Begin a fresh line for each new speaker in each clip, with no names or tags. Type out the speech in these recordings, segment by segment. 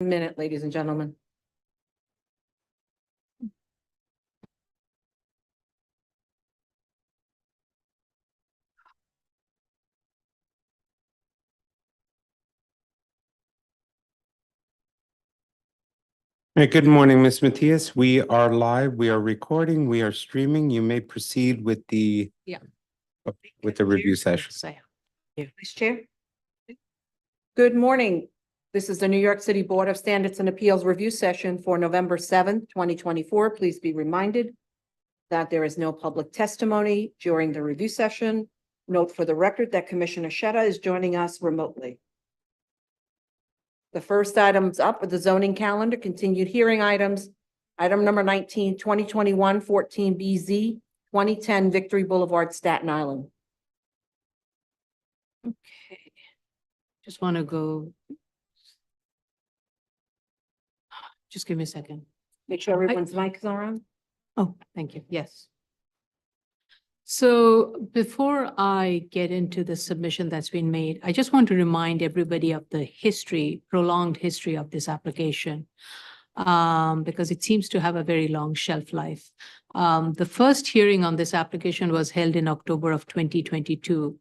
Minute, ladies and gentlemen.
Hey, good morning, Ms. Matias. We are live, we are recording, we are streaming. You may proceed with the review session.
Vice Chair. Good morning. This is the New York City Board of Standards and Appeals Review Session for November 7th, 2024. Please be reminded that there is no public testimony during the review session. Note for the record that Commissioner Sheta is joining us remotely. The first items up are the zoning calendar, continued hearing items. Item number 19, 2021 14BZ, 2010 Victory Boulevard, Staten Island.
Okay. Just want to go. Just give me a second.
Make sure everyone's mic is on.
Oh, thank you. Yes. So before I get into the submission that's been made, I just want to remind everybody of the history, prolonged history of this application, because it seems to have a very long shelf life. The first hearing on this application was held in October of 2022.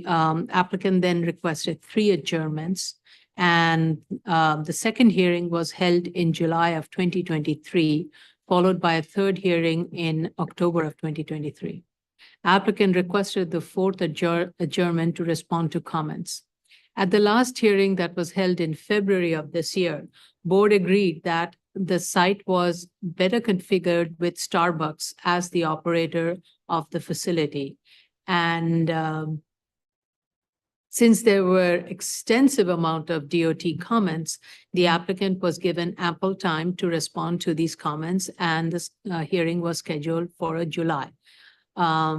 Applicant then requested 3 adjournments, and the second hearing was held in July of 2023, followed by a third hearing in October of 2023. Applicant requested the 4th adjournment to respond to comments. At the last hearing that was held in February of this year, board agreed that the site was better configured with Starbucks as the operator of the facility. And since there were extensive amount of DOT comments, the applicant was given ample time to respond to these comments, and this hearing was scheduled for July. For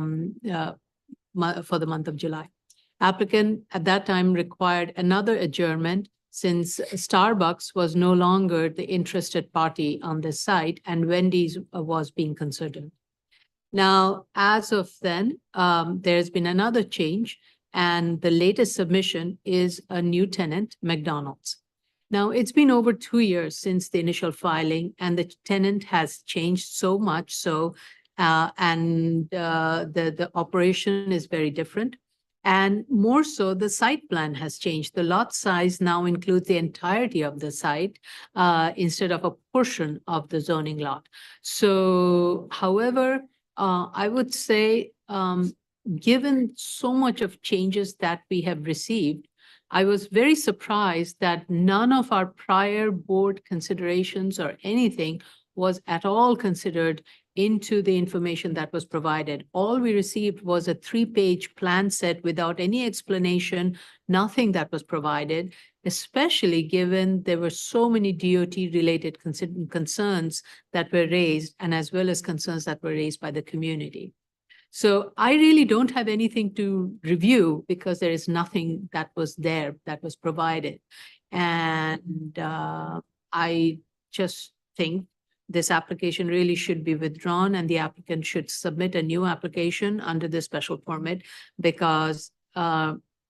the month of July. Applicant at that time required another adjournment since Starbucks was no longer the interested party on this site and Wendy's was being considered. Now, as of then, there's been another change, and the latest submission is a new tenant, McDonald's. Now, it's been over 2 years since the initial filing, and the tenant has changed so much so the operation is very different. And more so, the site plan has changed. The lot size now includes the entirety of the site instead of a portion of the zoning lot. So, however, I would say, given so much of changes that we have received, I was very surprised that none of our prior board considerations or anything was at all considered into the information that was provided. All we received was a 3-page plan set without any explanation, nothing that was provided, especially given there were so many DOT-related concerns that were raised, and as well as concerns that were raised by the community. So I really don't have anything to review because there is nothing that was there that was provided. And I just think this application really should be withdrawn and the applicant should submit a new application under the special permit, because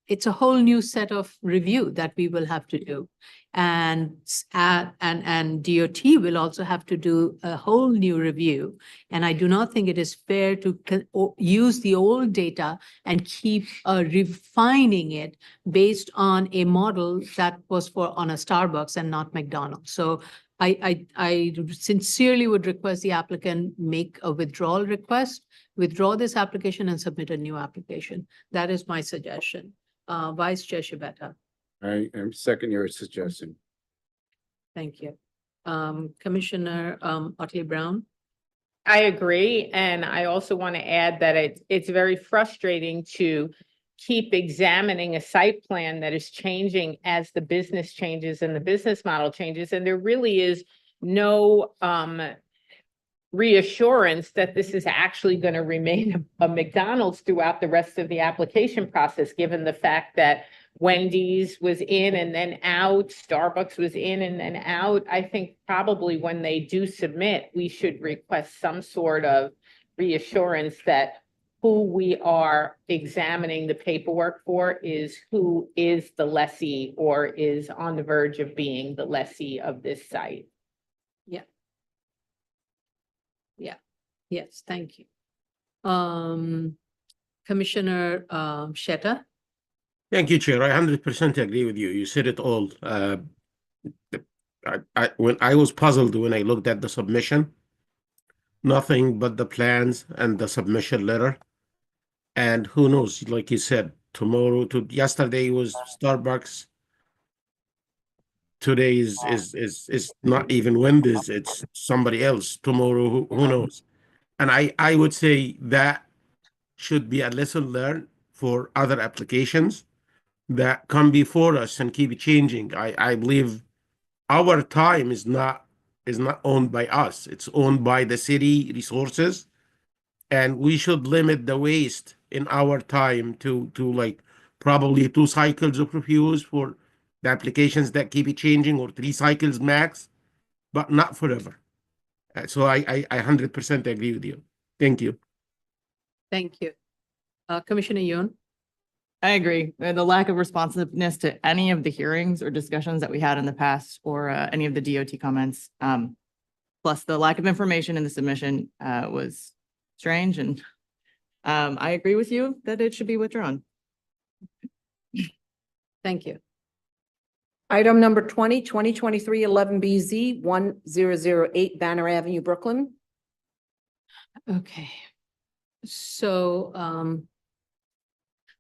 it's a whole new set of review that we will have to do. And DOT will also have to do a whole new review. And I do not think it is fair to use the old data and keep refining it based on a model that was on a Starbucks and not McDonald's. So I sincerely would request the applicant make a withdrawal request, withdraw this application and submit a new application. That is my suggestion. Vice Chair Shibata.
I am second your suggestion.
Thank you. Commissioner Otley Brown.
I agree. And I also want to add that it's very frustrating to keep examining a site plan that is changing as the business changes and the business model changes. And there really is no reassurance that this is actually going to remain a McDonald's throughout the rest of the application process, given the fact that Wendy's was in and then out, Starbucks was in and then out. I think probably when they do submit, we should request some sort of reassurance that who we are examining the paperwork for is who is the lessee or is on the verge of being the lessee of this site.
Yes, thank you. Commissioner, Sheta?
Thank you, Chair. I 100% agree with you. You said it all. When I was puzzled when I looked at the submission, nothing but the plans and the submission letter. And who knows, like you said, yesterday was Starbucks. Today is not even Wendy's, it's somebody else. Tomorrow, who knows? And I would say that should be a lesson learned for other applications that come before us and keep changing. I believe our time is not owned by us. It's owned by the city resources. And we should limit the waste in our time to like probably 2 cycles of reviews for the applications that keep changing, or 3 cycles max, but not forever. So I 100% agree with you. Thank you.
Thank you. Commissioner Yoon?
I agree. The lack of responsiveness to any of the hearings or discussions that we had in the past, or any of the DOT comments, plus the lack of information in the submission was strange, and I agree with you that it should be withdrawn.
Thank you.
Item number 2023-11BZ 1008 Banner Avenue, Brooklyn.
Okay. So,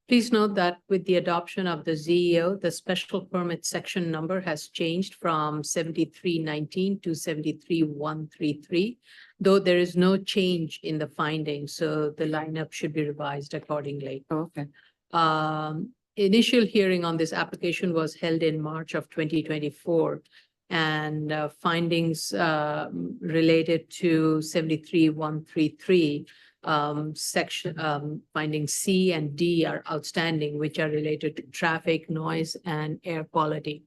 please note that with the adoption of the ZEO, the special permit section number has changed from 7319 to 73133, though there is no change in the findings, so the lineup should be revised accordingly.
Okay.
Initial hearing on this application was held in March of 2024, and findings related to 73133 section findings C and D are outstanding, which are related to traffic, noise, and air quality.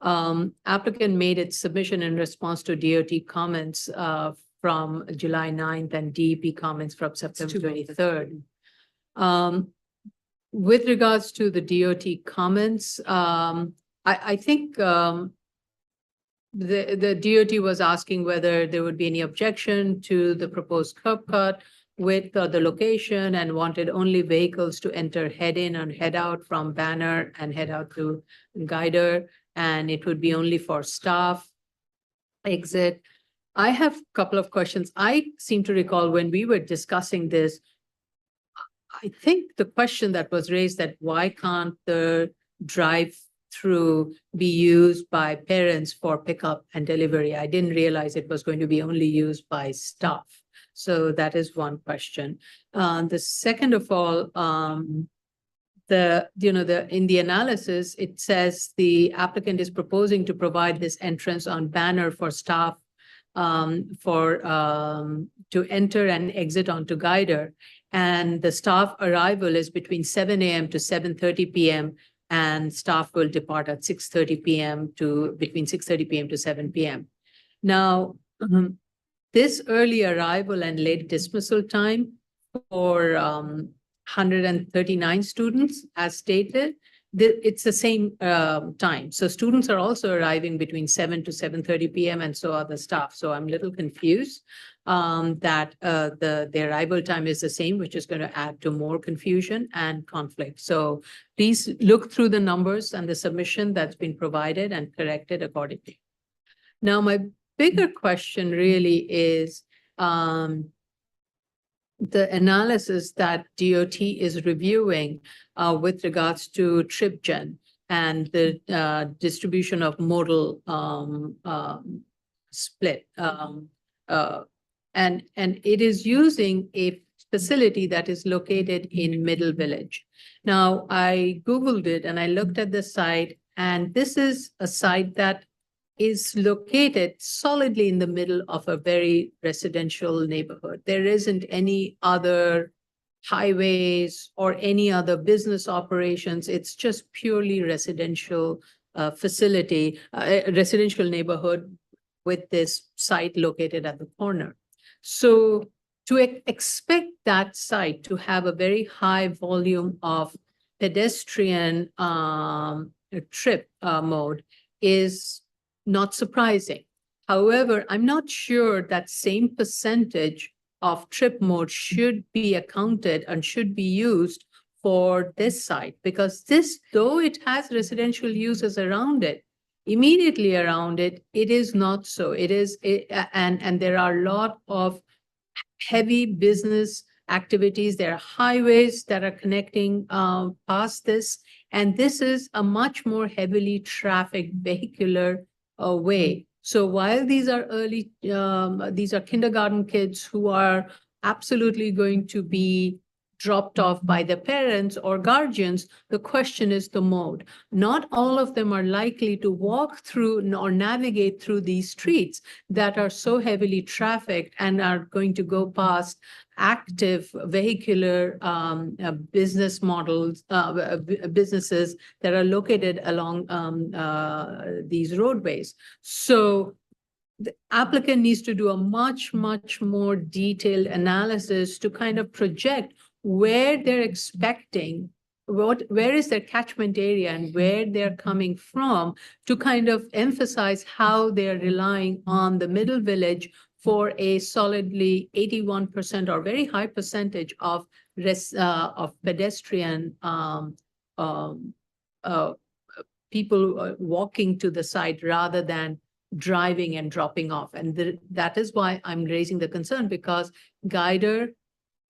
Applicant made its submission in response to DOT comments from July 9th and DEP comments from September 23rd. With regards to the DOT comments, I think the DOT was asking whether there would be any objection to the proposed curb cut with the location, and wanted only vehicles to enter head in and head out from Banner and head out to Guider, and it would be only for staff exit. I have a couple of questions. I seem to recall when we were discussing this, I think the question that was raised that why can't the drive-through be used by parents for pickup and delivery? I didn't realize it was going to be only used by staff. So that is one question. The second of all, in the analysis, it says the applicant is proposing to provide this entrance on Banner for staff to enter and exit onto Guider. And the staff arrival is between 7 a.m. to 7:30 p.m. and staff will depart at 6:30 p.m. to between 6:30 p.m. to 7 p.m. Now, this early arrival and late dismissal time for 139 students, as stated, it's the same time. So students are also arriving between 7 to 7:30 p.m. and so are the staff. So I'm a little confused that the arrival time is the same, which is going to add to more confusion and conflict. So please look through the numbers and the submission that's been provided and correct it accordingly. Now, my bigger question really is the analysis that DOT is reviewing with regards to TripGen and the distribution of modal split. And it is using a facility that is located in Middle Village. Now, I Googled it and I looked at the site, and this is a site that is located solidly in the middle of a very residential neighborhood. There isn't any other highways or any other business operations. It's just purely residential facility, residential neighborhood with this site located at the corner. So to expect that site to have a very high volume of pedestrian trip mode is not surprising. However, I'm not sure that same percentage of trip mode should be accounted and should be used for this site, because this, though it has residential uses around it, immediately around it, it is not so. And there are a lot of heavy business activities. There are highways that are connecting past this, and this is a much more heavily trafficked vehicular way. So while these are these are kindergarten kids who are absolutely going to be dropped off by their parents or guardians, the question is the mode. Not all of them are likely to walk through or navigate through these streets that are so heavily trafficked and are going to go past active vehicular business models, businesses that are located along these roadways. So the applicant needs to do a much more detailed analysis to kind of project where they're expecting, where is their catchment area and where they're coming from, to kind of emphasize how they're relying on the middle village for a solidly 81% or very high percentage of pedestrian people walking to the site rather than driving and dropping off. And that is why I'm raising the concern, because Guider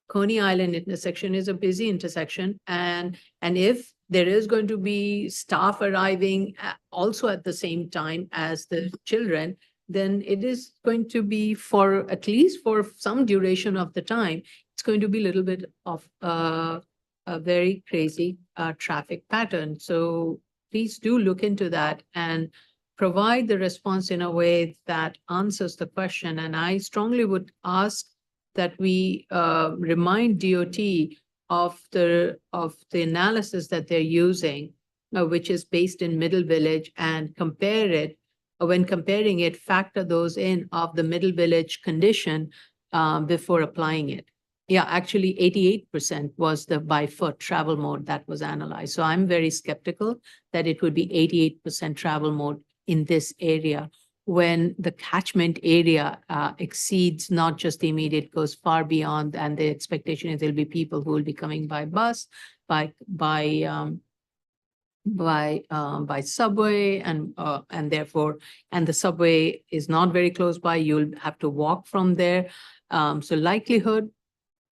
Coney Island intersection is a busy intersection. And if there is going to be staff arriving also at the same time as the children, then it is going to be, for at least for some duration of the time, it's going to be a little bit of a very crazy traffic pattern. So please do look into that and provide the response in a way that answers the question. And I strongly would ask that we remind DOT of the analysis that they're using, which is based in Middle Village, and compare it, when comparing it, factor those in of the Middle Village condition before applying it. Yeah, actually 88% was the by foot travel mode that was analyzed. So I'm very skeptical that it would be 88% travel mode in this area, when the catchment area exceeds not just the immediate, goes far beyond, and the expectation is there'll be people who will be coming by bus, by subway, and therefore, and the subway is not very close by, you'll have to walk from there. So likelihood,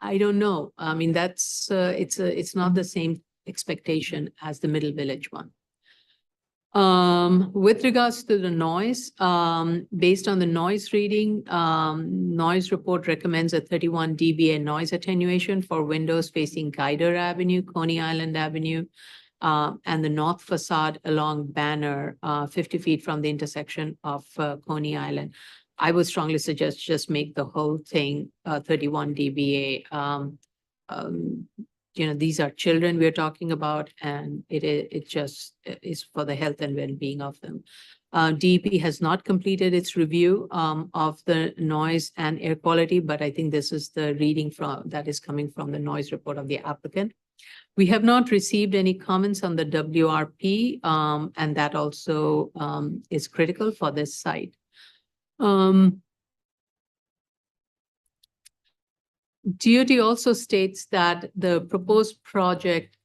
I don't know. I mean, that's it's not the same expectation as the Middle Village one. With regards to the noise, based on the noise reading, noise report recommends a 31 dBA noise attenuation for windows facing Guider Avenue, Coney Island Avenue, and the north facade along Banner, 50 feet from the intersection of Coney Island. I would strongly suggest just make the whole thing 31 dBA. You know, these are children we're talking about, and it just is for the health and well-being of them. DEP has not completed its review of the noise and air quality, but I think this is the reading that is coming from the noise report of the applicant. We have not received any comments on the WRP, and that also is critical for this site. DOT also states that the proposed project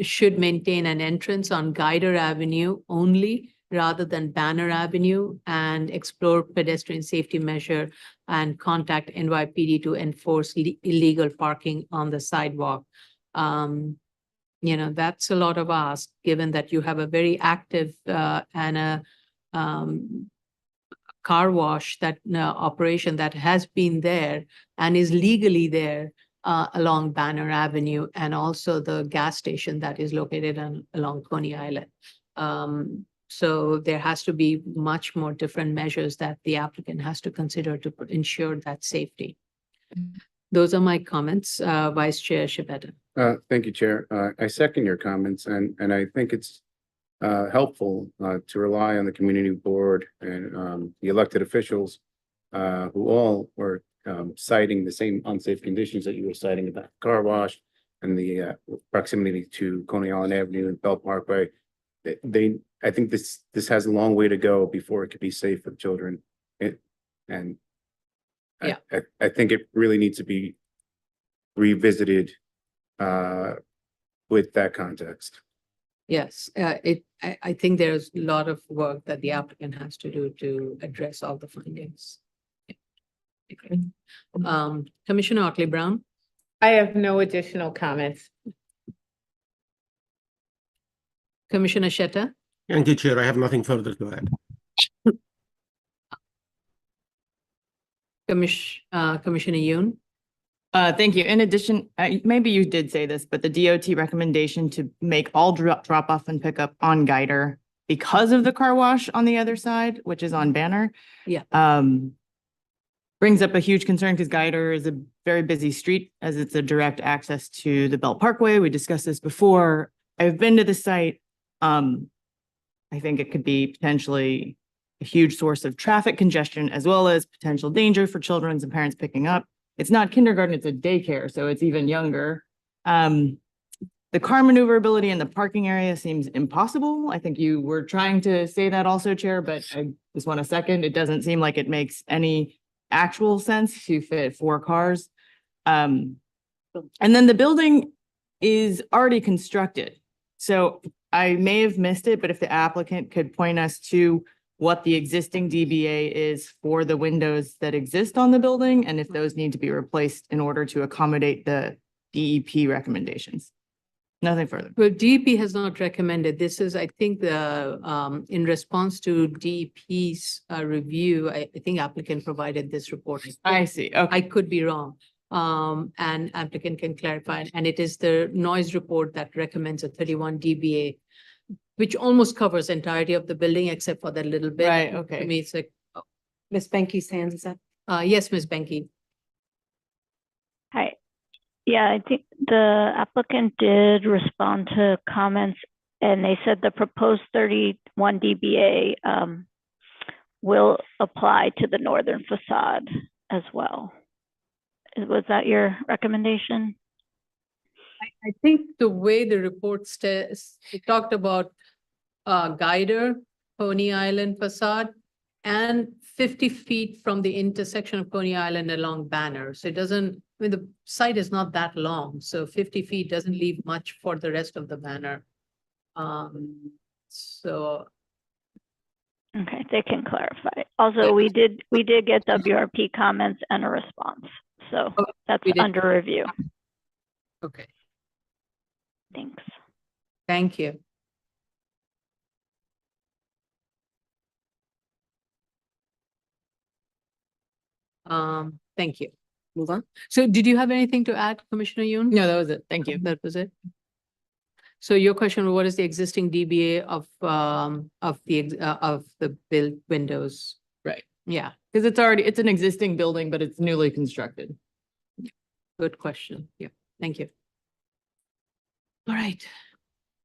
should maintain an entrance on Guider Avenue only rather than Banner Avenue, and explore pedestrian safety measure and contact NYPD to enforce illegal parking on the sidewalk. You know, that's a lot of ask, given that you have a very active and a car wash that operation that has been there and is legally there along Banner Avenue, and also the gas station that is located along Coney Island. So there has to be much more different measures that the applicant has to consider to ensure that safety. Those are my comments, Vice Chair Shibeta.
Thank you, Chair. I second your comments, and I think it's helpful to rely on the community board and the elected officials who all were
citing the same unsafe conditions that you were citing about the car wash and the proximity to Coney Island Avenue and Belt Parkway. I think this has a long way to go before it could be safe for children. And I think it really needs to be revisited with that context.
Yes, I think there's a lot of work that the applicant has to do to address all the findings. Okay. Commissioner Otley Brown,
I have no additional comments.
Commissioner Sheta,
Thank you, Chair. I have nothing further to add.
Commissioner Yoon,
Thank you. In addition, maybe you did say this, but the DOT recommendation to make all drop off and pick up on Guider because of the car wash on the other side, which is on Banner.
Yeah.
Brings up a huge concern because Guider is a very busy street as it's a direct access to the Belt Parkway. We discussed this before. I've been to the site. I think it could be potentially a huge source of traffic congestion as well as potential danger for children and parents picking up. It's not kindergarten, it's a daycare, so it's even younger. The car maneuverability in the parking area seems impossible. I think you were trying to say that also, Chair, but I just want a second. It doesn't seem like it makes any actual sense to fit 4 cars. And then the building is already constructed. So I may have missed it, but if the applicant could point us to what the existing DBA is for the windows that exist on the building and if those need to be replaced in order to accommodate the DEP recommendations. Nothing further.
well, DEP has not recommended. This is, I think, the in response to DEP's review, I think applicant provided this report.
I see. Okay.
I could be wrong. And applicant can clarify, and it is the noise report that recommends a 31 dBA, which almost covers entirety of the building except for that little bit.
Right,
To
okay.
me, it's like,
Ms. Benke's hands is up.
yes, Ms. Benke.
Hi. Yeah, I think the applicant did respond to comments and they said the proposed 31 dBA will apply to the northern facade as well. Was that your recommendation?
I think the way the report says, it talked about Guider, Coney Island facade, and 50 feet from the intersection of Coney Island along Banner. So it doesn't, I mean, the site is not that long, so 50 feet doesn't leave much for the rest of the Banner. So,
Okay, they can clarify. Also, we did get WRP comments and a response. So
Oh,
that's
we did.
under review.
okay,
Thanks.
thank you. Thank you.
Move on.
So did you have anything to add, Commissioner Yoon?
No, that was it. Thank you.
That was it. So your question, what is the existing DBA of the built windows?
Right.
Yeah,
Because it's an existing building, but it's newly constructed.
good question. Yeah, thank you. All right.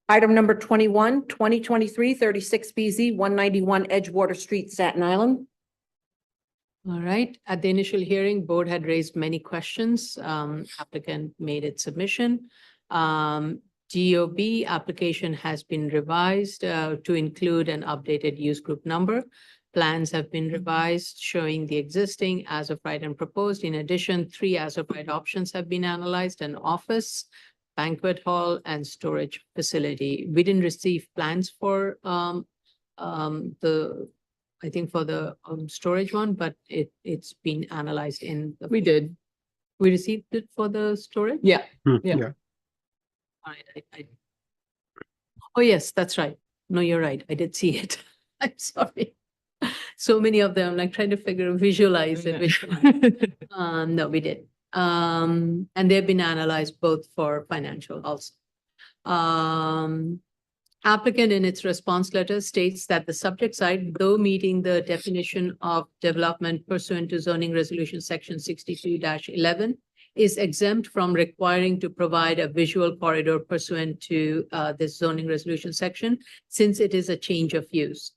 Item number 21, 2023-36 BZ, 191 Edgewater Street, Staten Island.
All right. At the initial hearing, board had raised many questions. Applicant made its submission. DOB application has been revised to include an updated use group number. Plans have been revised showing the existing as of right and proposed. In addition, 3 as of right options have been analyzed: an office, banquet hall, and storage facility. We didn't receive plans for I think for the storage one, but it's been analyzed in the.
We did.
We received it for the storage?
Yeah. Yeah.
Yeah.
All right, oh, yes, that's right. No, you're right. I did see it. I'm sorry. So many of them, like trying to visualize it. No, we did. And they've been analyzed both for financial also. Applicant in its response letter states that the subject site, though meeting the definition of development pursuant to zoning resolution section 62-11, is exempt from requiring to provide a visual corridor pursuant to this zoning resolution section, since it is a change of use.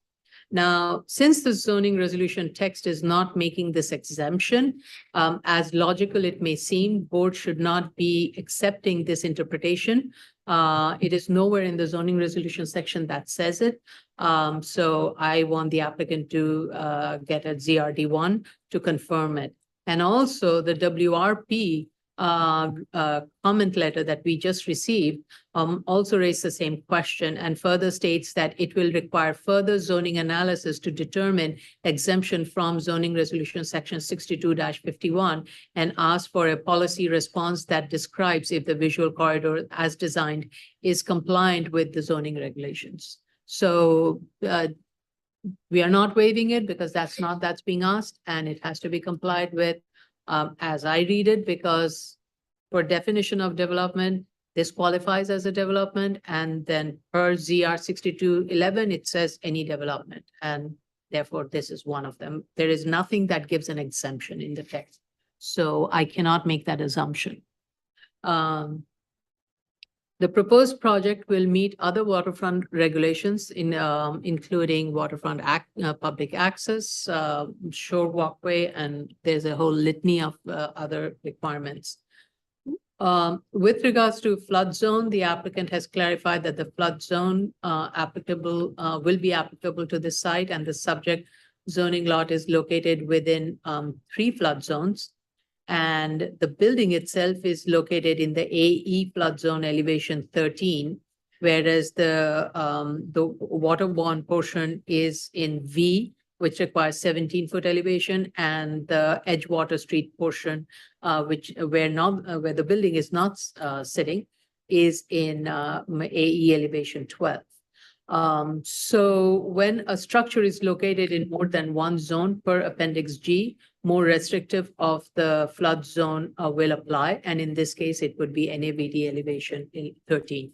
Now, since the zoning resolution text is not making this exemption, as logical it may seem, board should not be accepting this interpretation. It is nowhere in the zoning resolution section that says it. So I want the applicant to get a ZRD1 to confirm it. And also the WRP comment letter that we just received also raised the same question and further states that it will require further zoning analysis to determine exemption from zoning resolution section 62-51 and ask for a policy response that describes if the visual corridor as designed is compliant with the zoning regulations. So we are not waiving it because that's being asked, and it has to be complied with. As I read it, because for definition of development, this qualifies as a development, and then per ZR 6211, it says any development, and therefore this is one of them. There is nothing that gives an exemption in the text, so I cannot make that assumption. The proposed project will meet other waterfront regulations including waterfront public access, shore walkway, and there's a whole litany of other requirements. With regards to flood zone, the applicant has clarified that the flood zone will be applicable to this site, and the subject zoning lot is located within 3 flood zones. And the building itself is located in the AE flood zone elevation 13, whereas the waterborne portion is in V, which requires 17-foot elevation, and the Edgewater Street portion, where the building is not sitting, is in AE elevation 12. So when a structure is located in more than one zone per Appendix G, more restrictive of the flood zone will apply. And in this case, it would be NAVD elevation 13.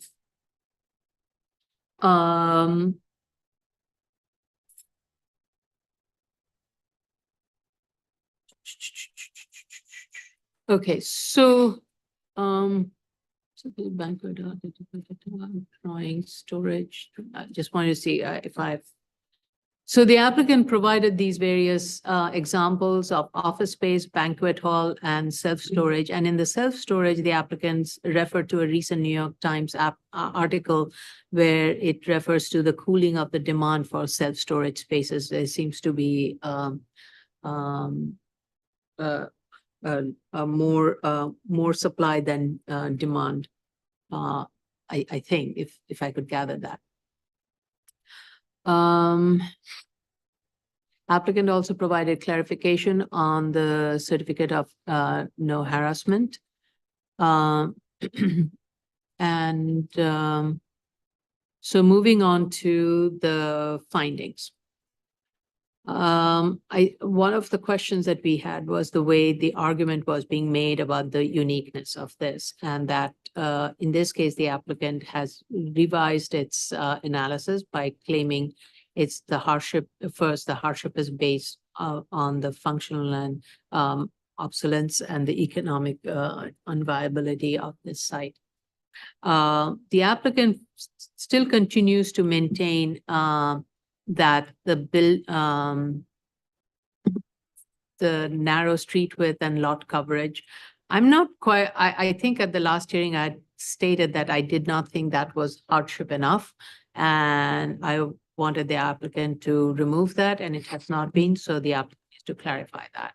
Okay, so banquet drawing storage. I just wanted to see if I've. So the applicant provided these various examples of office space, banquet hall, and self-storage. And in the self-storage, the applicants refer to a recent New York Times article where it refers to the cooling of the demand for self-storage spaces. There seems to be more supply than demand. I think, if I could gather that. Applicant also provided clarification on the certificate of no harassment. So moving on to the findings. One of the questions that we had was the way the argument was being made about the uniqueness of this, and that in this case, the applicant has revised its analysis by claiming it's the hardship. First, the hardship is based on the functional and obsolescence and the economic unviability of this site. The applicant still continues to maintain that the narrow street width and lot coverage. I'm not quite, I think at the last hearing, I stated that I did not think that was hardship enough. And I wanted the applicant to remove that, and it has not been, so the applicant needs to clarify that.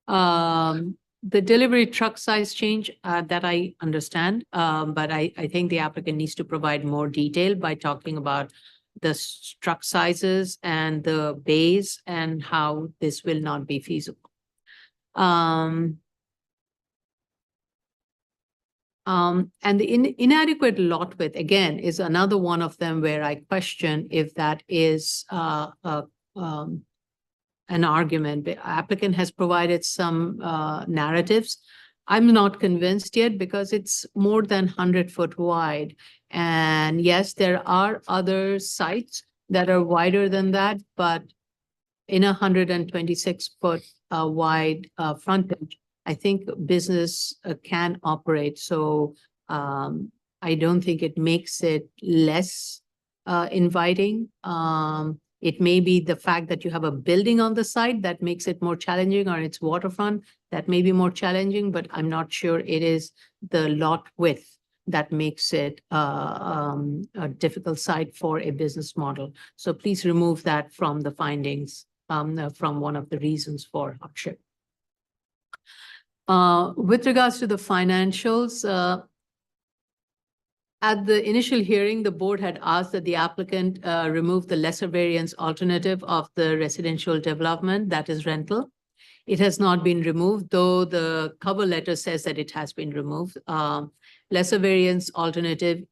The delivery truck size change that I understand, but I think the applicant needs to provide more detail by talking about the truck sizes and the bays and how this will not be feasible. And the inadequate lot width, again, is another one of them where I question if that is an argument. The applicant has provided some narratives. I'm not convinced yet because it's more than 100-foot wide. And yes, there are other sites that are wider than that, but in a 126-foot wide frontage, I think business can operate. So I don't think it makes it less inviting. It may be the fact that you have a building on the site that makes it more challenging, or it's waterfront that may be more challenging, but I'm not sure it is the lot width that makes it a difficult site for a business model. So please remove that from the findings, from one of the reasons for hardship. With regards to the financials, at the initial hearing, the board had asked that the applicant remove the lesser variance alternative of the residential development, that is rental. It has not been removed, though the cover letter says that it has been removed. Lesser variance alternative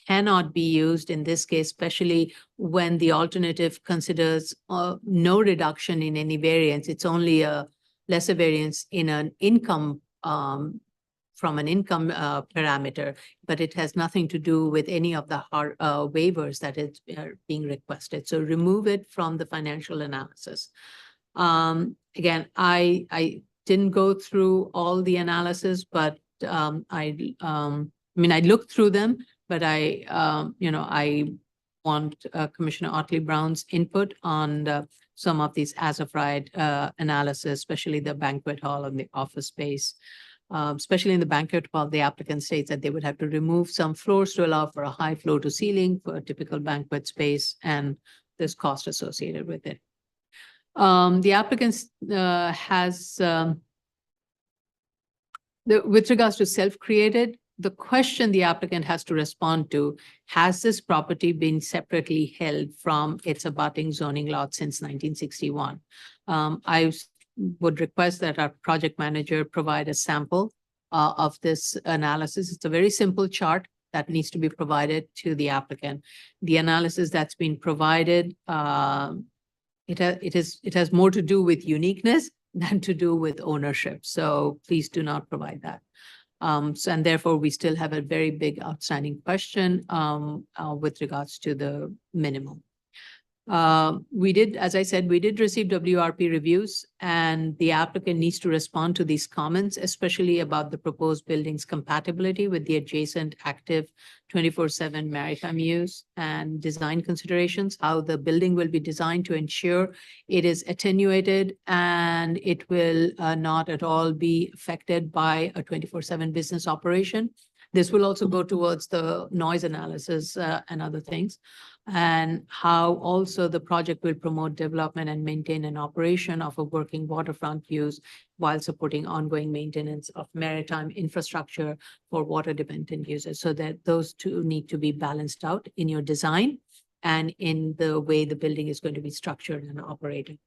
cannot be used in this case, especially when the alternative considers no reduction in any variance. It's only a lesser variance in an income from an income parameter, but it has nothing to do with any of the waivers that is being requested. So remove it from the financial analysis. Again, I didn't go through all the analysis, but I looked through them, but I want Commissioner Otley Brown's input on some of these as of right analysis, especially the banquet hall and the office space. Especially in the banquet hall, the applicant states that they would have to remove some floors to allow for a high floor to ceiling for a typical banquet space, and there's cost associated with it. The applicant has, with regards to self-created, the question the applicant has to respond to, has this property been separately held from its abutting zoning lot since 1961? I would request that our project manager provide a sample of this analysis. It's a very simple chart that needs to be provided to the applicant. The analysis that's been provided, it has more to do with uniqueness than to do with ownership. So please do not provide that. And therefore, we still have a very big outstanding question with regards to the minimum. As I said, we did receive WRP reviews, and the applicant needs to respond to these comments, especially about the proposed building's compatibility with the adjacent active 24/7 maritime use and design considerations, how the building will be designed to ensure it is attenuated and it will not at all be affected by a 24/7 business operation. This will also go towards the noise analysis and other things, and how also the project will promote development and maintain an operation of a working waterfront use while supporting ongoing maintenance of maritime infrastructure for water-dependent users, so that those two need to be balanced out in your design and in the way the building is going to be structured and operated.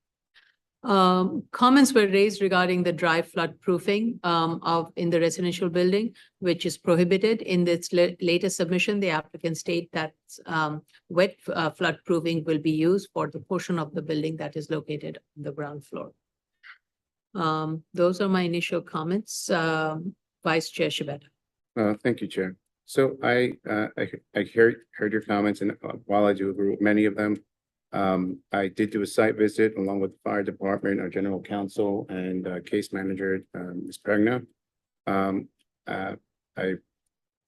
Comments were raised regarding the dry flood proofing in the residential building, which is prohibited. In this latest submission, the applicant state that wet flood proofing will be used for the portion of the building that is located on the ground floor. Those are my initial comments. Vice Chair Shibeta.
Thank you, Chair. So I heard your comments, and while I do agree with many of them, I did do a site visit along with the fire department, our general counsel, and case manager, Ms. Pregna.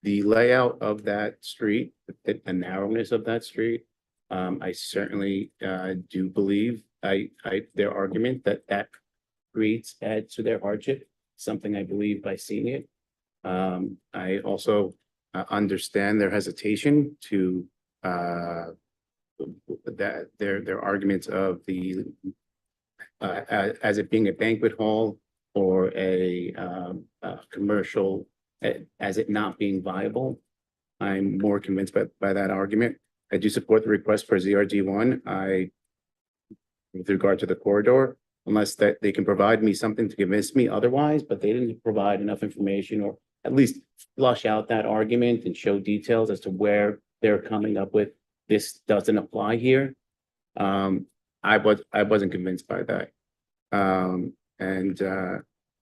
The layout of that street, the narrowness of that street, I certainly do believe their argument that creates adds to their hardship, something I believe by seeing it. I also understand their hesitation to that their arguments of the as it being a banquet hall or a commercial, as it not being viable. I'm more convinced by that argument. I do support the request for ZRD1. With regard to the corridor, unless that they can provide me something to convince me otherwise, but they didn't provide enough information, or at least flush out that argument and show details as to where they're coming up with this doesn't apply here. I wasn't convinced by that. And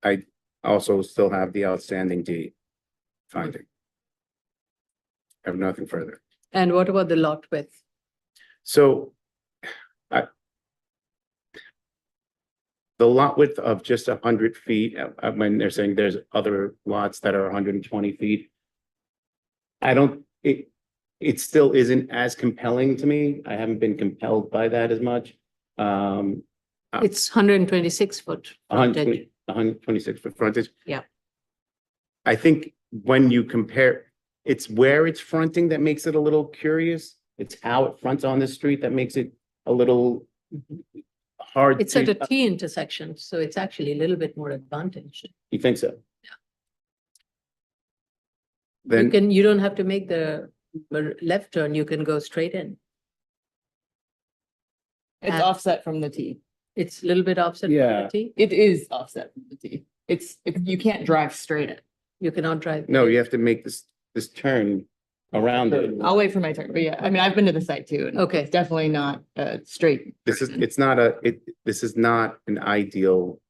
I also still have the outstanding D finding. I have nothing further.
And what about the lot width?
So the lot width of just 100 feet, when they're saying there's other lots that are 120 feet, it still isn't as compelling to me. I haven't been compelled by that as much.
It's 126 foot frontage.
126 foot frontage.
Yeah.
I think when you compare, it's where it's fronting that makes it a little curious. It's how it fronts on the street that makes it a little hard.
It's at a T intersection, so it's actually a little bit more advantaged.
You think so?
You
Then,
you don't have to make the left turn, you can go straight in.
It's
And-
offset from the T.
It's a little bit offset from
Yeah.
the T.
It is offset from the T. You can't drive straight in.
You cannot drive.
no, you have to make this turn around it.
I'll wait for my turn, but yeah, I mean, I've been to the site too. And
Okay.
it's definitely not straight.
This is not an ideal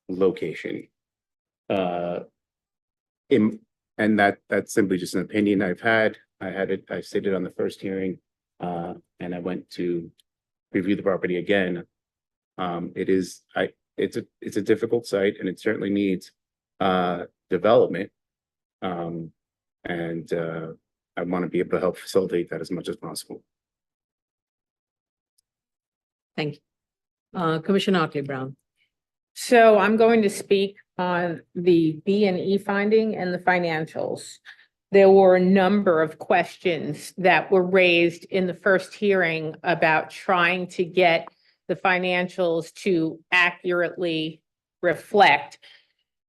location. And that's simply just an opinion I've had. I stated on the first hearing, and I went to review the property again. It's a difficult site and it certainly needs, development. And I want to be able to help facilitate that as much as possible.
Thank you. Commissioner Otley Brown.
So I'm going to speak on the B and E finding and the financials. There were a number of questions that were raised in the first hearing about trying to get the financials to accurately reflect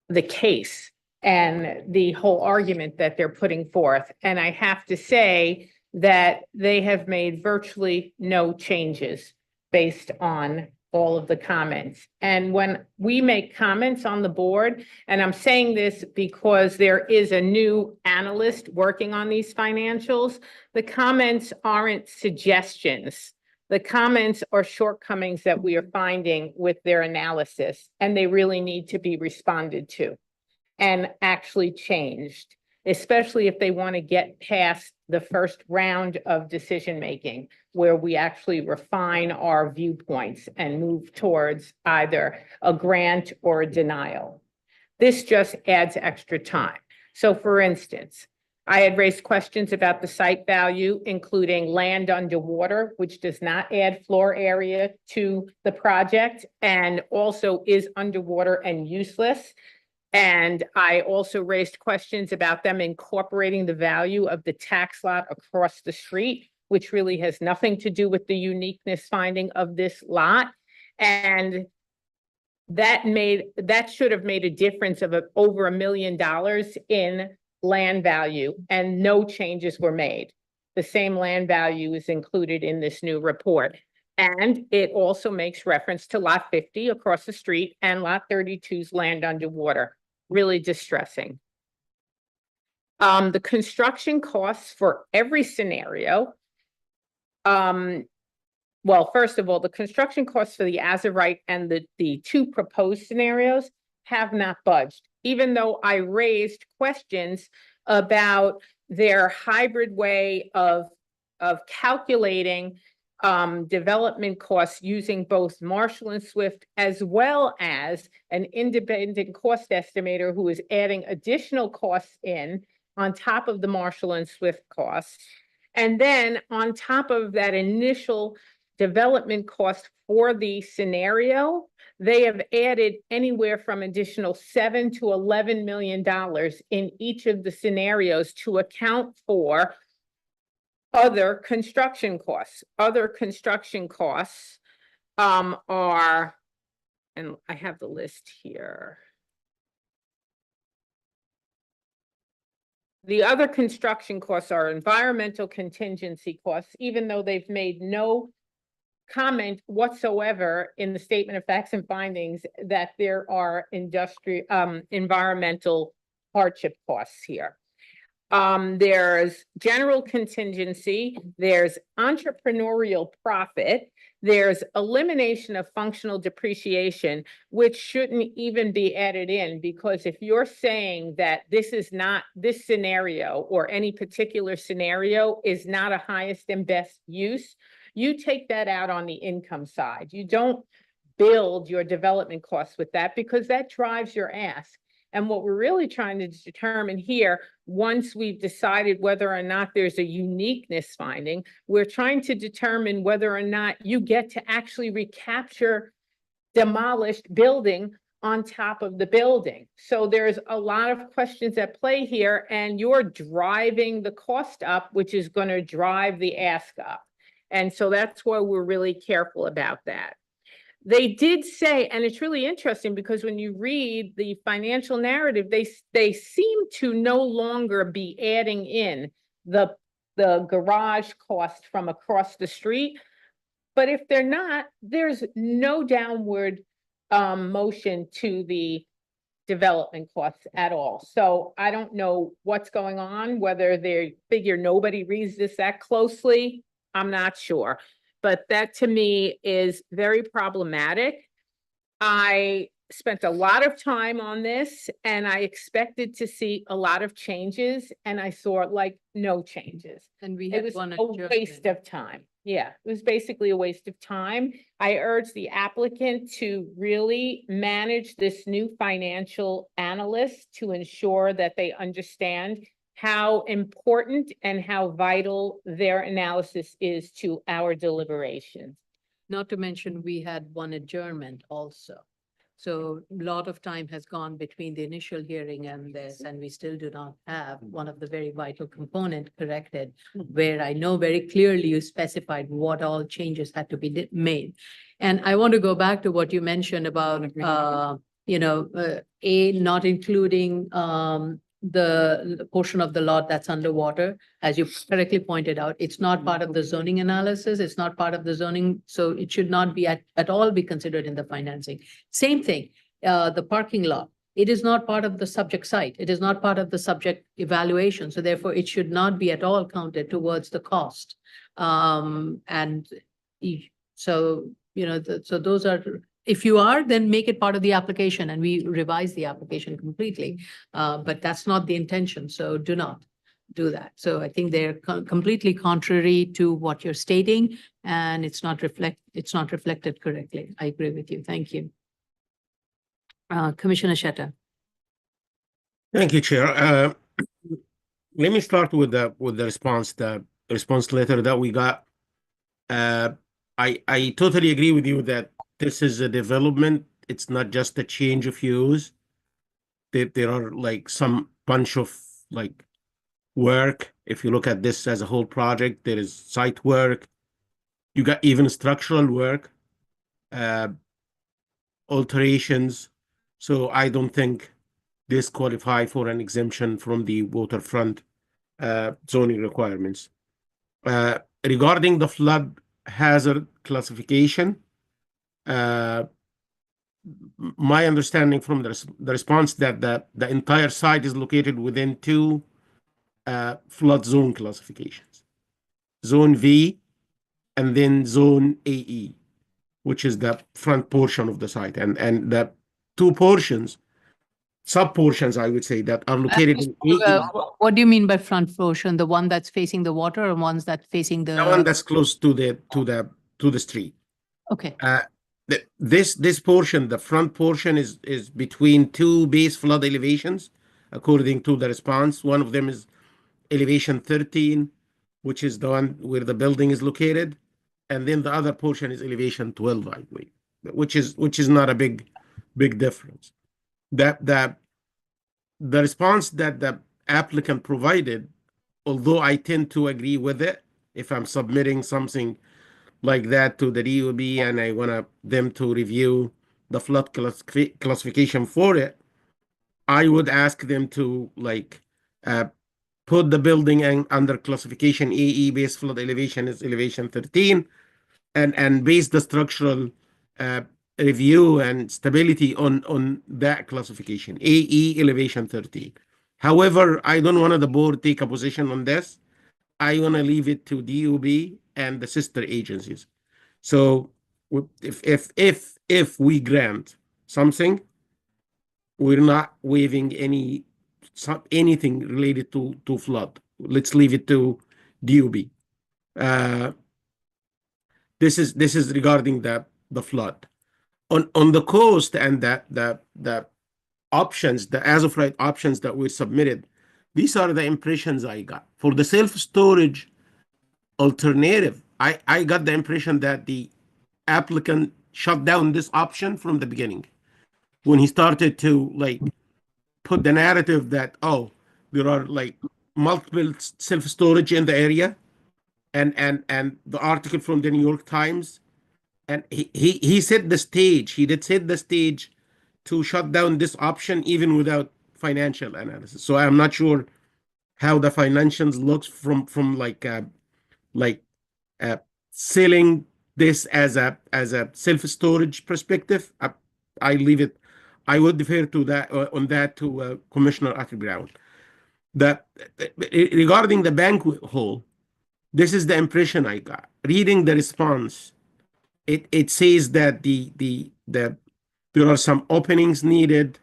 the case and the whole argument that they're putting forth. And I have to say that they have made virtually no changes based on all of the comments. And when we make comments on the board, and I'm saying this because there is a new analyst working on these financials, the comments aren't suggestions. The comments are shortcomings that we are finding with their analysis, and they really need to be responded to and actually changed, especially if they want to get past the first round of decision-making, where we actually refine our viewpoints and move towards either a grant or a denial. This just adds extra time. So for instance, I had raised questions about the site value, including land underwater, which does not add floor area to the project and also is underwater and useless. And I also raised questions about them incorporating the value of the tax lot across the street, which really has nothing to do with the uniqueness finding of this lot. And that should have made a difference of over $1 million in land value, and no changes were made. The same land value is included in this new report. And it also makes reference to lot 50 across the street and lot 32's land underwater. Really distressing. The construction costs for every scenario. Well, first of all, the construction costs for the as of right and the two proposed scenarios have not budged, even though I raised questions about their hybrid way of calculating development costs using both Marshall and Swift, as well as an independent cost estimator who is adding additional costs in on top of the Marshall and Swift costs. And then on top of that initial development cost for the scenario, they have added anywhere from additional $7 to $11 million in each of the scenarios to account for other construction costs. Other construction costs are, and I have the list here. The other construction costs are environmental contingency costs, even though they've made no comment whatsoever in the statement of facts and findings that there are environmental hardship costs here. There's general contingency, there's entrepreneurial profit, there's elimination of functional depreciation, which shouldn't even be added in, because if you're saying that this scenario or any particular scenario is not a highest and best use, you take that out on the income side. You don't build your development costs with that, because that drives your ask. And what we're really trying to determine here, once we've decided whether or not there's a uniqueness finding, we're trying to determine whether or not you get to actually recapture demolished building on top of the building. So there's a lot of questions at play here, and you're driving the cost up, which is going to drive the ask up. And so that's why we're really careful about that. They did say, and it's really interesting because when you read the financial narrative, they seem to no longer be adding in the garage cost from across the street. But if they're not, there's no downward motion to the development costs at all. So I don't know what's going on, whether they figure nobody reads this that closely. I'm not sure. But that to me is very problematic. I spent a lot of time on this and I expected to see a lot of changes and I saw like no changes.
And we
It
had
was
one
a waste
adjournment.
of time. Yeah, it was basically a waste of time. I urge the applicant to really manage this new financial analyst to ensure that they understand how important and how vital their analysis is to our deliberations.
Not to mention, we had one adjournment also. So a lot of time has gone between the initial hearing and this, and we still do not have one of the very vital component corrected, where I know very clearly you specified what all changes had to be made. And I want to go back to what you mentioned about, not including the portion of the lot that's underwater. As you correctly pointed out, it's not part of the zoning analysis. It's not part of the zoning, so it should not be at all be considered in the financing. Same thing, the parking lot. It is not part of the subject site. It is not part of the subject evaluation. So therefore, it should not be at all counted towards the cost. So those are, if you are, then make it part of the application and we revise the application completely. But that's not the intention, so do not do that. So I think they're completely contrary to what you're stating, and it's not reflected correctly. I agree with you. Thank you. Commissioner Shetta.
Thank you, Chair. Let me start with the response letter that we got. I totally agree with you that this is a development. It's not just a change of use. There are like some bunch of like work. If you look at this as a whole project, there is site work. You got even structural work, alterations. So I don't think this qualify for an exemption from the waterfront zoning requirements. Regarding the flood hazard classification, my understanding from the response that the entire site is located within two flood zone classifications, Zone V and then Zone AE, which is the front portion of the site, and the two portions, sub-portions, I would say, that are located in AE.
What do you mean by front portion? The one that's facing the water or ones that facing
The one that's close to the street.
Okay.
This portion, the front portion, is between two base flood elevations, according to the response. One of them is elevation 13, which is the one where the building is located, and then the other portion is elevation 12, I believe, which is not a big difference. The response that the applicant provided, although I tend to agree with it, if I'm submitting something like that to the DOB and I want them to review the flood classification for it, I would ask them to put the building under classification AE, base flood elevation is elevation 13, and base the structural review and stability on that classification, AE elevation 13. However, I don't want the board take a position on this. I want to leave it to DOB and the sister agencies. So if we grant something, we're not waiving anything related to flood. Let's leave it to DOB. This is regarding the flood. On the coast and the options, the as of right options that were submitted, these are the impressions I got. For the self-storage alternative, I got the impression that the applicant shut down this option from the beginning when he started to like put the narrative that, oh, there are like multiple self-storage in the area, and the article from the New York Times, and he set the stage. He did set the stage to shut down this option even without financial analysis. So I'm not sure how the financials looks from like selling this as a self-storage perspective. I leave it. I would defer to that on that to Commissioner Arthur Brown. That regarding the banquet hall, this is the impression I got. Reading the response, it says that there are some openings needed,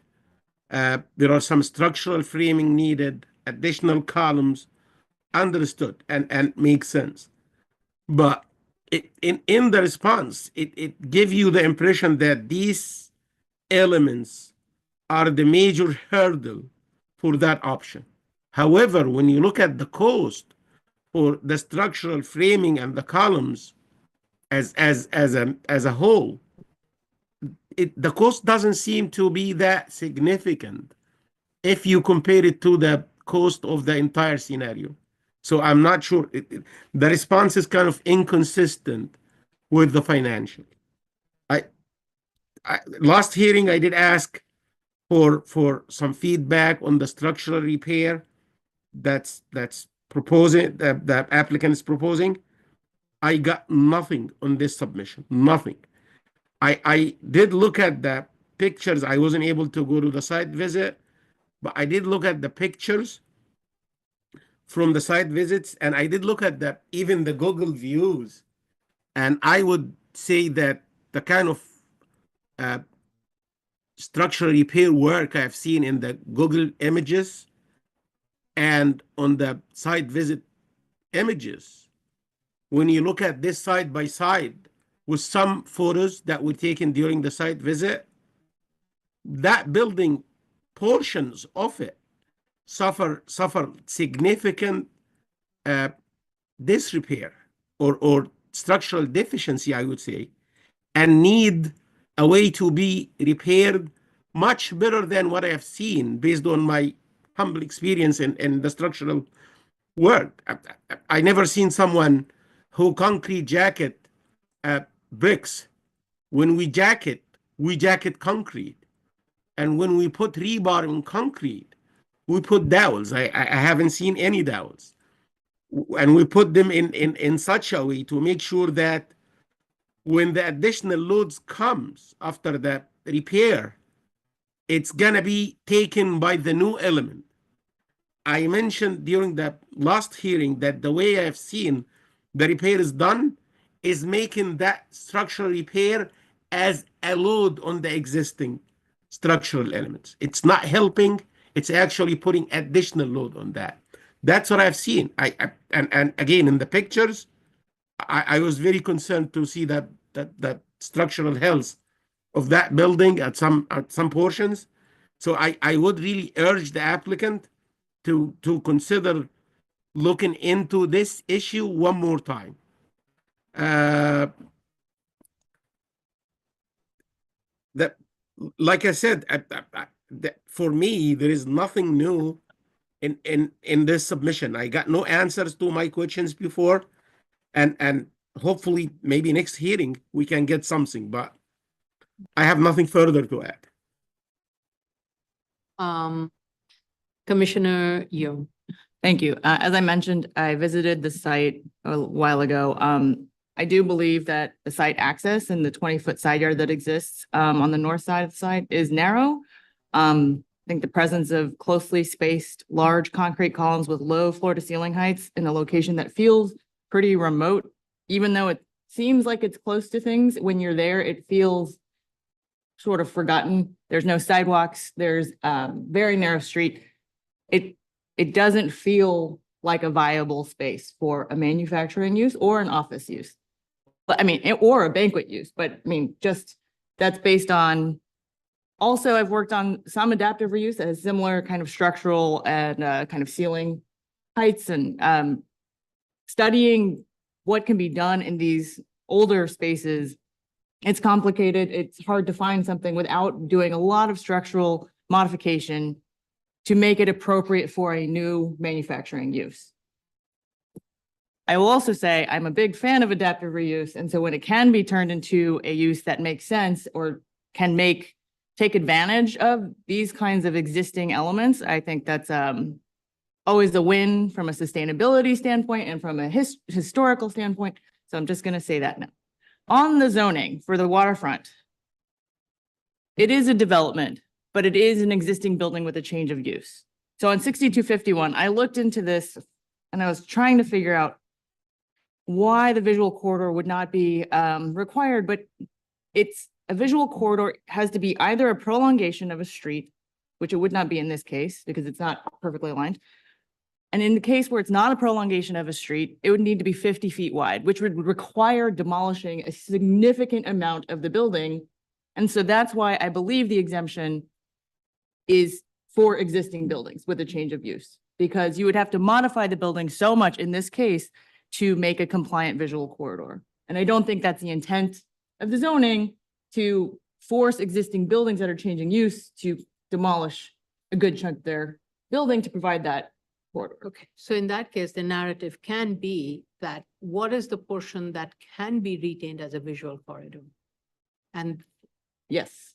there are some structural framing needed, additional columns, understood and makes sense. But in the response, it gives you the impression that these elements are the major hurdle for that option. However, when you look at the cost for the structural framing and the columns as a whole, the cost doesn't seem to be that significant if you compare it to the cost of the entire scenario. So I'm not sure. The response is kind of inconsistent with the financial. Last hearing, I did ask for some feedback on the structural repair that's proposing, that applicant is proposing. I got nothing on this submission, nothing. I did look at the pictures. I wasn't able to go to the site visit, but I did look at the pictures from the site visits, and I did look at even the Google views, and I would say that the kind of structural repair work I've seen in the Google images and on the site visit images, when you look at this side by side with some photos that were taken during the site visit, that building, portions of it suffer significant disrepair or structural deficiency, I would say, and need a way to be repaired much better than what I have seen based on my humble experience in the structural work. I never seen someone who concrete jacket bricks. When we jacket concrete. And when we put rebar in concrete, we put dowels. I haven't seen any dowels. And we put them in such a way to make sure that when the additional loads comes after the repair, it's gonna be taken by the new element. I mentioned during the last hearing that the way I've seen the repair is done is making that structural repair as a load on the existing structural elements. It's not helping, it's actually putting additional load on that. That's what I've seen. And again, in the pictures, I was very concerned to see that structural health of that building at some portions. So I would really urge the applicant to consider looking into this issue one more time. Like I said, for me, there is nothing new in this submission. I got no answers to my questions before, and hopefully maybe next hearing we can get something, but I have nothing further to add.
Commissioner Young.
Thank you. As I mentioned, I visited the site a while ago. I do believe that the site access and the 20-foot side yard that exists on the north side of the site is narrow. I think the presence of closely spaced large concrete columns with low floor to ceiling heights in a location that feels pretty remote, even though it seems like it's close to things, when you're there, it feels sort of forgotten. There's no sidewalks. There's very narrow street. It doesn't feel like a viable space for a manufacturing use or an office use. But I mean, or a banquet use, but I mean, just that's based on Also, I've worked on some adaptive reuse that has similar kind of structural and kind of ceiling heights and studying what can be done in these older spaces. It's complicated. It's hard to find something without doing a lot of structural modification to make it appropriate for a new manufacturing use. I will also say I'm a big fan of adaptive reuse. And so when it can be turned into a use that makes sense or can take advantage of these kinds of existing elements, I think that's always a win from a sustainability standpoint and from a historical standpoint. So I'm just going to say that now. On the zoning for the waterfront, it is a development, but it is an existing building with a change of use. So on 6251, I looked into this and I was trying to figure out why the visual corridor would not be required, but it's a visual corridor has to be either a prolongation of a street, which it would not be in this case because it's not perfectly aligned. And in the case where it's not a prolongation of a street, it would need to be 50 feet wide, which would require demolishing a significant amount of the building. And so that's why I believe the exemption is for existing buildings with a change of use, because you would have to modify the building so much in this case to make a compliant visual corridor. And I don't think that's the intent of the zoning, to force existing buildings that are changing use to demolish a good chunk of their building to provide that corridor.
Okay, so in that case, the narrative can be that what is the portion that can be retained as a visual corridor? And
Yes.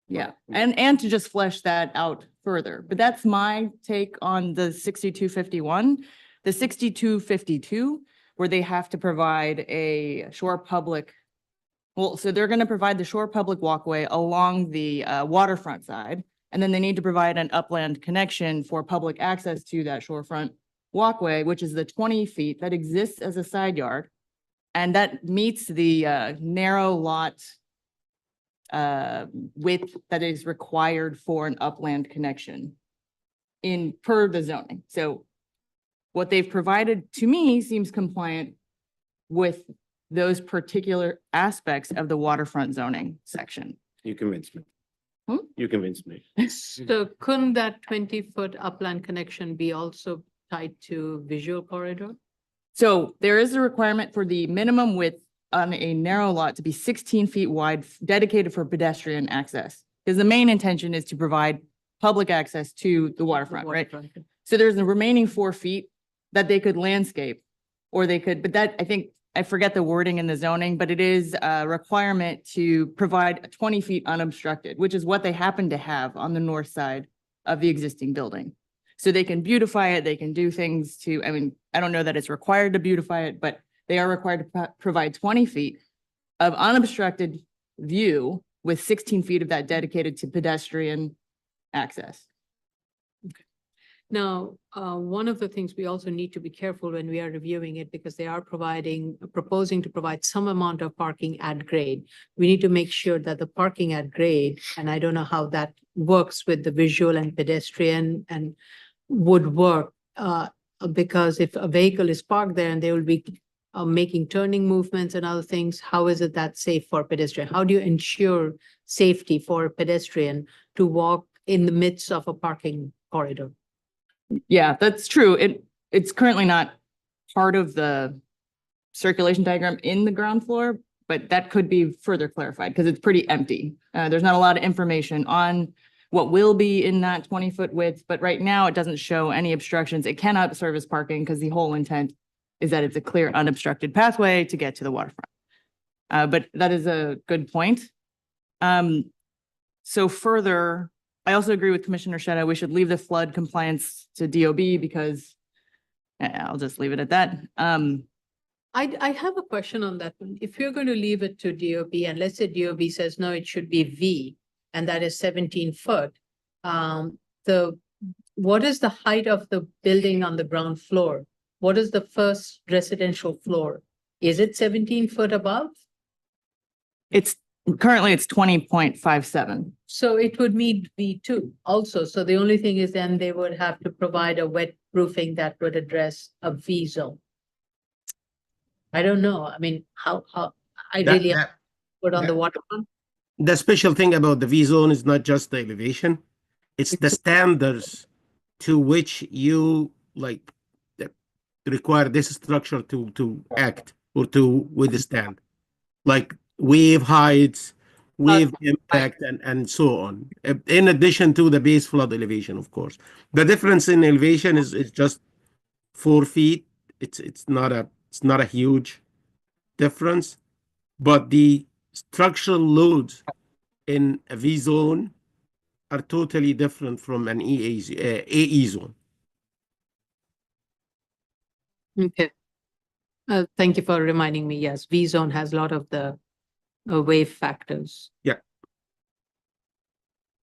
Yeah, and to just flesh that out further. But that's my take on the 6251. The 6252, where they have to provide a shore public, well, so they're going to provide the shore public walkway along the waterfront side, and then they need to provide an upland connection for public access to that shorefront walkway, which is the 20 feet that exists as a side yard. And that meets the narrow lot width that is required for an upland connection in per the zoning. So what they've provided to me seems compliant with those particular aspects of the waterfront zoning section.
You convinced me.
Hmm?
You convinced me.
so couldn't that 20-foot upland connection be also tied to visual corridor?
So there is a requirement for the minimum width on a narrow lot to be 16 feet wide, dedicated for pedestrian access. Because the main intention is to provide public access to the waterfront, right? So there's the remaining 4 feet that they could landscape, or they could, but that, I think, I forget the wording in the zoning, but it is a requirement to provide 20 feet unobstructed, which is what they happen to have on the north side of the existing building. So they can beautify it, they can do things to, I mean, I don't know that it's required to beautify it, but they are required to provide 20 feet of unobstructed view with 16 feet of that dedicated to pedestrian access.
Now, one of the things we also need to be careful when we are reviewing it, because they are proposing to provide some amount of parking at grade. We need to make sure that the parking at grade, and I don't know how that works with the visual and pedestrian and would work, because if a vehicle is parked there and they will be making turning movements and other things, how is it that safe for pedestrian? How do you ensure safety for a pedestrian to walk in the midst of a parking corridor?
Yeah, that's true. It's currently not part of the circulation diagram in the ground floor, but that could be further clarified because it's pretty empty. There's not a lot of information on what will be in that 20-foot width, but right now it doesn't show any obstructions. It cannot serve as parking because the whole intent is that it's a clear unobstructed pathway to get to the waterfront. But that is a good point. So further, I also agree with Commissioner Sheta. We should leave the flood compliance to DOB because I'll just leave it at that.
I have a question on that one. If you're going to leave it to DOB and let's say DOB says, no, it should be V and that is 17 foot. What is the height of the building on the ground floor? What is the first residential floor? Is it 17 foot above?
Currently it's 20.57.
So it would meet V2 also. So the only thing is then they would have to provide a wet roofing that would address a V zone. I don't know. I mean, how I really put on the waterfront.
the special thing about the V zone is not just the elevation, it's the standards to which you like require this structure to act or to withstand, like wave heights, wave impact, and so on. In addition to the base flood elevation, of course. The difference in elevation is just 4 feet. It's not a huge difference, but the structural loads in a V zone are totally different from an AE zone.
Okay. Thank you for reminding me. Yes, V zone has a lot of the wave factors.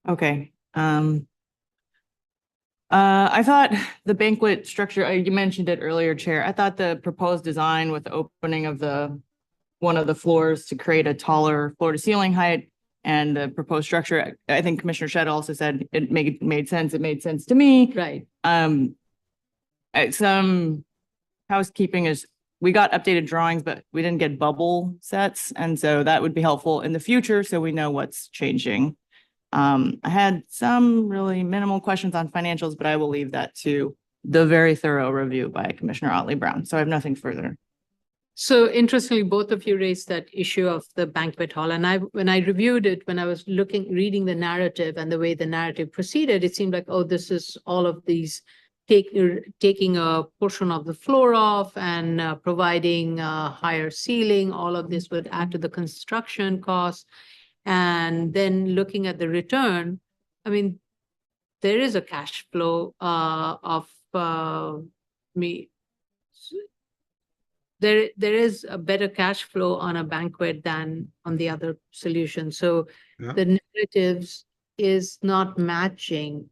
Okay. I thought the banquet structure, you mentioned it earlier, Chair. I thought the proposed design with the opening of one of the floors to create a taller floor to ceiling height and the proposed structure, I think Commissioner Shedd also said it made sense. It made sense to me.
Right.
Some housekeeping is, we got updated drawings, but we didn't get bubble sets. And so that would be helpful in the future so we know what's changing. I had some really minimal questions on financials, but I will leave that to the very thorough review by Commissioner Otley Brown. So I have nothing further.
So interestingly, both of you raised that issue of the banquet hall. And when I reviewed it, when I was reading the narrative and the way the narrative proceeded, it seemed like, oh, this is all of these taking a portion of the floor off and providing a higher ceiling. All of this would add to the construction costs. And then looking at the return, I mean, there is a cash flow there is a better cash flow on a banquet than on the other solution. So
Yeah.
the narratives is not matching.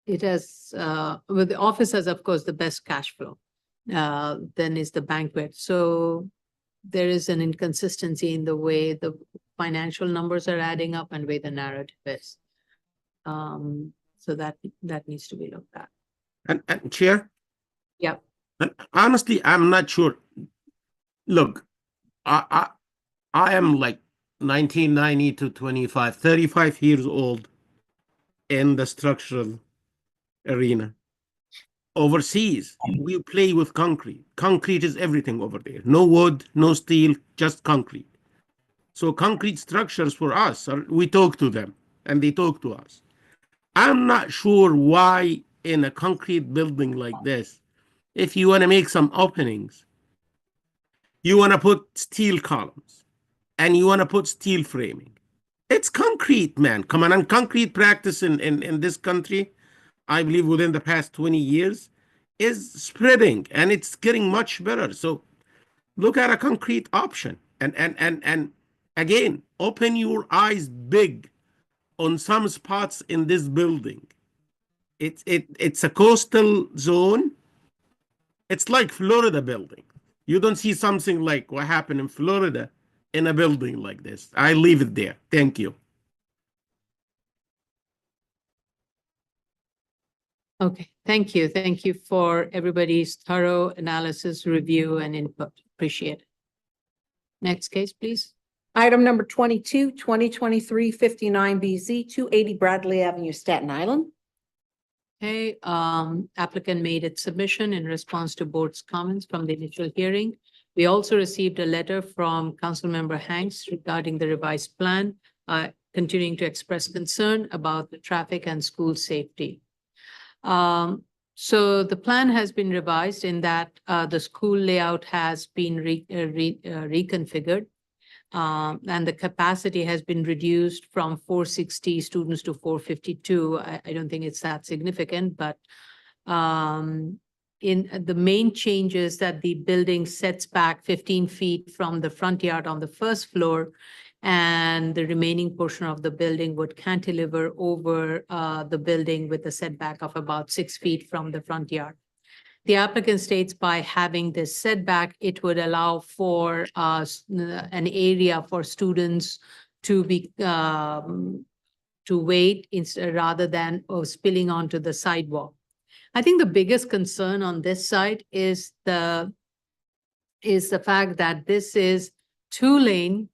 It has, well, the office has, of course, the best cash flow, then is the banquet. So there is an inconsistency in the way the financial numbers are adding up and way the narrative is. So that needs to be looked at.
And Chair?
Yep.
And honestly, I'm not sure. Look, I am like 1990 to 35 years old in the structural arena. Overseas, we play with concrete. Concrete is everything over there. No wood, no steel, just concrete. So concrete structures for us, we talk to them and they talk to us. I'm not sure why in a concrete building like this, if you want to make some openings, you want to put steel columns and you want to put steel framing. It's concrete, man. Come on, and concrete practice in this country, I believe within the past 20 years, is spreading and it's getting much better. So look at a concrete option and again, open your eyes big on some spots in this building. It's a coastal zone. It's like Florida building. You don't see something like what happened in Florida in a building like this. I leave it there. Thank you.
Okay, thank you. Thank you for everybody's thorough analysis, review, and input. Appreciate it. Next case, please.
Item number 22, 2023-59BZ, 280 Bradley Avenue, Staten Island.
Okay, applicant made its submission in response to board's comments from the initial hearing. We also received a letter from Councilmember Hanks regarding the revised plan, continuing to express concern about the traffic and school safety. So the plan has been revised in that the school layout has been reconfigured. And the capacity has been reduced from 460 students to 452. I don't think it's that significant, but in the main changes that the building sets back 15 feet from the front yard on the first floor, and the remaining portion of the building would cantilever over the building with a setback of about 6 feet from the front yard. The applicant states by having this setback, it would allow for an area for students to be to wait rather than spilling onto the sidewalk. I think the biggest concern on this side is the fact that this is 2-lane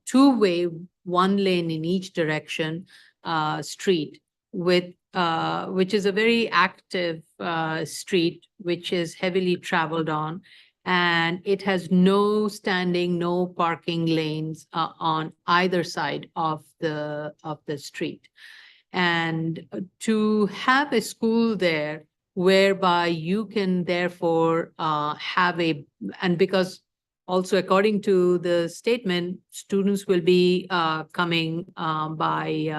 two-way, one lane in each direction, street with, which is a very active, street, which is heavily traveled on. And it has no standing, no parking lanes, on either side of the street. And to have a school there whereby you can therefore, have and because also according to the statement, students will be, coming, by,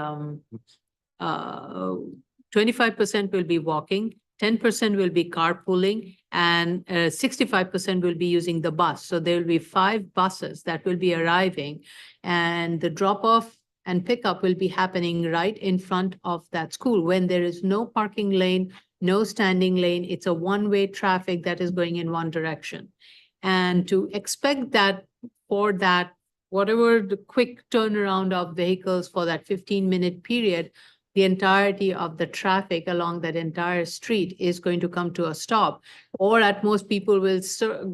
25% will be walking, 10% will be carpooling, and 65% will be using the bus. So there will be 5 buses that will be arriving, and the drop-off and pickup will be happening right in front of that school when there is no parking lane, no standing lane. It's a one-way traffic that is going in one direction. And to expect that for that, whatever the quick turnaround of vehicles for that 15-minute period, the entirety of the traffic along that entire street is going to come to a stop. Or at most, people will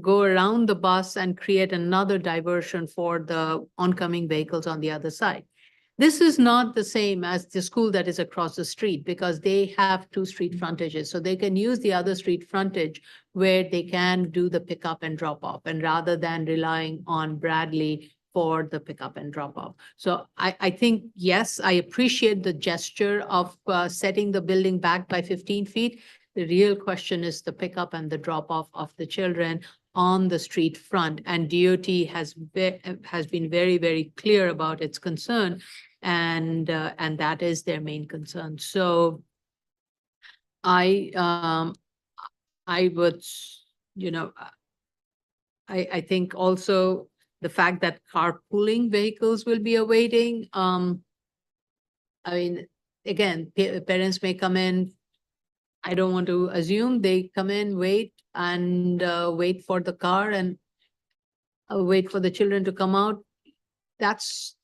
go around the bus and create another diversion for the oncoming vehicles on the other side. This is not the same as the school that is across the street because they have 2 street frontages. So they can use the other street frontage where they can do the pickup and drop off, and rather than relying on Bradley for the pickup and drop off. So I think, yes, I appreciate the gesture of setting the building back by 15 feet. The real question is the pickup and the drop off of the children on the street front. And DOT has been very, very clear about its concern. And that is their main concern. So I would, I think also the fact that carpooling vehicles will be awaiting. I mean, again, parents may come in. I don't want to assume they come in, wait, and wait for the car and wait for the children to come out. That's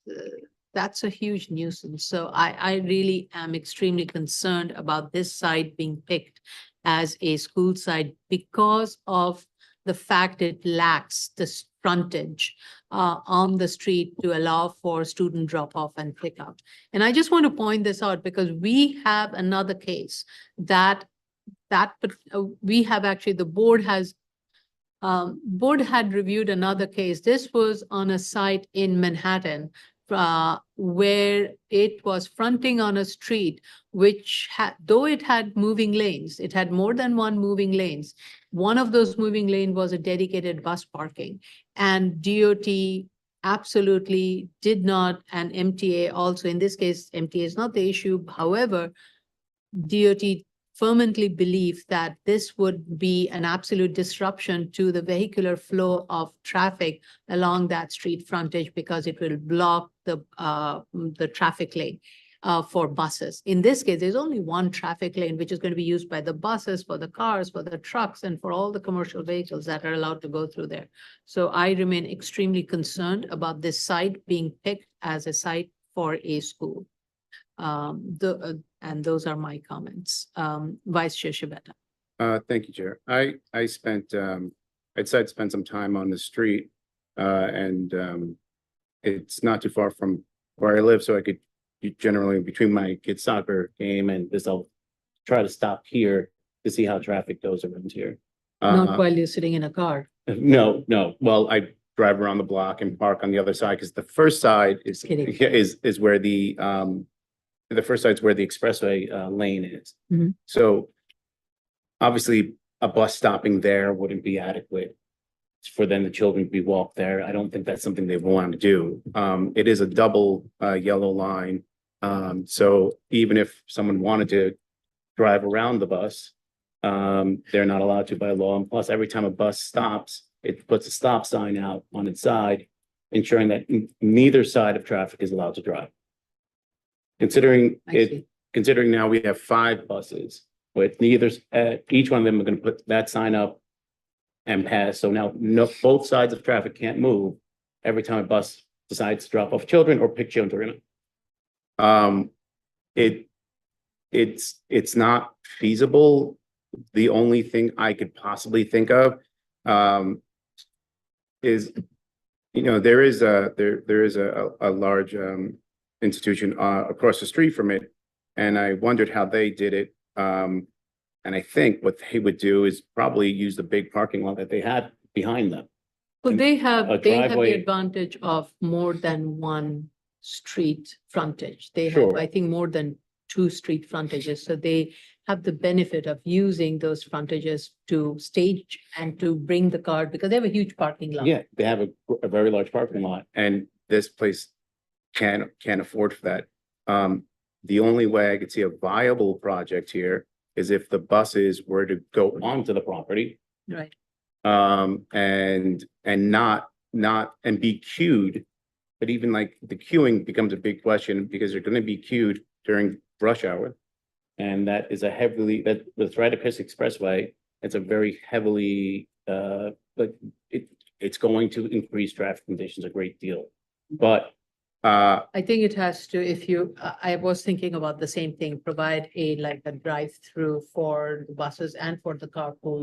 a huge nuisance. So I really am extremely concerned about this site being picked as a school site because of the fact it lacks this frontage on the street to allow for student drop-off and pickup. And I just want to point this out because we have another case but we have actually, the board had reviewed another case. This was on a site in Manhattan where it was fronting on a street, which though it had moving lanes, it had more than one moving lanes. One of those moving lane was a dedicated bus parking, and DOT absolutely did not, and MTA also, in this case, MTA is not the issue. However, DOT firmly believe that this would be an absolute disruption to the vehicular flow of traffic along that street frontage because it will block the traffic lane for buses. In this case, there's only one traffic lane, which is going to be used by the buses, for the cars, for the trucks, and for all the commercial vehicles that are allowed to go through there. So I remain extremely concerned about this site being picked as a site for a school. And those are my comments. Vice Chair Shibata.
Thank you, Chair. I spent, I'd spent some time on the street, and it's not too far from where I live, so I could generally, between my kids' soccer game and this, I'll try to stop here to see how traffic goes around here.
Not while you're sitting in a car.
No. Well, I drive around the block and park on the other side because the first side is where the first side's where the expressway lane is.
Mhm.
So obviously a bus stopping there wouldn't be adequate for then the children to be walked there. I don't think that's something they want to do. It is a double yellow line. So even if someone wanted to drive around the bus, they're not allowed to by law. And plus, every time a bus stops, it puts a stop sign out on its side, ensuring that neither side of traffic is allowed to drive. Considering now we have 5 buses with each one of them are going to put that sign up and pass. So now both sides of traffic can't move every time a bus decides to drop off children or pick children up. It's not feasible. The only thing I could possibly think of is You know, there is a large institution across the street from it, and I wondered how they did it. And I think what they would do is probably use the big parking lot that they had behind them.
Well,
And
they
a
have the
driveway-
advantage of more than one street frontage. They have,
Sure.
I think, more than two street frontages. So they have the benefit of using those frontages to stage and to bring the car because they have a huge parking lot.
Yeah, they have a very large parking lot, and this place can't afford for that. The only way I could see a viable project here is if the buses were to go onto the property,
Right.
and not and be queued. But even like the queuing becomes a big question because they're gonna be queued during rush hour. And that is that's right across the expressway. It's a very heavily, but it's going to increase traffic conditions a great deal. But,
I think it has to, if you, I was thinking about the same thing, provide like a drive-through for the buses and for the carpool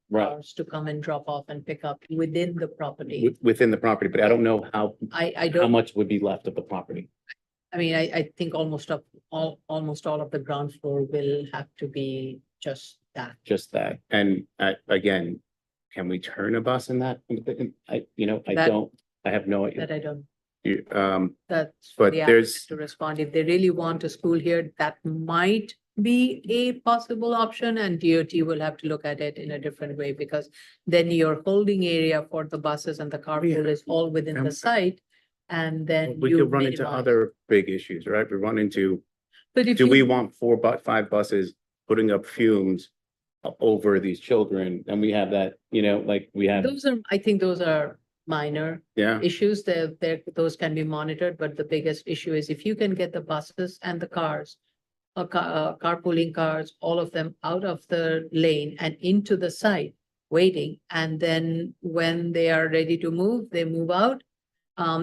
Right.
cars to come and drop off and pick up within the property.
within the property, but I don't know
I
how
don't,
much would be left of the property.
I mean, I think almost all of the ground floor will have to be just that.
Just that. And again, can we turn a bus in that? I
That-
don't, I have no idea.
That I don't,
You-
that's for
But
the
there's-
applicant to respond. If they really want a school here, that might be a possible option and DOT will have to look at it in a different way because then your holding area for the buses and the carpool is all within the
Um,
site. And then
We
you
could run into
minimize-
other big issues, right? We run into,
But if
do we
you,
want 5 buses putting up fumes over these children? And we have that, like we have,
I think those are minor
yeah,
issues. Those can be monitored, but the biggest issue is if you can get the buses and the cars, carpooling cars, all of them out of the lane and into the site, waiting, and then when they are ready to move, they move out.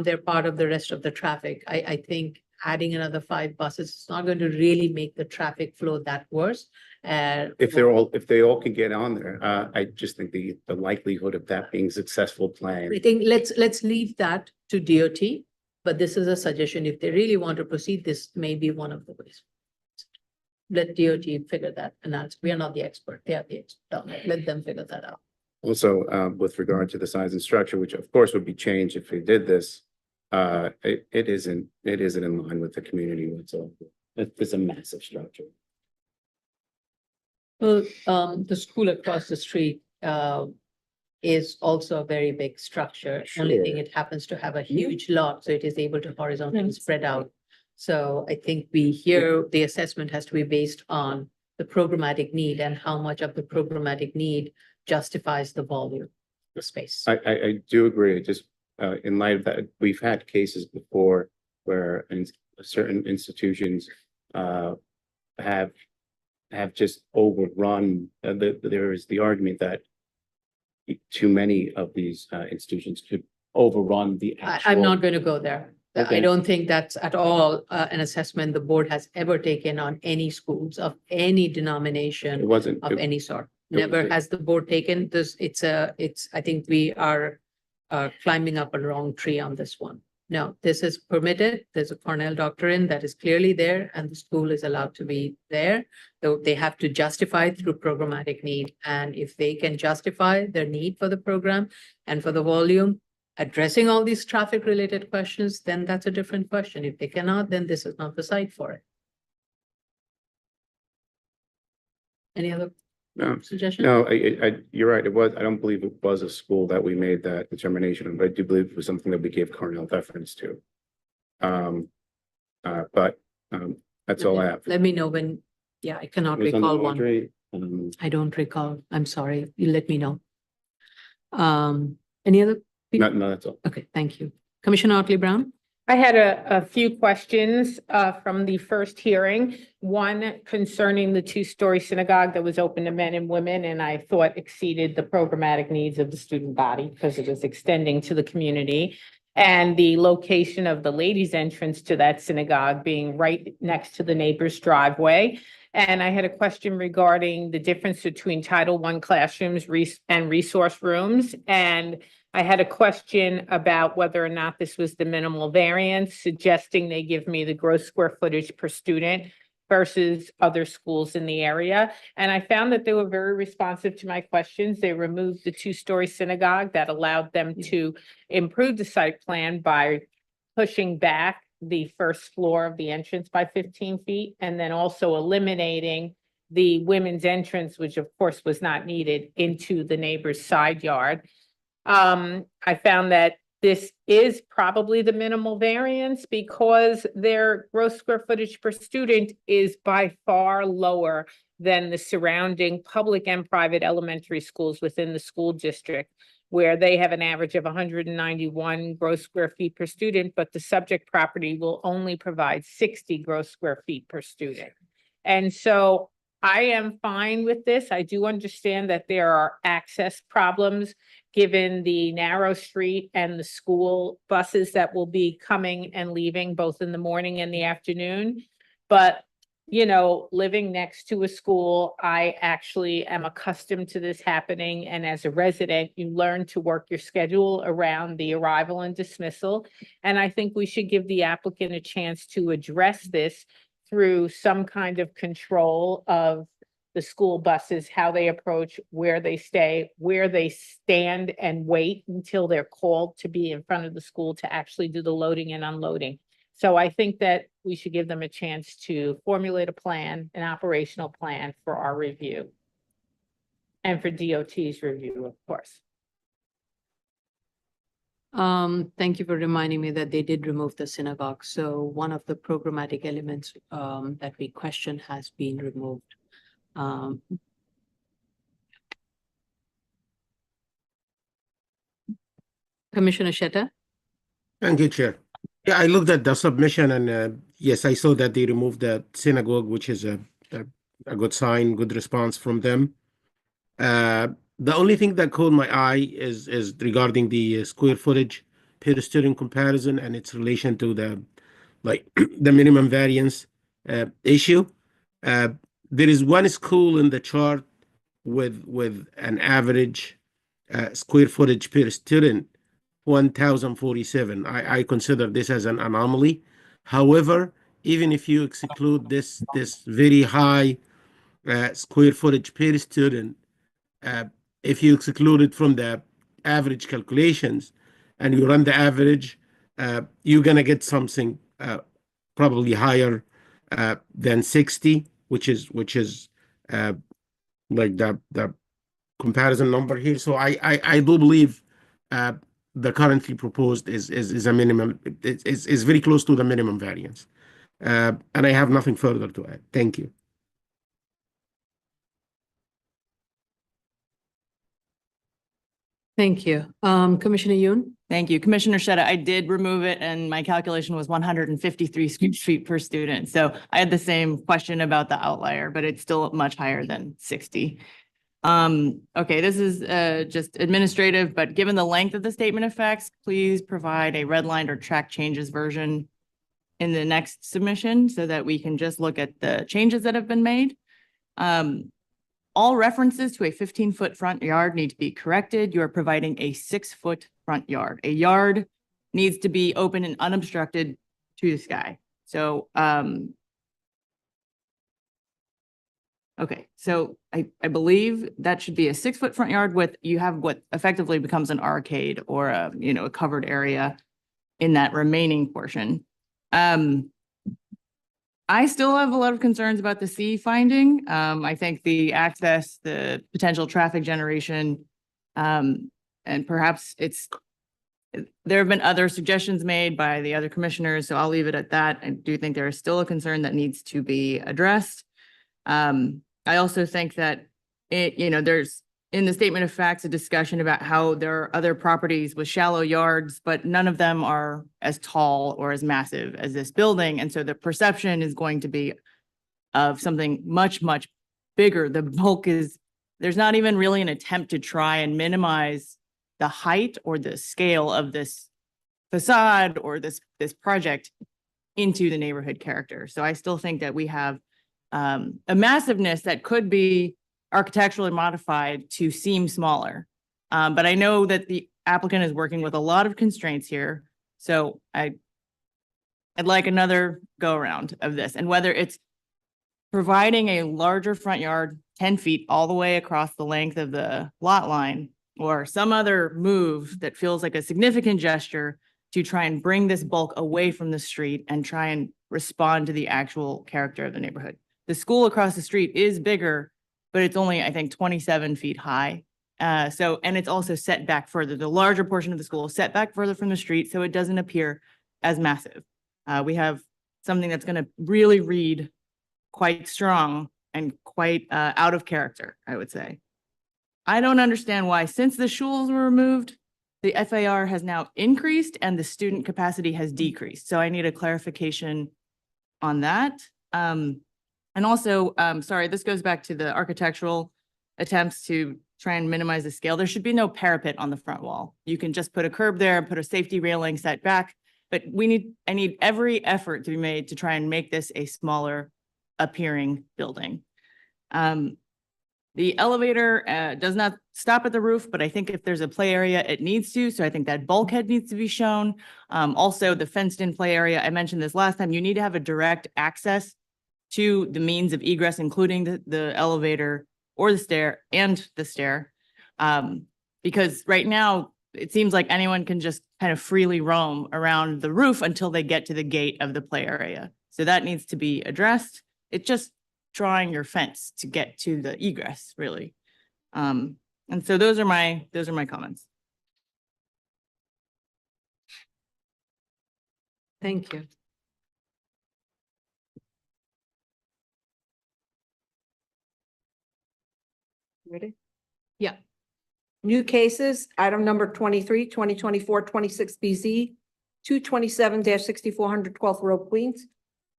They're part of the rest of the traffic. I think adding another 5 buses is not going to really make the traffic flow that worse.
if they all can get on there, I just think the likelihood of that being successful plan.
I think let's leave that to DOT, but this is a suggestion. If they really want to proceed, this may be one of the ways. Let DOT figure that and out. We are not the expert. They are the expert. Let them figure that out.
Also, with regard to the size and structure, which of course would be changed if we did this, it isn't in line with the community whatsoever. It's a massive structure.
Well, the school across the street is also a very big structure. Only thing,
Sure.
it happens to have a huge lot, so it is able to horizontally spread out. So I think the assessment has to be based on the programmatic need and how much of the programmatic need justifies the volume, the space.
I do agree, just in light of that, we've had cases before where certain institutions have just overrun, there is the argument that too many of these institutions could overrun the actual.
I'm not going to go there. I
Okay.
don't think that's at all an assessment the board has ever taken on any schools of any
It
denomination
wasn't.
of any sort.
it was
Never
a-
has the board taken this. I think we are climbing up a wrong tree on this one. No, this is permitted. There's a Cornell doctrine that is clearly there and the school is allowed to be there. Though they have to justify through programmatic need. And if they can justify their need for the program and for the volume, addressing all these traffic related questions, then that's a different question. If they cannot, then this is not the site for it. Any other
No,
suggestions?
no, you're right. I don't believe it was a school that we made that determination on, but I do believe it was something that we gave Cornell deference to. But that's all I have.
Let me know when, I cannot
It was on the
recall one.
laundry,
I don't recall. I'm sorry. You let me know. Any other?
No, that's all.
Okay, thank you. Commissioner Otley Brown?
I had a few questions from the first hearing. One concerning the 2-story synagogue that was open to men and women, and I thought exceeded the programmatic needs of the student body because it was extending to the community. and the location of the ladies' entrance to that synagogue being right next to the neighbor's driveway. And I had a question regarding the difference between Title I classrooms and resource rooms. And I had a question about whether or not this was the minimal variance, suggesting they give me the gross square footage per student versus other schools in the area. And I found that they were very responsive to my questions. They removed the two-story synagogue that allowed them to improve the site plan by pushing back the first floor of the entrance by 15 feet, and then also eliminating the women's entrance, which of course was not needed, into the neighbor's side yard. I found that this is probably the minimal variance because their gross square footage per student is by far lower than the surrounding public and private elementary schools within the school district, where they have an average of 191 gross square feet per student, but the subject property will only provide 60 gross square feet per student. And so I am fine with this. I do understand that there are access problems given the narrow street and the school buses that will be coming and leaving both in the morning and the afternoon. But, you know, living next to a school, I actually am accustomed to this happening. And as a resident, you learn to work your schedule around the arrival and dismissal. And I think we should give the applicant a chance to address this through some kind of control of the school buses, how they approach, where they stay, where they stand and wait until they're called to be in front of the school to actually do the loading and unloading. So I think that we should give them a chance to formulate a plan, an operational plan for our review. And for DOT's review, of course.
Thank you for reminding me that they did remove the synagogue. So one of the programmatic elements that we questioned has been removed. Commissioner Sheta?
Thank you, Chair. Yeah, I looked at the submission and yes, I saw that they removed the synagogue, which is a good sign, good response from them. The only thing that caught my eye is regarding the square footage per student comparison and its relation to the the minimum variance issue. There is one school in the chart with an average square footage per student 1,047. I consider this as an anomaly. However, even if you exclude this very high square footage per student, if you exclude it from the average calculations and you run the average, you're gonna get something probably higher than 60, which is like the comparison number here. So I do believe the currently proposed is a minimum, is very close to the minimum variance. And I have nothing further to add. Thank you.
Thank you. Commissioner Yoon?
Thank you. Commissioner Sheta, I did remove it and my calculation was 153 square feet per student. So I had the same question about the outlier, but it's still much higher than 60. Okay, this is just administrative, but given the length of the statement of facts, please provide a redlined or track changes version in the next submission so that we can just look at the changes that have been made. All references to a 15-foot front yard need to be corrected. You are providing a 6-foot front yard. A yard needs to be open and unobstructed to the sky. So, okay, so I believe that should be a 6-foot front yard with, you have what effectively becomes an arcade or a covered area in that remaining portion. I still have a lot of concerns about the C finding. I think the access, the potential traffic generation, and perhaps there have been other suggestions made by the other commissioners, so I'll leave it at that. I do think there is still a concern that needs to be addressed. I also think that there's in the statement of facts a discussion about how there are other properties with shallow yards, but none of them are as tall or as massive as this building. And so the perception is going to be of something much, much bigger. The bulk is, there's not even really an attempt to try and minimize the height or the scale of this facade or this project into the neighborhood character. So I still think that we have a massiveness that could be architecturally modified to seem smaller. But I know that the applicant is working with a lot of constraints here. So I'd like another go around of this, and whether it's providing a larger front yard, 10 feet all the way across the length of the lot line, or some other move that feels like a significant gesture to try and bring this bulk away from the street and try and respond to the actual character of the neighborhood. The school across the street is bigger, but it's only, I think, 27 feet high. And it's also set back further. The larger portion of the school is set back further from the street, so it doesn't appear as massive. We have something that's going to really read quite strong and quite out of character, I would say. I don't understand why, since the shuls were removed, the FAR has now increased and the student capacity has decreased. So I need a clarification on that. And also, sorry, this goes back to the architectural attempts to try and minimize the scale. There should be no parapet on the front wall. You can just put a curb there and put a safety railing set back. But I need every effort to be made to try and make this a smaller appearing building. The elevator does not stop at the roof, but I think if there's a play area, it needs to. So I think that bulkhead needs to be shown. Also, the fenced-in play area, I mentioned this last time, you need to have a direct access to the means of egress, including the elevator or the stair because right now it seems like anyone can just kind of freely roam around the roof until they get to the gate of the play area. So that needs to be addressed. It's just drawing your fence to get to the egress, really. And so those are my comments.
Thank you.
Ready?
Yeah.
New cases, item number 23, 2024-26BZ, 227-6400 12th Road, Queens.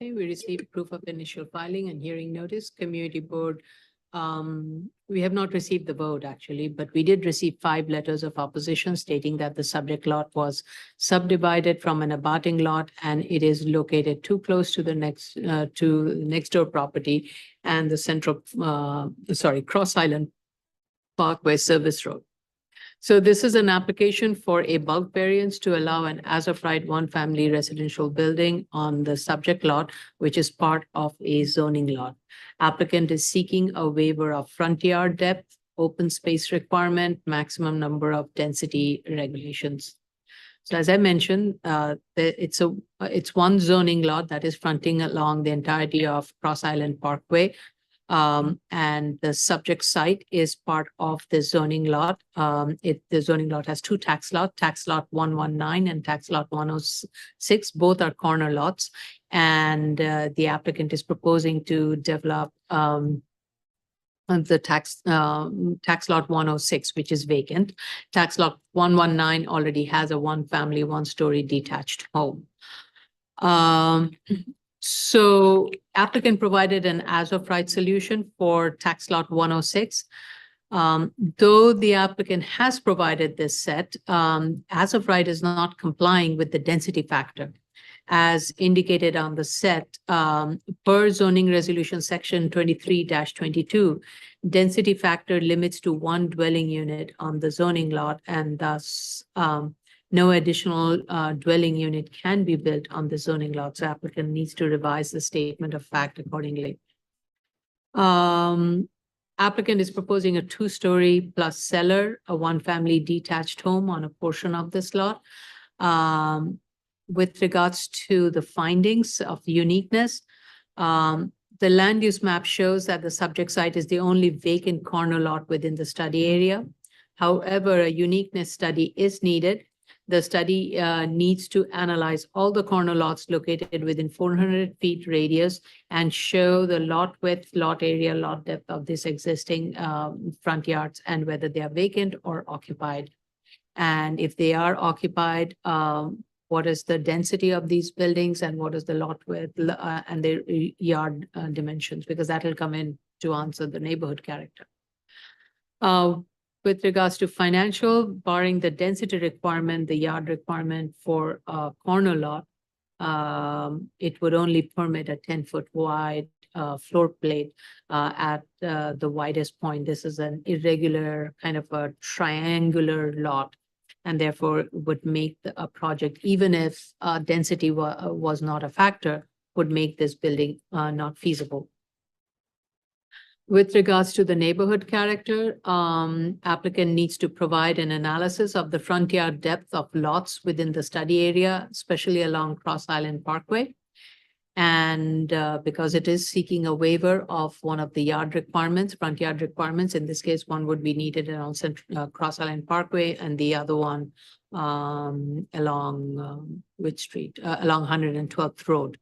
Okay, we received proof of initial filing and hearing notice, community board. We have not received the vote actually, but we did receive 5 letters of opposition stating that the subject lot was subdivided from an abutting lot and it is located too close to the next door property and the central, Cross Island Parkway Service Road. So this is an application for a bulk variance to allow an as-of-right one-family residential building on the subject lot, which is part of a zoning lot. Applicant is seeking a waiver of front yard depth, open space requirement, maximum number of density regulations. So as I mentioned, it's one zoning lot that is fronting along the entirety of Cross Island Parkway. And the subject site is part of the zoning lot. The zoning lot has 2 tax lots, tax lot 119 and tax lot 106. Both are corner lots. And the applicant is proposing to develop the tax lot 106, which is vacant. Tax lot 119 already has a one-family, one-story detached home. So applicant provided an as-of-right solution for tax lot 106. Though the applicant has provided this set, as-of-right is not complying with the density factor. As indicated on the set, per zoning resolution section 23-22, density factor limits to 1 dwelling unit on the zoning lot, and thus no additional dwelling unit can be built on the zoning lot. So applicant needs to revise the statement of fact accordingly. Applicant is proposing a 2-story plus cellar, a one-family detached home on a portion of this lot. With regards to the findings of uniqueness, the land use map shows that the subject site is the only vacant corner lot within the study area. However, a uniqueness study is needed. The study needs to analyze all the corner lots located within 400 feet radius and show the lot width, lot area, lot depth of this existing front yards and whether they are vacant or occupied. And if they are occupied, what is the density of these buildings and what is the lot width and their yard dimensions, because that will come in to answer the neighborhood character. With regards to financial, barring the density requirement, the yard requirement for a corner lot, it would only permit a 10-foot wide floor plate at the widest point. This is an irregular kind of a triangular lot, and therefore would make a project, even if density was not a factor, would make this building not feasible. With regards to the neighborhood character, applicant needs to provide an analysis of the front yard depth of lots within the study area, especially along Cross Island Parkway. And because it is seeking a waiver of one of the yard requirements, front yard requirements, in this case, one would be needed along Cross Island Parkway and the other one along which street? Along 112th Road.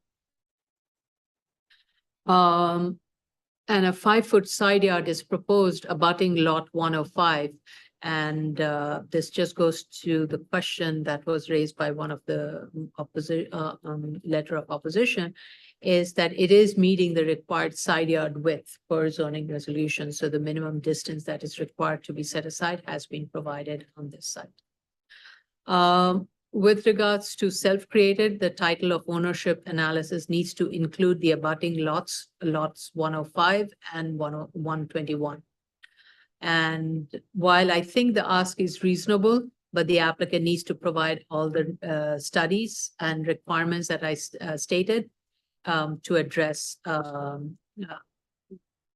And a 5-foot side yard is proposed abutting lot 105. And this just goes to the question that was raised by one of the letter of opposition, is that it is meeting the required side yard width per zoning resolution. So the minimum distance that is required to be set aside has been provided on this site. With regards to self-created, the title of ownership analysis needs to include the abutting lots 105 and 121. And while I think the ask is reasonable, but the applicant needs to provide all the studies and requirements that I stated to address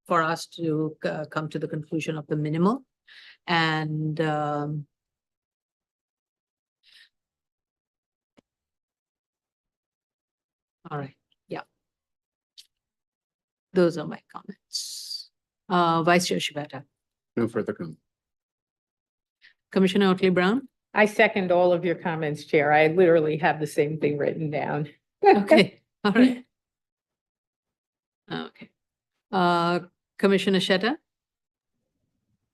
for us to come to the conclusion of the minimal. And all right, yeah. Those are my comments. Vice Chair Shibata.
No further comment.
Commissioner Otley Brown.
I second all of your comments, Chair. I literally have the same thing written down.
Okay, all right. Okay. Commissioner Sheta.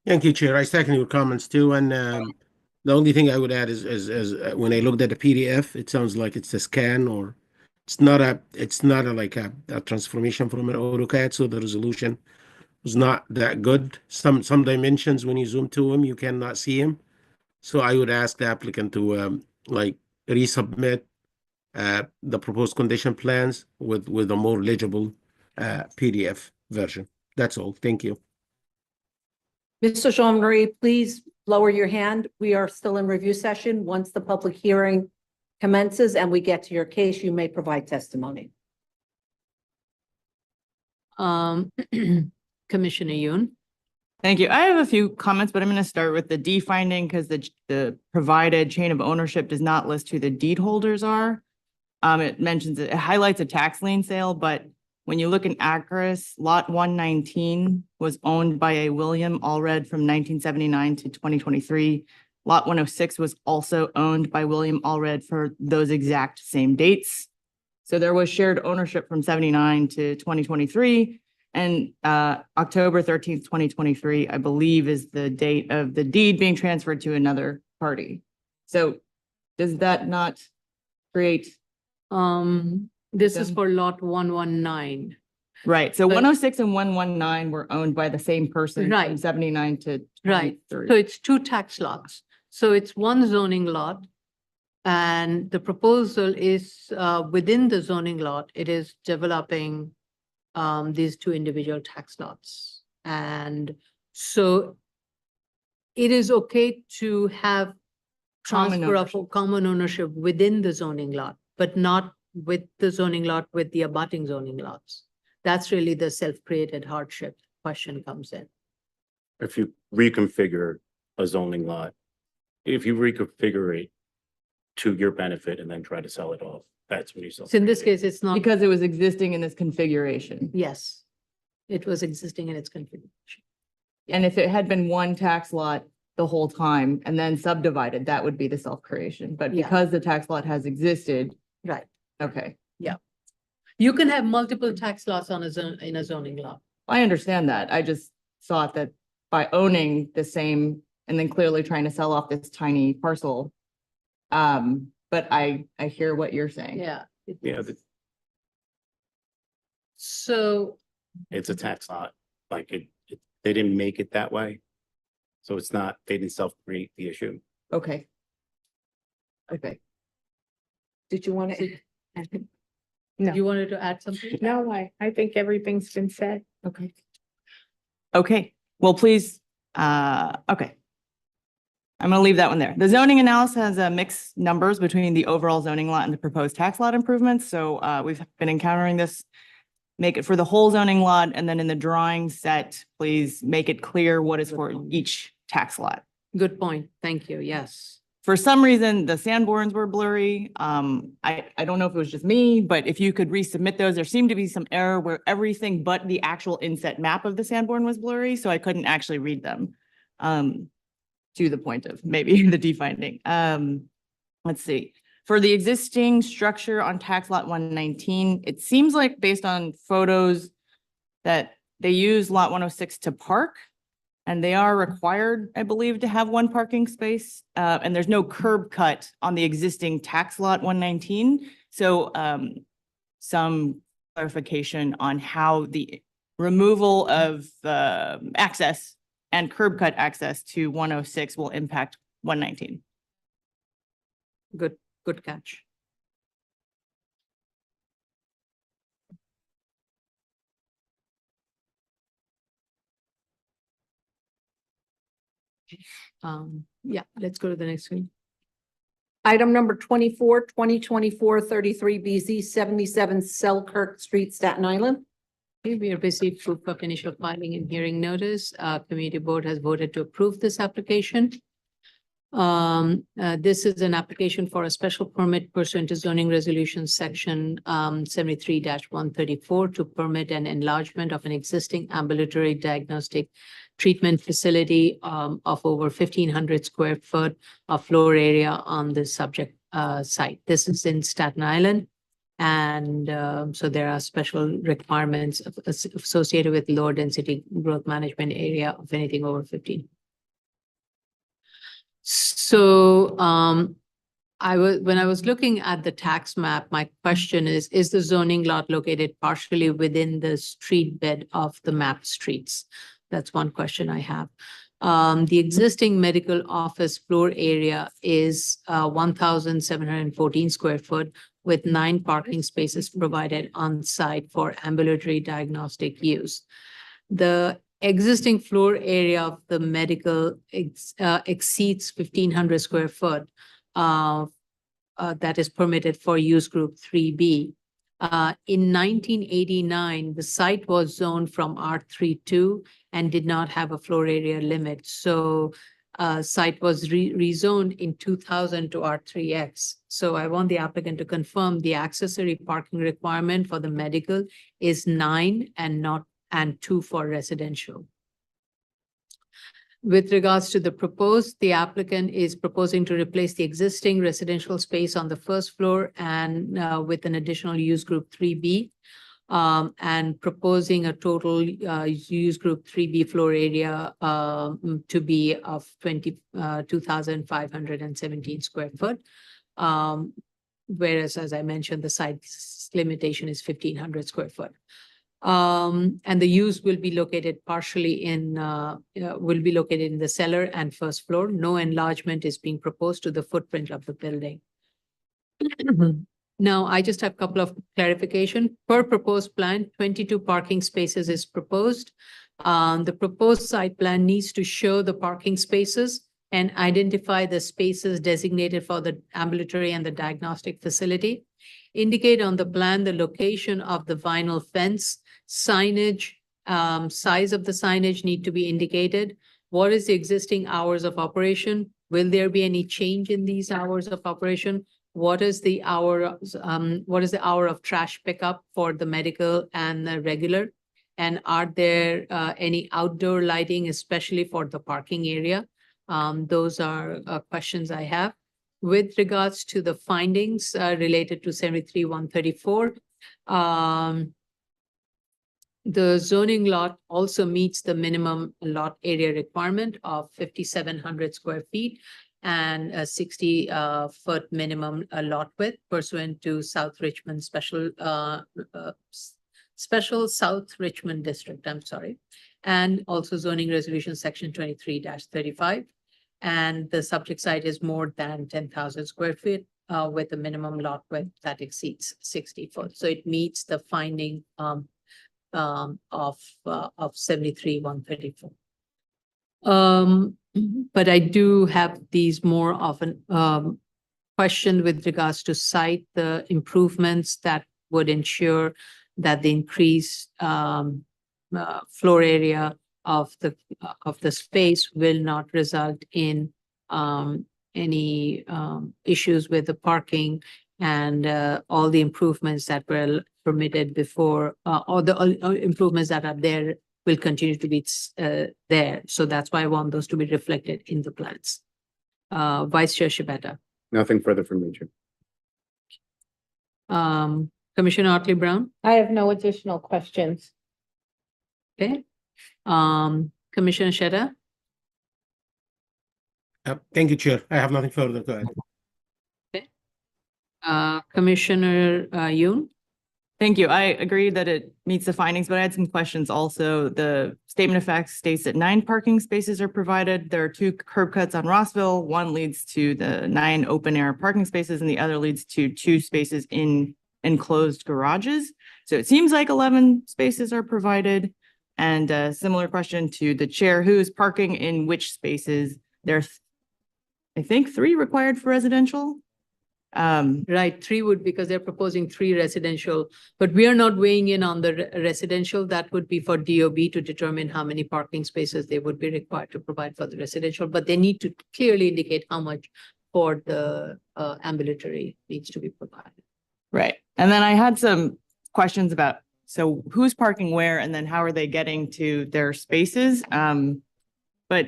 Thank you, Chair. I second your comments too. And the only thing I would add is when I looked at the PDF, it sounds like it's a scan, or it's not a like a transformation from an AutoCAD. So the resolution was not that good. Some dimensions, when you zoom to them, you cannot see them. So I would ask the applicant to like resubmit the proposed condition plans with a more legible PDF version. That's all. Thank you.
Mr. Jean-Marie, please lower your hand. We are still in review session. Once the public hearing commences and we get to your case, you may provide testimony.
Commissioner Yoon.
Thank you. I have a few comments, but I'm going to start with the D finding because the provided chain of ownership does not list who the deed holders are. It highlights a tax lien sale, but when you look in Acris, lot 119 was owned by a William Allred from 1979 to 2023. Lot 106 was also owned by William Allred for those exact same dates. So there was shared ownership from 79 to 2023. And October 13th, 2023, I believe, is the date of the deed being transferred to another party. So does that not create?
This is for lot 119.
Right. So
But-
106 and 119 were owned by the same person
Right.
from 79 to
Right.
23.
So it's two tax lots. So it's one zoning lot. And the proposal is within the zoning lot, it is developing these two individual tax lots. And so it is okay to have
Common
transfer of common ownership within the zoning lot, but not with the zoning lot with the abutting zoning lots. That's really the self-created hardship question comes in.
If you reconfigure a zoning lot, if you reconfigure it to your benefit and then try to sell it off, that's when you sell.
So in this case, it's not,
Because it was existing in this configuration.
yes, it was existing in its configuration.
And if it had been one tax lot the whole time and then subdivided, that would be the self-creation. But
Yeah.
because the tax lot has existed,
Right.
okay.
You can have multiple tax lots on a zone, in a zoning lot.
I understand that. I just thought that by owning the same and then clearly trying to sell off this tiny parcel. But I hear what you're saying.
Yeah.
Yeah,
So,
it's a tax lot. Like they didn't make it that way. So it's not, they didn't self-create the issue.
Okay. Okay.
Did you want to?
No.
You wanted to add something?
No, I think everything's been said.
Okay. Okay, well, please, okay. I'm gonna leave that one there. The zoning analysis has mixed numbers between the overall zoning lot and the proposed tax lot improvements. So we've been encountering this. Make it for the whole zoning lot, and then in the drawing set, please make it clear what is for each tax lot.
Good point. Thank you. Yes.
For some reason, the Sanborns were blurry. I don't know if it was just me, but if you could resubmit those, there seemed to be some error where everything but the actual inset map of the Sanborn was blurry, so I couldn't actually read them. To the point of maybe the definding. Let's see. For the existing structure on tax lot 119, it seems like based on photos that they use lot 106 to park. And they are required, I believe, to have one parking space. And there's no curb cut on the existing tax lot 119. So some clarification on how the removal of access and curb cut access to 106 will impact 119.
Good catch. Yeah, let's go to the next screen.
Item number 24, 2024-33 BZ 77 Selkirk Street, Staten Island.
Okay, we have received proof of initial filing and hearing notice. Community board has voted to approve this application. This is an application for a special permit pursuant to zoning resolution section 73-134 to permit an enlargement of an existing ambulatory diagnostic treatment facility of over 1,500 square foot of floor area on the subject site. This is in Staten Island. And so there are special requirements associated with lower density growth management area of anything over 15. So when I was looking at the tax map, my question is the zoning lot located partially within the street bed of the mapped streets? That's one question I have. The existing medical office floor area is 1,714 square foot with 9 parking spaces provided on site for ambulatory diagnostic use. The existing floor area of the medical exceeds 1,500 square foot that is permitted for use group 3B. In 1989, the site was zoned from R32 and did not have a floor area limit. So site was rezoned in 2000 to R3X. So I want the applicant to confirm the accessory parking requirement for the medical is 9 and 2 for residential. With regards to the proposed, the applicant is proposing to replace the existing residential space on the first floor and with an additional use group 3B and proposing a total use group 3B floor area to be of 22,517 square foot. Whereas, as I mentioned, the site limitation is 1,500 square foot. And the use will be located partially in the cellar and first floor. No enlargement is being proposed to the footprint of the building. Now, I just have a couple of clarification. Per proposed plan, 22 parking spaces is proposed. The proposed site plan needs to show the parking spaces and identify the spaces designated for the ambulatory and the diagnostic facility. Indicate on the plan the location of the vinyl fence, signage, size of the signage need to be indicated. What is the existing hours of operation? Will there be any change in these hours of operation? What is the hour of trash pickup for the medical and the regular? And are there any outdoor lighting, especially for the parking area? Those are questions I have. With regards to the findings related to 73-134, the zoning lot also meets the minimum lot area requirement of 5,700 square feet and a 60-foot minimum lot width pursuant to South Richmond Special South Richmond District, I'm sorry. And also zoning resolution section 23-35. And the subject site is more than 10,000 square feet with a minimum lot width that exceeds 60 foot. So it meets the finding of 73-134. But I do have these more often question with regards to site, the improvements that would ensure that the increased floor area of the space will not result in any issues with the parking and all the improvements that were permitted before, or the improvements that are there will continue to be there. So that's why I want those to be reflected in the plans. Vice Chair Shibata.
Nothing further from me, Chair.
Commissioner Otley Brown,
I have no additional questions.
okay. Commissioner Sheta,
Thank you, Chair. I have nothing further. Go ahead.
Commissioner Yoon,
Thank you. I agree that it meets the findings, but I had some questions also. The statement of facts states that 9 parking spaces are provided. There are 2 curb cuts on Rossville. One leads to the 9 open air parking spaces and the other leads to 2 spaces in enclosed garages. So it seems like 11 spaces are provided. And a similar question to the chair, who is parking in which spaces? There's, I think, 3 required for residential.
right, 3 would, because they're proposing 3 residential, but we are not weighing in on the residential. That would be for DOB to determine how many parking spaces they would be required to provide for the residential, but they need to clearly indicate how much for the ambulatory needs to be provided.
Right. And then I had some questions about, so who's parking where and then how are they getting to their spaces? But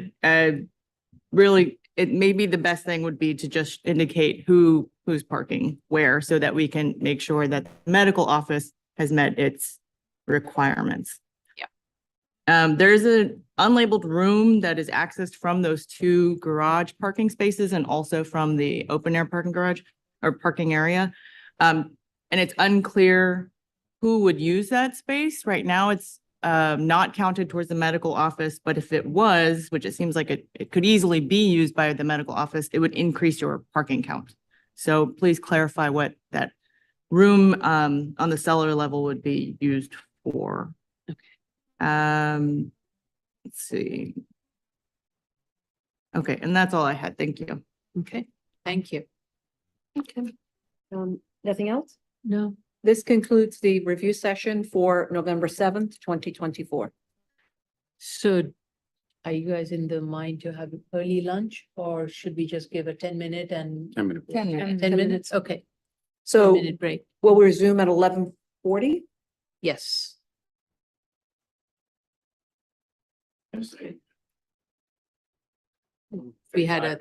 really, it maybe the best thing would be to just indicate who's parking where so that we can make sure that the medical office has met its requirements.
Yeah.
There's an unlabeled room that is accessed from those 2 garage parking spaces and also from the open air parking garage or parking area. And it's unclear who would use that space. Right now, it's not counted towards the medical office, but if it was, which it seems like it could easily be used by the medical office, it would increase your parking count. So please clarify what that room on the cellar level would be used for.
Okay.
Let's see. Okay, and that's all I had. Thank you.
Okay, thank you.
Okay. Nothing else?
No.
This concludes the review session for November 7th, 2024.
So are you guys in the mind to have early lunch or should we just give a 10-minute and
10 minutes.
10 minutes.
10 minutes? Okay,
So
10-minute break.
we'll resume at 11:40.
Yes. We had a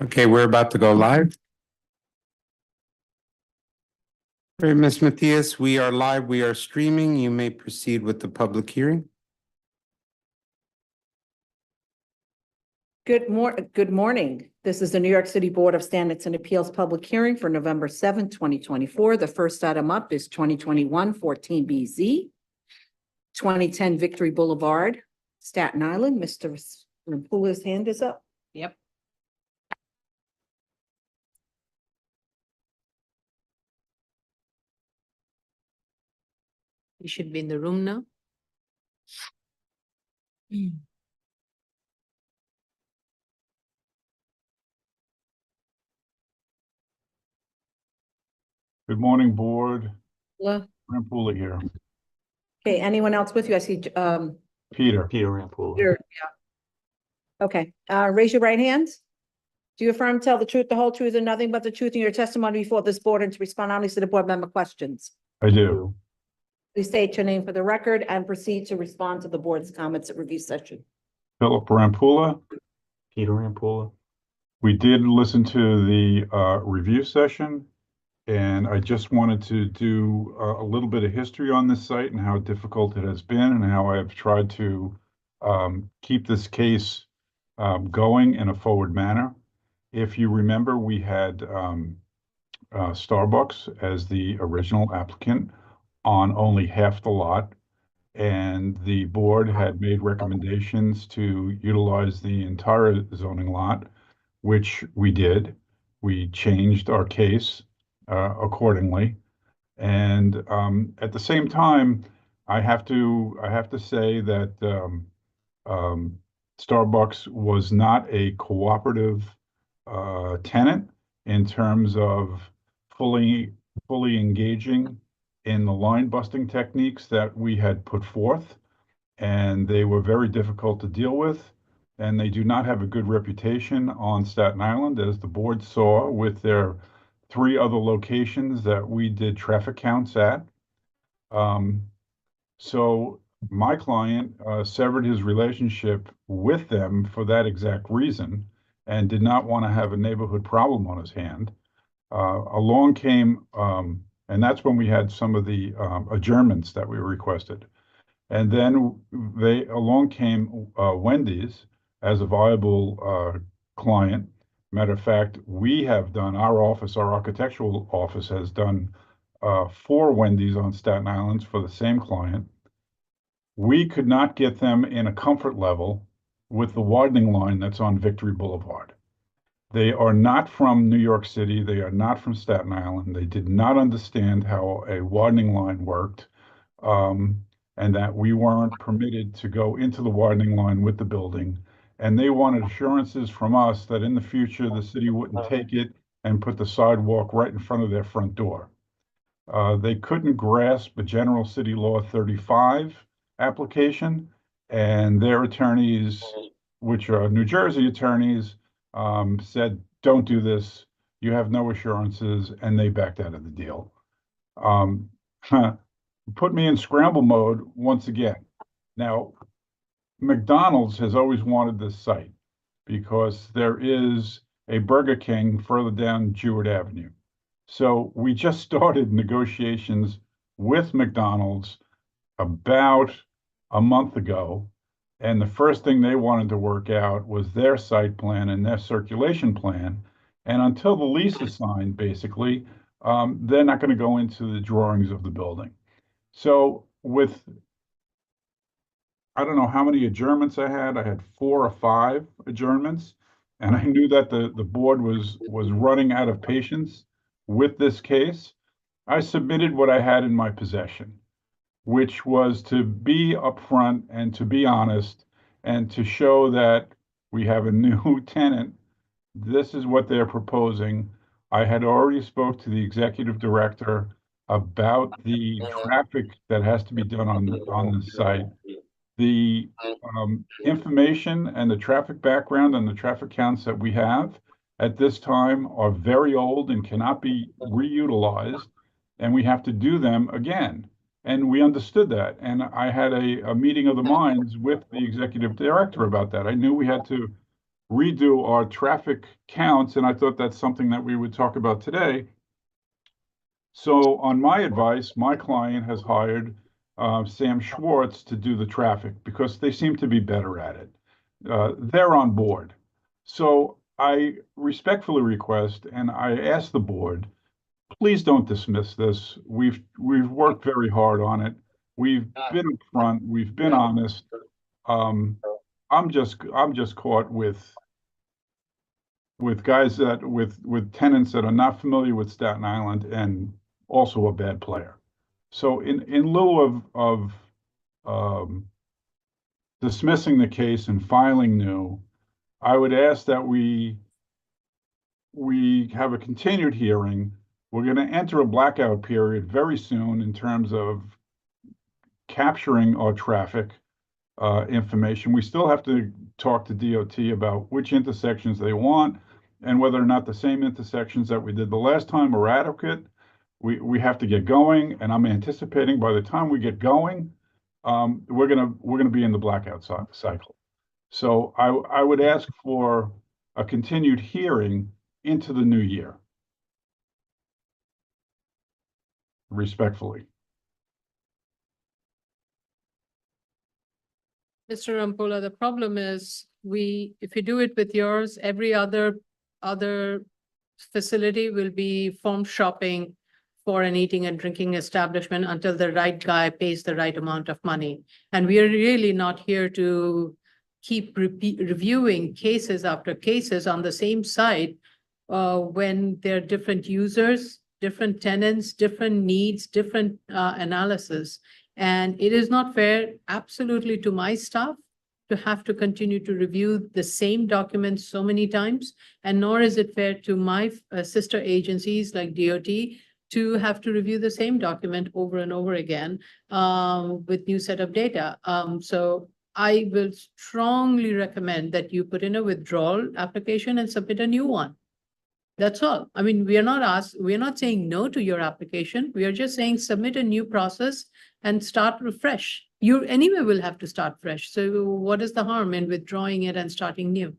Okay, we're about to go live. All right, Ms. Matthias, we are live. We are streaming. You may proceed with the public hearing.
Good morning. This is the New York City Board of Standards and Appeals public hearing for November seventh, 2024. The first item up is 2021-14BZ, 2010 Victory Boulevard, Staten Island. Mr. Rampula's hand is up.
Yep. You should be in the room now.
Good morning, board.
Okay,
Rampula here.
anyone else with you? I see,
Peter Rampula.
you're, yeah. Okay, raise your right hands. Do you affirm to tell the truth, the whole truth, and nothing but the truth in your testimony before this board and to respond honestly to the board member questions?
I do.
Please state your name for the record and proceed to respond to the board's comments at review session.
Philip Rampula. Peter Rampula. We did listen to the review session, and I just wanted to do a little bit of history on this site and how difficult it has been and how I have tried to keep this case going in a forward manner. If you remember, we had Starbucks as the original applicant on only half the lot, and the board had made recommendations to utilize the entire zoning lot, which we did. We changed our case accordingly, and at the same time, I have to say that Starbucks was not a cooperative tenant in terms of fully engaging in the line busting techniques that we had put forth, and they were very difficult to deal with, and they do not have a good reputation on Staten Island, as the board saw with their 3 other locations that we did traffic counts at. So my client severed his relationship with them for that exact reason and did not want to have a neighborhood problem on his hand. Along came and that's when we had some of the adjournments that we requested. And then along came Wendy's as a viable client. Matter of fact, we have done, our architectural office has done 4 Wendy's on Staten Island for the same client. We could not get them in a comfort level with the widening line that's on Victory Boulevard. They are not from New York City. They are not from Staten Island. They did not understand how a widening line worked, and that we weren't permitted to go into the widening line with the building. And they wanted assurances from us that in the future, the city wouldn't take it and put the sidewalk right in front of their front door. They couldn't grasp a General City Law 35 application, and their attorneys, which are New Jersey attorneys, said, don't do this, you have no assurances, and they backed out of the deal. Put me in scramble mode once again. Now, McDonald's has always wanted this site because there is a Burger King further down Jewett Avenue. So we just started negotiations with McDonald's about a month ago. And the first thing they wanted to work out was their site plan and their circulation plan. And until the lease is signed, basically, they're not going to go into the drawings of the building. So with, I don't know how many adjournments I had 4 or 5 adjournments. And I knew that the board was running out of patience with this case. I submitted what I had in my possession, which was to be upfront and to be honest and to show that we have a new tenant. This is what they're proposing. I had already spoke to the executive director about the traffic that has to be done on the site. The information and the traffic background and the traffic counts that we have at this time are very old and cannot be reutilized, and we have to do them again. And we understood that. And I had a meeting of the minds with the executive director about that. I knew we had to redo our traffic counts, and I thought that's something that we would talk about today. So on my advice, my client has hired Sam Schwartz to do the traffic because they seem to be better at it. They're on board. So I respectfully request, and I ask the board, please don't dismiss this. We've worked very hard on it. We've been upfront. We've been honest. I'm just caught with guys with tenants that are not familiar with Staten Island and also a bad player. So in lieu of dismissing the case and filing new, I would ask that we have a continued hearing. We're going to enter a blackout period very soon in terms of capturing our traffic information. We still have to talk to DOT about which intersections they want and whether or not the same intersections that we did the last time are adequate. We have to get going, and I'm anticipating by the time we get going, we're gonna be in the blackout cycle. So I would ask for a continued hearing into the new year. Respectfully.
Mr. Rampola, the problem is if you do it with yours, every other facility will be phone shopping for an eating and drinking establishment until the right guy pays the right amount of money. And we are really not here to keep reviewing cases after cases on the same site when there are different users, different tenants, different needs, different analysis. And it is not fair, absolutely, to my staff to have to continue to review the same documents so many times. And nor is it fair to my sister agencies like DOT to have to review the same document over and over again with new set of data. So I will strongly recommend that you put in a withdrawal application and submit a new one. That's all. I mean, we are not saying no to your application. We are just saying submit a new process and start afresh. You anyway will have to start fresh. So what is the harm in withdrawing it and starting new?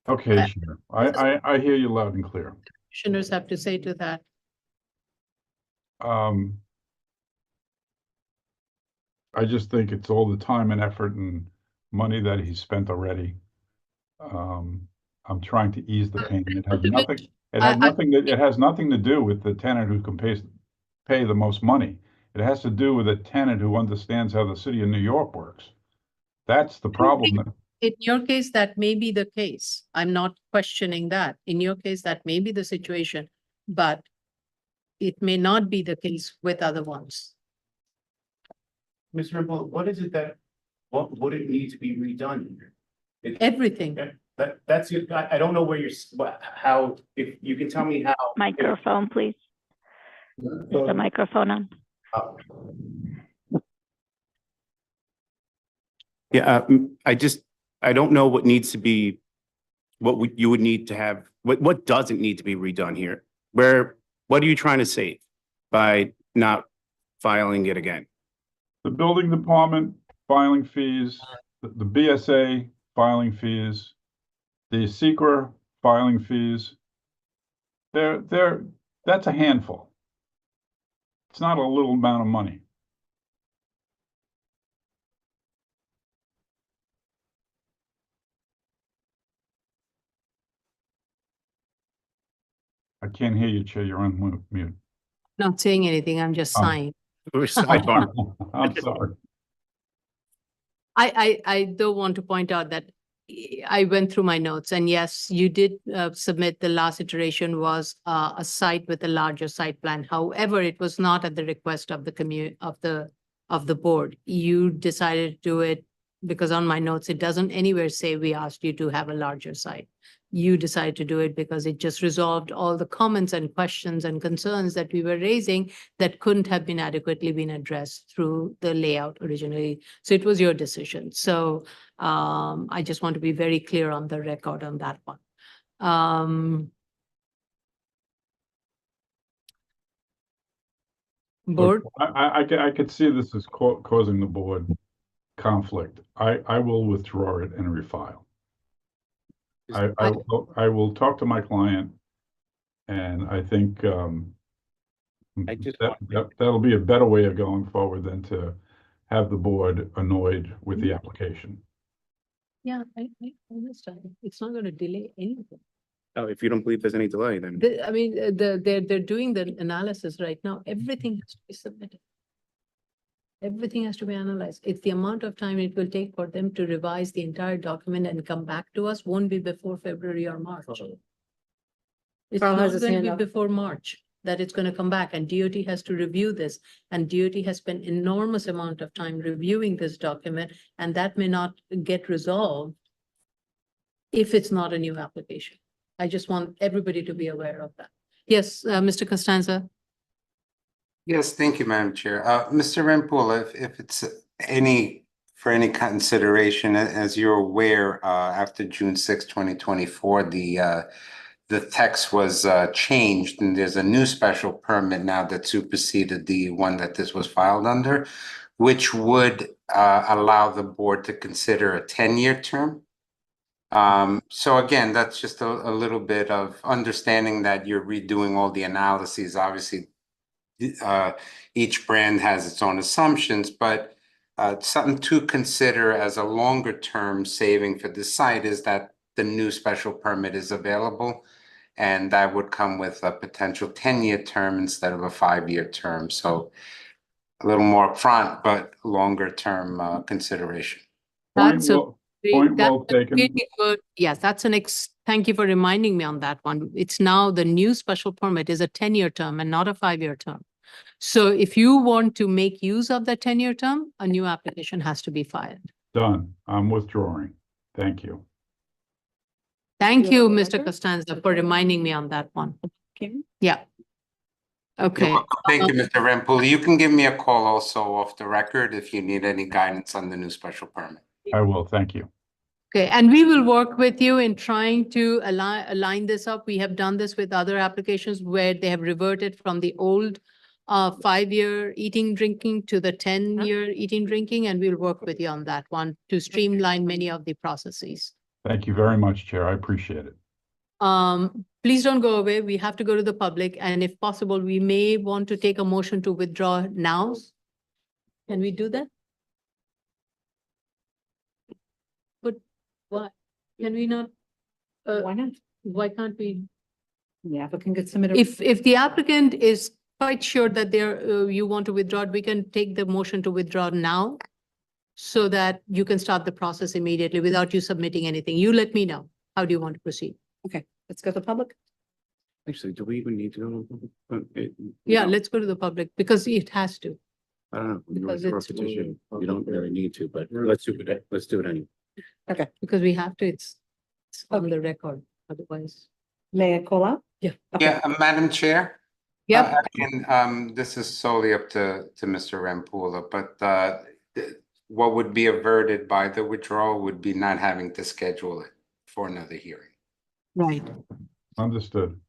Okay, sure. I hear you loud and clear.
Commissioners have to say to that.
I just think it's all the time and effort and money that he's spent already. I'm trying to ease the pain. It has nothing. It has nothing to do with the tenant who can pay the most money. It has to do with a tenant who understands how the city of New York works. That's the problem.
In your case, that may be the case. I'm not questioning that. In your case, that may be the situation, but it may not be the case with other ones.
Mr. Rimple, what is it what would it need to be redone here?
Everything.
That's it. I don't know where how, if you can tell me how.
Microphone, please. Is the microphone on?
Yeah, I don't know what needs to be, you would need to have, what doesn't need to be redone here? What are you trying to save by not filing it again?
The building department filing fees, the BSA filing fees, the SECRA filing fees. That's a handful. It's not a little amount of money. I can't hear you, Chair. You're on mute.
Not saying anything, I'm just sighing.
We're sidebar.
I'm sorry.
I do want to point out that I went through my notes, and yes, you did submit, the last iteration was a site with a larger site plan. However, it was not at the request of the board. You decided to do it because on my notes, it doesn't anywhere say we asked you to have a larger site. You decided to do it because it just resolved all the comments and questions and concerns that we were raising that couldn't have been adequately been addressed through the layout originally. So it was your decision. So I just want to be very clear on the record on that one. Board?
I could see this is causing the board conflict, I will withdraw it and refile. I will talk to my client, and I think
I just
that'll be a better way of going forward than to have the board annoyed with the application.
Yeah, I understand. It's not going to delay anything.
Oh, if you don't believe there's any delay, then
I mean, they're doing the analysis right now. Everything has to be submitted. Everything has to be analyzed. It's the amount of time it will take for them to revise the entire document and come back to us won't be before February or March. It's
Carl has
not
his
going to
hand
be
up.
before March that it's going to come back, and DOT has to review this. And DOT has spent enormous amount of time reviewing this document, and that may not get resolved if it's not a new application. I just want everybody to be aware of that. Yes, Mr. Costanza.
Yes, thank you, Madam Chair. Mr. Rempul, if it's for any consideration, as you're aware, after June 6, 2024, the text was changed, and there's a new special permit now that superseded the one that this was filed under, which would allow the board to consider a 10-year term. So again, that's just a little bit of understanding that you're redoing all the analyses. Obviously, each brand has its own assumptions, but something to consider as a longer term saving for the site is that the new special permit is available, and that would come with a potential 10-year term instead of a 5-year term. So a little more upfront, but longer term consideration.
That's a
Point
that's
well
a
taken.
really good, yes, that's thank you for reminding me on that one. It's now the new special permit is a 10-year term and not a 5-year term. So if you want to make use of the 10-year term, a new application has to be filed.
Done. I'm withdrawing. Thank you.
Thank
You
you,
want the
Mr.
record?
Costanza, for reminding me on that one.
Okay.
Yeah. Okay.
You're welcome. Thank you, Mr. Rempul. You can give me a call also off the record if you need any guidance on the new special permit.
I will. Thank you.
Okay, and we will work with you in trying to align this up. We have done this with other applications where they have reverted from the old 5-year eating, drinking to the 10-year eating, drinking, and we'll work with you on that one to streamline many of the processes.
Thank you very much, Chair. I appreciate it.
Please don't go away. We have to go to the public, and if possible, we may want to take a motion to withdraw now. Can we do that? But why? Can we not?
Why not?
Why can't we?
The applicant could submit a.
If the applicant is quite sure that you want to withdraw it, we can take the motion to withdraw now so that you can start the process immediately without you submitting anything. You let me know. How do you want to proceed?
Okay, let's go to the public.
actually, do we even need to go?
Yeah, let's go to the public because it has to.
I don't know. You
because
withdraw a
it's
petition. You don't really need to, but let's do it. Let's do it anyway.
Because we have to, it's on the record, otherwise.
May I call out?
Yeah.
Okay.
Yeah, Madam Chair?
Yep,
Again, this is solely up to Mr. Rempula, but what would be averted by the withdrawal would be not having to schedule it for another hearing.
right.
Understood.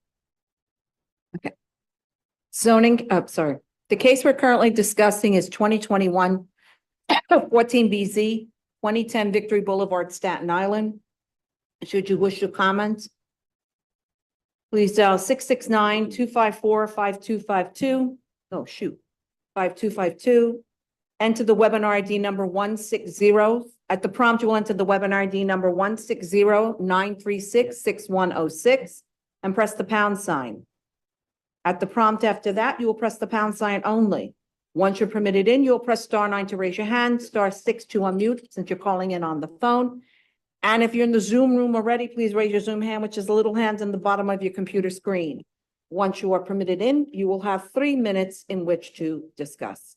Zoning, sorry. The case we're currently discussing is 2021 14BZ, 2010 Victory Boulevard, Staten Island. Should you wish to comment, please dial 669-254-5252. Oh, shoot, 5252. Enter the webinar ID number 160. At the prompt, you will enter the webinar ID number 160-936-6106 and press the pound sign. At the prompt after that, you will press the pound sign only. Once you're permitted in, you'll press *9 to raise your hand, *6 to unmute since you're calling in on the phone. And if you're in the Zoom room already, please raise your Zoom hand, which is the little hand in the bottom of your computer screen. Once you are permitted in, you will have 3 minutes in which to discuss.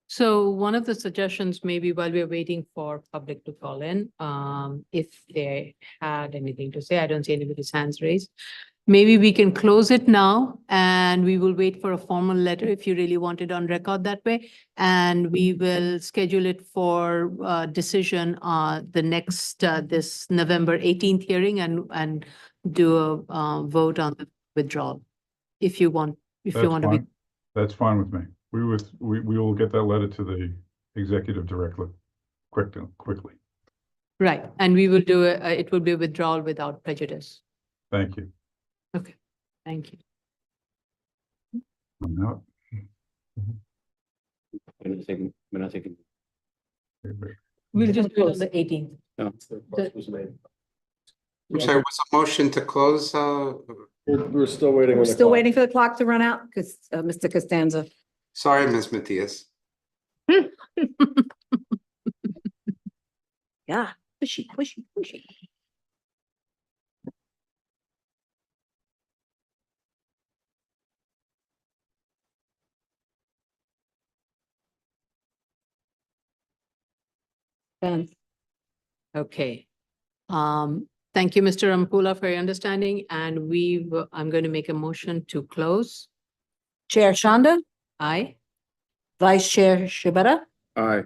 So one of the suggestions, maybe while we're waiting for public to call in, if they had anything to say, I don't see anybody's hands raised. Maybe we can close it now and we will wait for a formal letter if you really want it on record that way. And we will schedule it for decision the next this November 18th hearing and do a vote on the withdrawal. If you want, if you
That's
want to be,
fine. That's fine with me. We will get that letter to the executive directly quickly.
right, and we will do it will be a withdrawal without prejudice.
Thank you.
Okay, thank you.
I'm out.
We're not taking.
We'll just do it on the 18th.
No.
I'm sorry, was a motion to close,
We're still waiting.
We're still waiting for the clock to run out because, Mr. Costanza.
sorry, Ms. Matias.
Yeah, pushy. Ben,
Okay. Thank you, Mr. Rampula, for your understanding, and I'm going to make a motion to close.
Chair Shonda,
Aye.
Vice Chair Shibata,
Aye.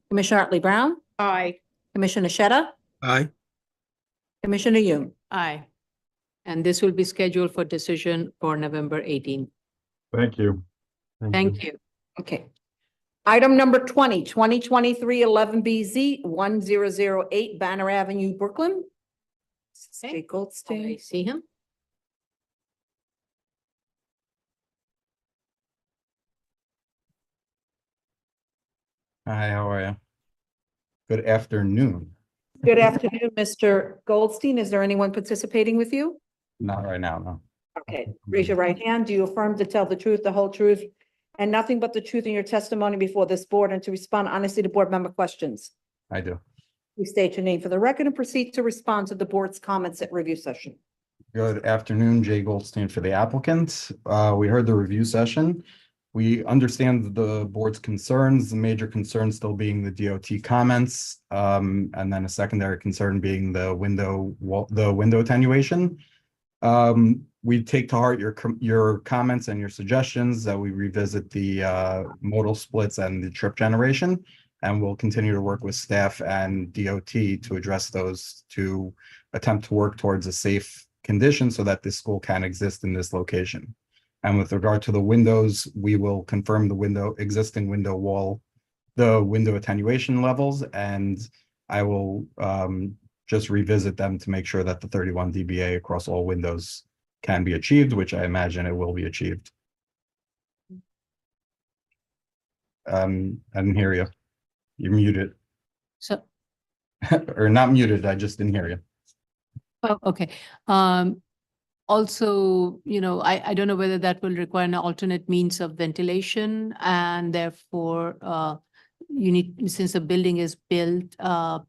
Commissioner Otley Brown,
Aye.
Commissioner Sheta,
Aye.
Commissioner Yoon.
Aye.
And this will be scheduled for decision for November 18th.
Thank you.
Thank you.
Okay. Item number 2023-11BZ 1008 Banner Avenue, Brooklyn.
Okay.
Jay Goldstein.
I see him.
Hi, how are you? Good afternoon.
Good afternoon, Mr. Goldstein. Is there anyone participating with you?
Not right now, no.
Okay, raise your right hand. Do you affirm to tell the truth, the whole truth, and nothing but the truth in your testimony before this board and to respond honestly to board member questions?
I do.
Please state your name for the record and proceed to respond to the board's comments at review session.
Good afternoon, Jay Goldstein for the applicant. We heard the review session. We understand the board's concerns, the major concern still being the DOT comments, and then a secondary concern being the window attenuation. We take to heart your comments and your suggestions that we revisit the modal splits and the trip generation, and we'll continue to work with staff and DOT to address those to attempt to work towards a safe condition so that this school can exist in this location. And with regard to the windows, we will confirm the existing window wall, the window attenuation levels, and I will just revisit them to make sure that the 31 dBA across all windows can be achieved, which I imagine it will be achieved. I didn't hear you. You're muted.
So,
Or not muted, I just didn't hear you.
oh, okay. Also, I don't know whether that will require an alternate means of ventilation, and therefore, since the building is built,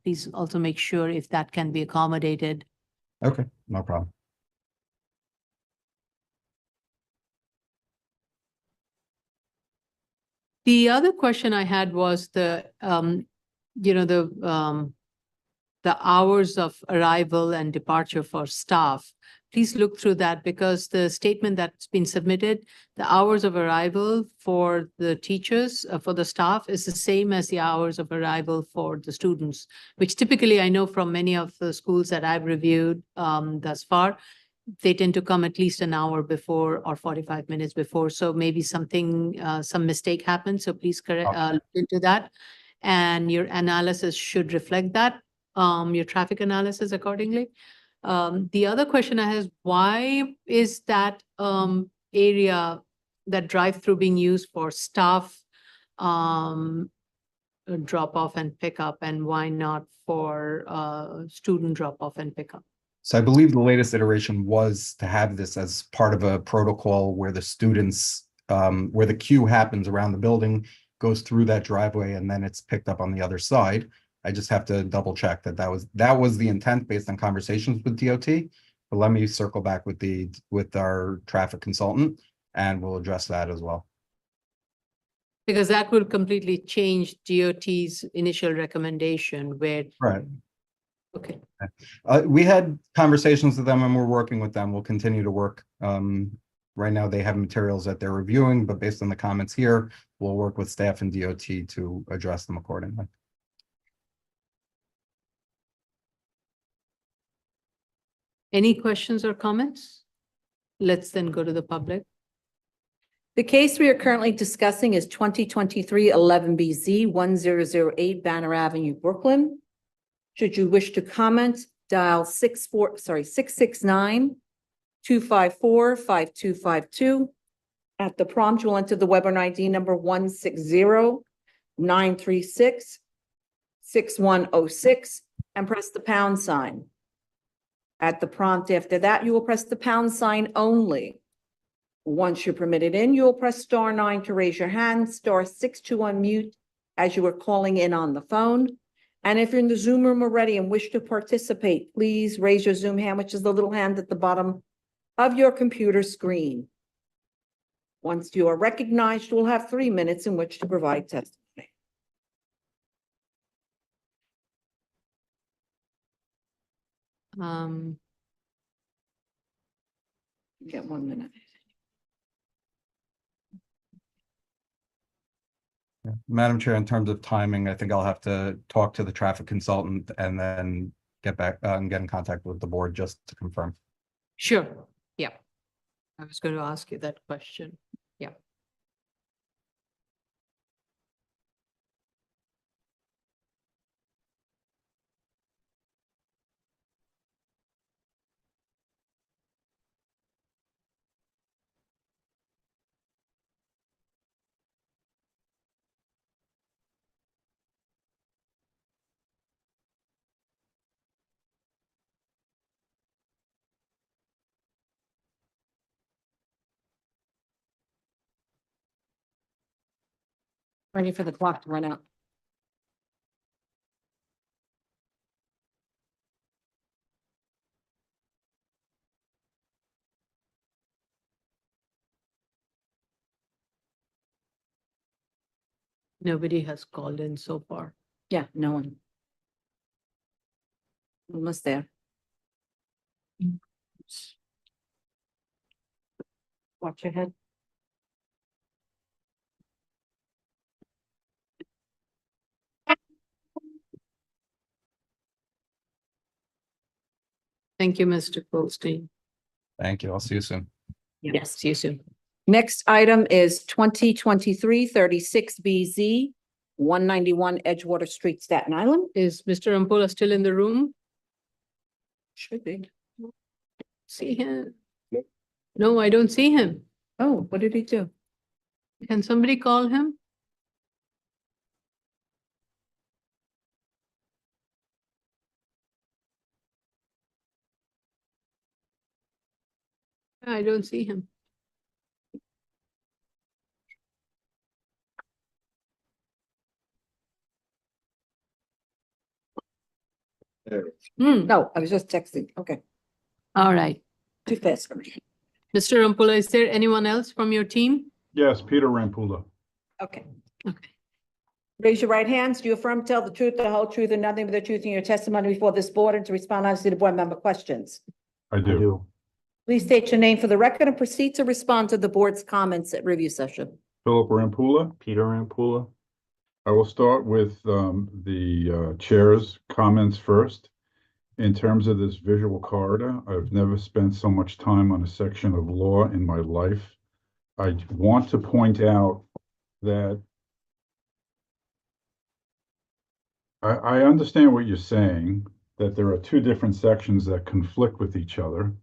please also make sure if that can be accommodated.
Okay, no problem.
The other question I had was the hours of arrival and departure for staff. Please look through that because the statement that's been submitted, the hours of arrival for the teachers, for the staff is the same as the hours of arrival for the students, which typically I know from many of the schools that I've reviewed thus far, they tend to come at least an hour before or 45 minutes before. So maybe some mistake happened. So please look into that. And your analysis should reflect that, your traffic analysis accordingly. The other question I have is why is that area, that drive-through being used for staff drop off and pickup, and why not for student drop off and pickup?
So I believe the latest iteration was to have this as part of a protocol where the students, where the queue happens around the building, goes through that driveway, and then it's picked up on the other side. I just have to double check that was the intent based on conversations with DOT. But let me circle back with our traffic consultant, and we'll address that as well.
Because that will completely change DOT's initial recommendation where.
Right.
Okay.
We had conversations with them and we're working with them. We'll continue to work. Right now they have materials that they're reviewing, but based on the comments here, we'll work with staff and DOT to address them accordingly.
Any questions or comments? Let's then go to the public.
The case we are currently discussing is 2023-11BZ 1008 Banner Avenue, Brooklyn. Should you wish to comment, dial 646-254-5252. At the prompt, you'll enter the webinar ID number 160-936-6106 and press the pound sign. At the prompt after that, you will press the pound sign only. Once you're permitted in, you will press *9 to raise your hand, *6 to unmute as you are calling in on the phone. And if you're in the Zoom room already and wish to participate, please raise your Zoom hand, which is the little hand at the bottom of your computer screen. Once you are recognized, you will have 3 minutes in which to provide testimony. Get 1 minute.
Madam Chair, in terms of timing, I think I'll have to talk to the traffic consultant and then get back and get in contact with the board just to confirm.
Sure, yeah. I was going to ask you that question. Yeah.
Ready for the clock to run out.
Nobody has called in so far.
Yeah, no one. Almost there. Watch your head.
Thank you, Mr. Goldstein.
Thank you. I'll see you soon.
Yes, see you soon.
Next item is 2023-36BZ 191 Edgewater Street, Staten Island.
Is Mr. Rampola still in the room?
Should be.
See him? No, I don't see him.
Oh, what did he do?
Can somebody call him? I don't see him.
No, I was just texting. Okay,
All right.
too fast for me.
Mr. Rampola, is there anyone else from your team?
Yes, Peter Rampula.
Okay.
Okay.
Raise your right hands. Do you affirm to tell the truth, the whole truth, and nothing but the truth in your testimony before this board and to respond honestly to board member questions?
I do.
Please state your name for the record and proceed to respond to the board's comments at review session.
Philip Rampula. Peter Rampula. I will start with the chair's comments first. In terms of this visual corridor, I've never spent so much time on a section of law in my life. I want to point out that I understand what you're saying, that there are two different sections that conflict with each other.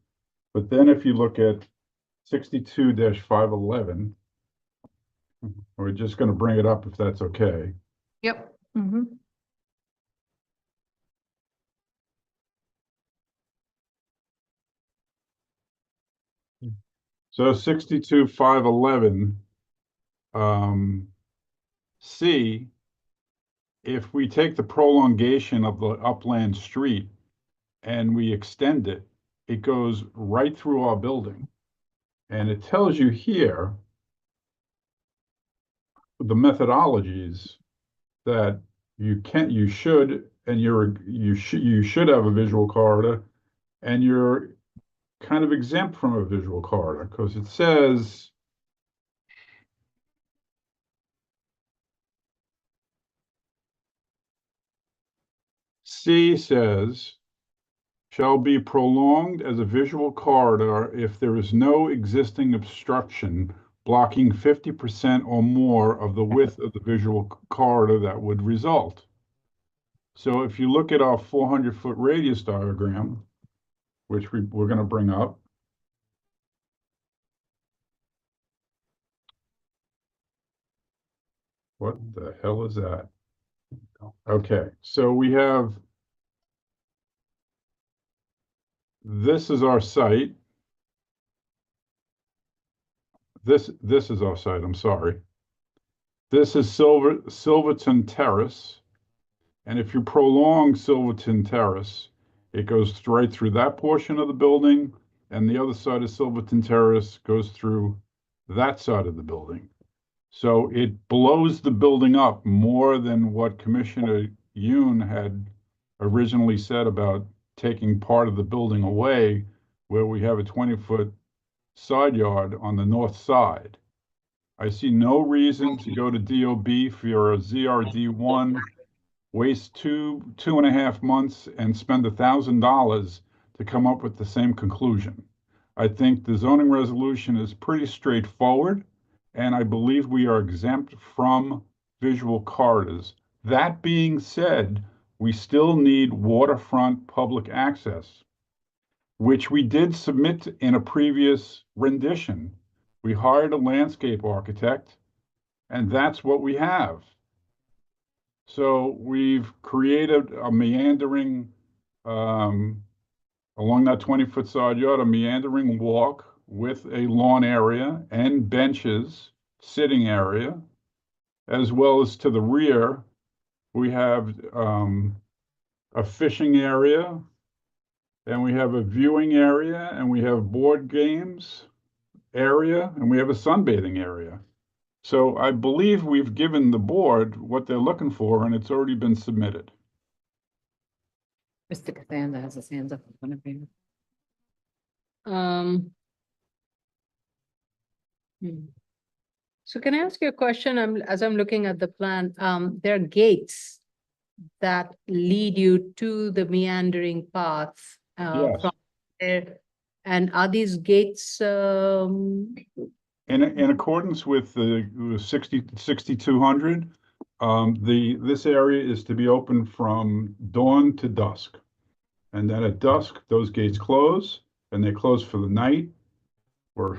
But then if you look at 62-511, we're just going to bring it up if that's okay.
Yep.
So 62-511, C, if we take the prolongation of the upland street and we extend it, it goes right through our building. And it tells you here the methodologies that you should have a visual corridor, and you're kind of exempt from a visual corridor because it says C says shall be prolonged as a visual corridor if there is no existing obstruction blocking 50% or more of the width of the visual corridor that would result. So if you look at our 400-foot radius diagram, which we're going to bring up, what the hell is that? Okay, so we have, this is our site. This is our site, I'm sorry. This is Silverton Terrace. And if you prolong Silverton Terrace, it goes right through that portion of the building, and the other side of Silverton Terrace goes through that side of the building. So it blows the building up more than what Commissioner Yoon had originally said about taking part of the building away, where we have a 20-foot side yard on the north side. I see no reason to go to DOB for your ZRD1, waste 2.5 months and spend $1,000 to come up with the same conclusion. I think the zoning resolution is pretty straightforward, and I believe we are exempt from visual corridors. That being said, we still need waterfront public access, which we did submit in a previous rendition. We hired a landscape architect, and that's what we have. So we've created a meandering, along that 20-foot side yard, a meandering walk with a lawn area and benches, sitting area, as well as to the rear, we have a fishing area, and we have a viewing area, and we have board games area, and we have a sunbathing area. So I believe we've given the board what they're looking for, and it's already been submitted.
Mr. Cathanda has his hands up in front of him.
So can I ask you a question? As I'm looking at the plan, there are gates that lead you to the meandering path.
Yes.
From there. And are these gates,
In accordance with the 6200, this area is to be open from dawn to dusk. And then at dusk, those gates close, and they close for the night. We're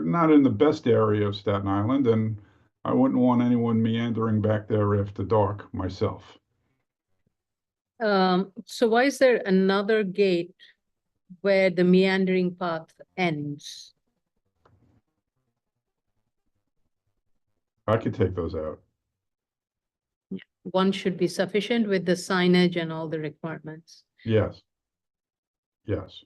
not in the best area of Staten Island, and I wouldn't want anyone meandering back there after dark myself.
so why is there another gate where the meandering path ends?
I could take those out.
One should be sufficient with the signage and all the requirements.
Yes. Yes.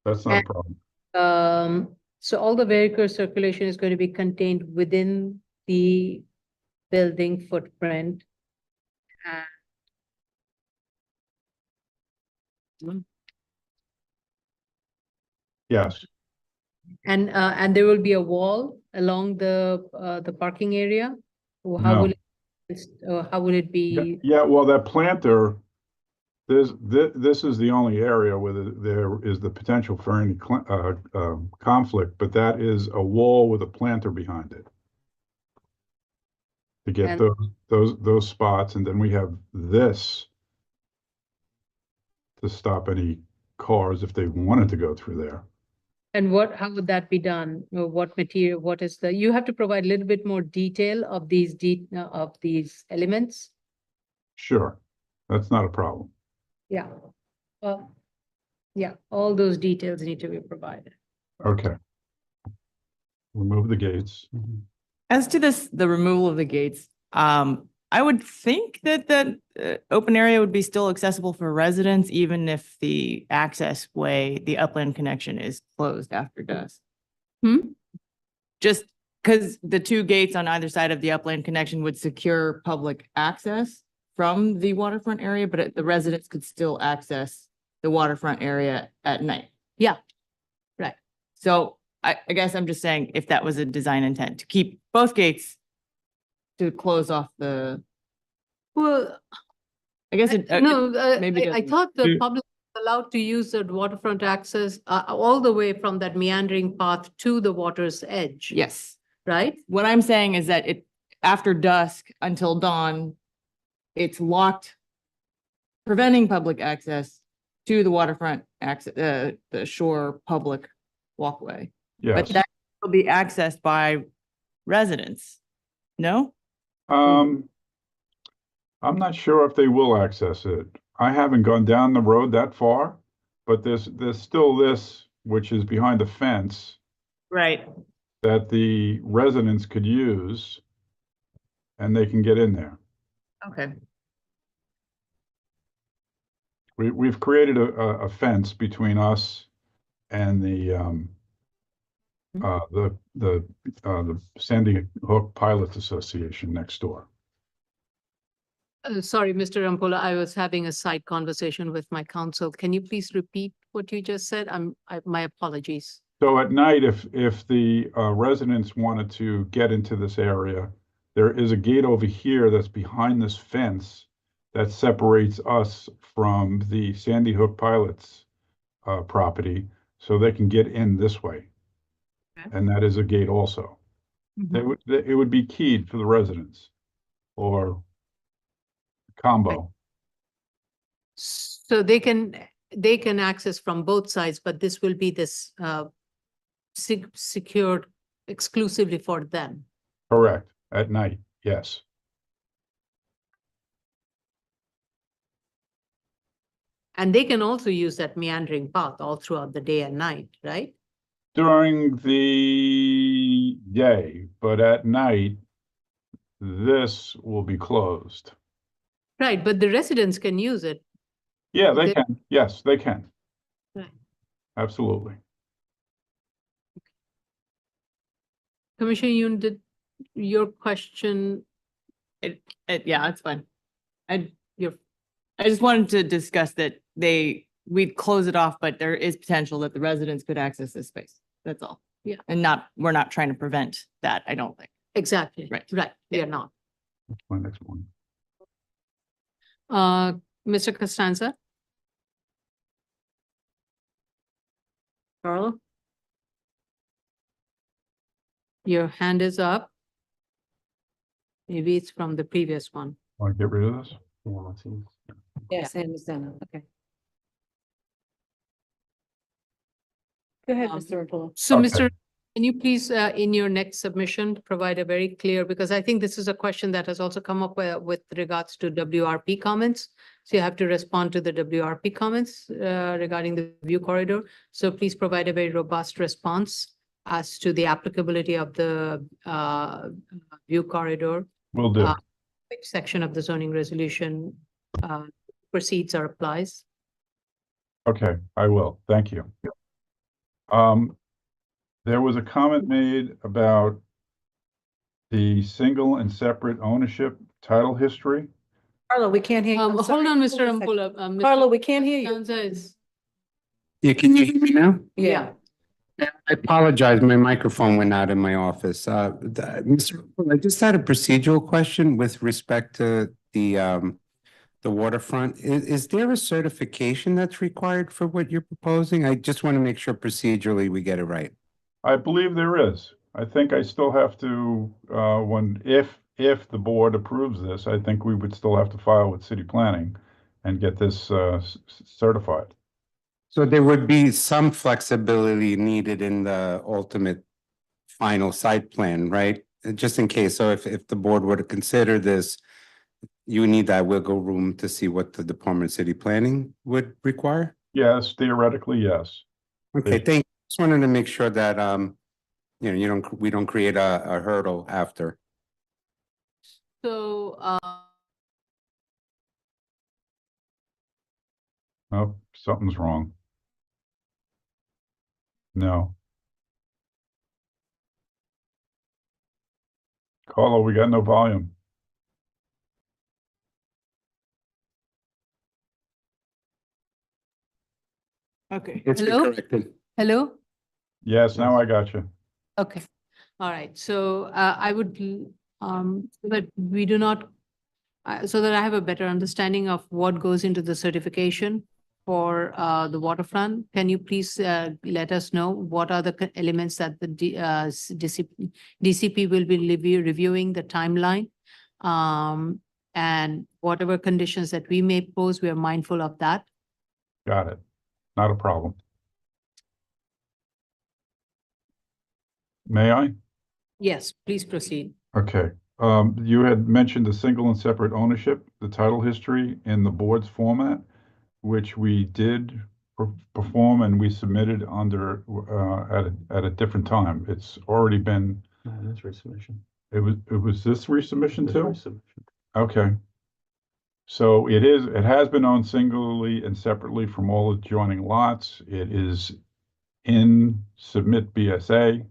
That's not a
And-
problem.
So all the vehicle circulation is going to be contained within the building footprint.
Yes.
And there will be a wall along the parking area? Or how
No.
will how will it be?
Yeah, well, that planter, this is the only area where there is the potential for any conflict, but that is a wall with a planter behind it. To get
And-
those spots, and then we have this to stop any cars if they wanted to go through there.
And how would that be done? Or what material, what is you have to provide a little bit more detail of these elements?
Sure, that's not a problem.
Yeah. Yeah, all those details need to be provided.
Okay. Remove the gates.
As to the removal of the gates, I would think that open area would be still accessible for residents, even if the access way, the upland connection is closed after dusk. Just because the two gates on either side of the upland connection would secure public access from the waterfront area, but the residents could still access the waterfront area at night.
Yeah, right.
So I guess I'm just saying if that was a design intent to keep both gates to close off the,
Well,
I guess it.
No,
maybe
I
doesn't-
thought the public is allowed to use the waterfront access all the way from that meandering path to the water's edge.
Yes.
Right?
What I'm saying is that after dusk until dawn, it's locked, preventing public access to the waterfront access, the shore public walkway. But
Yes.
that will be accessed by residents. No?
I'm not sure if they will access it. I haven't gone down the road that far, but there's still this, which is behind the fence,
Right.
that the residents could use, and they can get in there.
Okay.
We've created a fence between us and the Sandy Hook Pilots Association next door.
Sorry, Mr. Rampola, I was having a side conversation with my counsel. Can you please repeat what you just said? My apologies.
So at night, if the residents wanted to get into this area, there is a gate over here that's behind this fence that separates us from the Sandy Hook Pilots property, so they can get in this way.
Okay.
And that is a gate also. It would be keyed for the residents or combo.
So they can access from both sides, but this will be this secured exclusively for them.
Correct. At night, yes.
And they can also use that meandering path all throughout the day and night, right?
During the day, but at night, this will be closed.
Right, but the residents can use it.
Yeah, they
They-
can. Yes, they can.
Right.
Absolutely.
Commissioner Yoon, did your question,
Yeah, it's fine.
your,
I just wanted to discuss that we'd close it off, but there is potential that the residents could access this space. That's all.
Yeah.
And we're not trying to prevent that, I don't think.
exactly,
Right.
right, they are not.
That's my next one.
Mr. Costanza? Carlo? Your hand is up. Maybe it's from the previous one.
Want to get rid of this?
Yes, I understand. Okay. Go ahead, Mr. Rampola.
So,
Okay.
Mr., can you please, in your next submission, provide a very clear, because I think this is a question that has also come up with regards to WRP comments. So you have to respond to the WRP comments regarding the view corridor. So please provide a very robust response as to the applicability of the view corridor,
Will do.
which section of the zoning resolution proceeds or applies.
Okay, I will. Thank you. There was a comment made about the single and separate ownership title history.
Carlo, we can't hear you. I'm
Hold
sorry.
on, Mr.
Hold on a second.
Rampola.
Carlo, we can't hear you.
Costanza is,
Yeah, can you hear me now?
Yeah.
I apologize, my microphone went out in my office. Mr. Rampola, I just had a procedural question with respect to the waterfront. Is there a certification that's required for what you're proposing? I just want to make sure procedurally we get it right.
I believe there is. I think I still have to, if the board approves this, I think we would still have to file with city planning and get this certified.
So there would be some flexibility needed in the ultimate final site plan, right? Just in case, so if the board were to consider this, you need that wiggle room to see what the Department of City Planning would require?
Yes, theoretically, yes.
Okay, thank you. Just wanted to make sure that, we don't create a hurdle after.
so,
Oh, something's wrong. No. Carlo, we got no volume.
Okay.
It's been
Hello?
corrected.
hello?
Yes, now I got you.
Okay, all right, so I would, but we do not, so that I have a better understanding of what goes into the certification for the waterfront, can you please let us know what are the elements that the DCP will be reviewing, the timeline? And whatever conditions that we may pose, we are mindful of that.
Got it. Not a problem. May I?
Yes, please proceed.
Okay. You had mentioned the single and separate ownership, the title history in the board's format, which we did perform and we submitted under at a different time. It's already been.
That's resubmission.
It was this resubmission too?
Resubmission.
Okay. So it has been owned singly and separately from all adjoining lots. It is in submit BSA.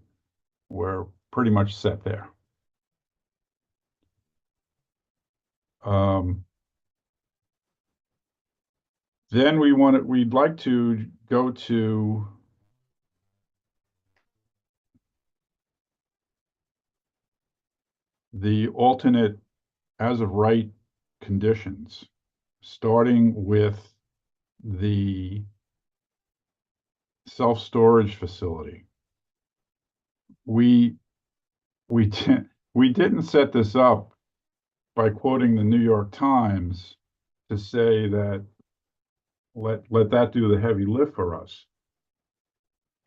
We're pretty much set there. Then we'd like to go to the alternate as of right conditions, starting with the self-storage facility. We didn't set this up by quoting the New York Times to say that let that do the heavy lift for us.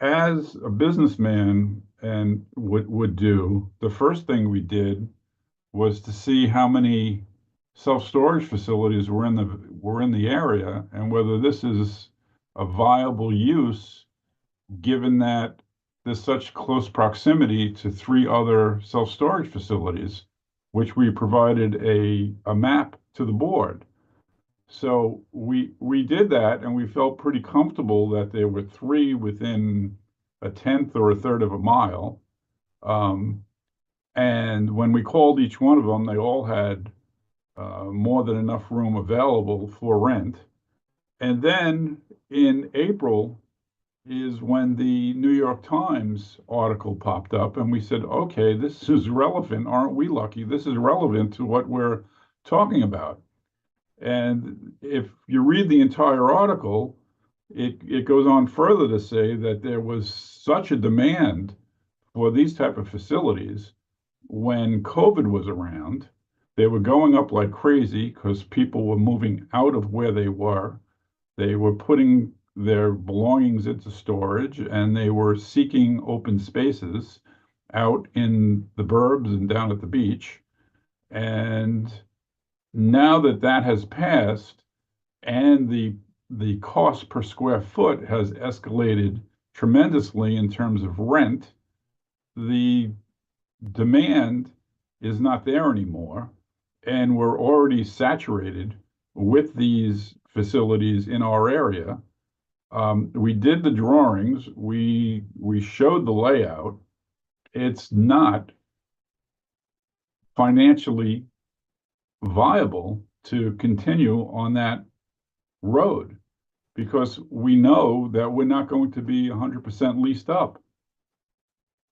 As a businessman and would do, the first thing we did was to see how many self-storage facilities were in the area and whether this is a viable use, given that there's such close proximity to 3 other self-storage facilities, which we provided a map to the board. So we did that, and we felt pretty comfortable that there were 3 within a 1/10 or a 1/3 of a mile. And when we called each one of them, they all had more than enough room available for rent. And then in April is when the New York Times article popped up, and we said, okay, this is relevant. Aren't we lucky? This is relevant to what we're talking about. And if you read the entire article, it goes on further to say that there was such a demand for these type of facilities when COVID was around. They were going up like crazy because people were moving out of where they were. They were putting their belongings into storage, and they were seeking open spaces out in the burbs and down at the beach. And now that has passed, and the cost per square foot has escalated tremendously in terms of rent, the demand is not there anymore, and we're already saturated with these facilities in our area. We did the drawings, we showed the layout. It's not financially viable to continue on that road because we know that we're not going to be 100% leased up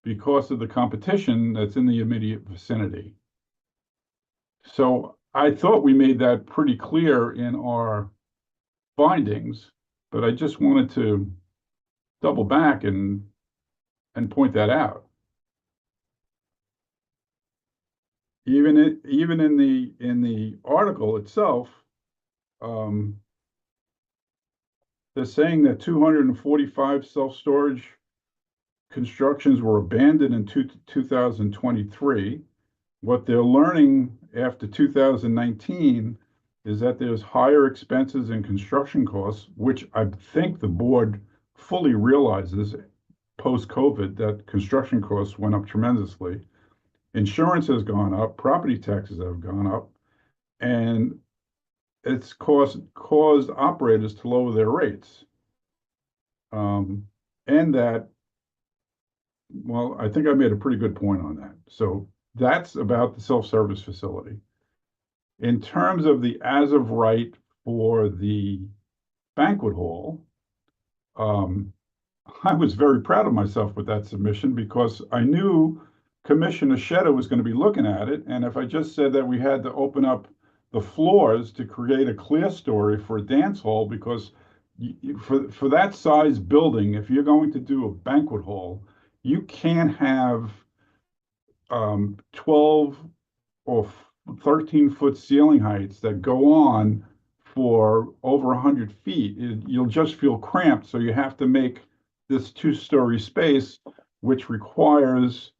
because of the competition that's in the immediate vicinity. So I thought we made that pretty clear in our findings, but I just wanted to double back and point that out. Even in the article itself, they're saying that 245 self-storage constructions were abandoned in 2023. What they're learning after 2019 is that there's higher expenses and construction costs, which I think the board fully realizes post-COVID that construction costs went up tremendously. Insurance has gone up, property taxes have gone up, and it's caused operators to lower their rates. And that, well, I think I made a pretty good point on that. So that's about the self-service facility. In terms of the as of right for the banquet hall, I was very proud of myself with that submission because I knew Commissioner Shedder was going to be looking at it. And if I just said that we had to open up the floors to create a clear story for a dance hall, because for that size building, if you're going to do a banquet hall, you can't have 12 or 13-foot ceiling heights that go on for over 100 feet. You'll just feel cramped. So you have to make this 2-story space, which requires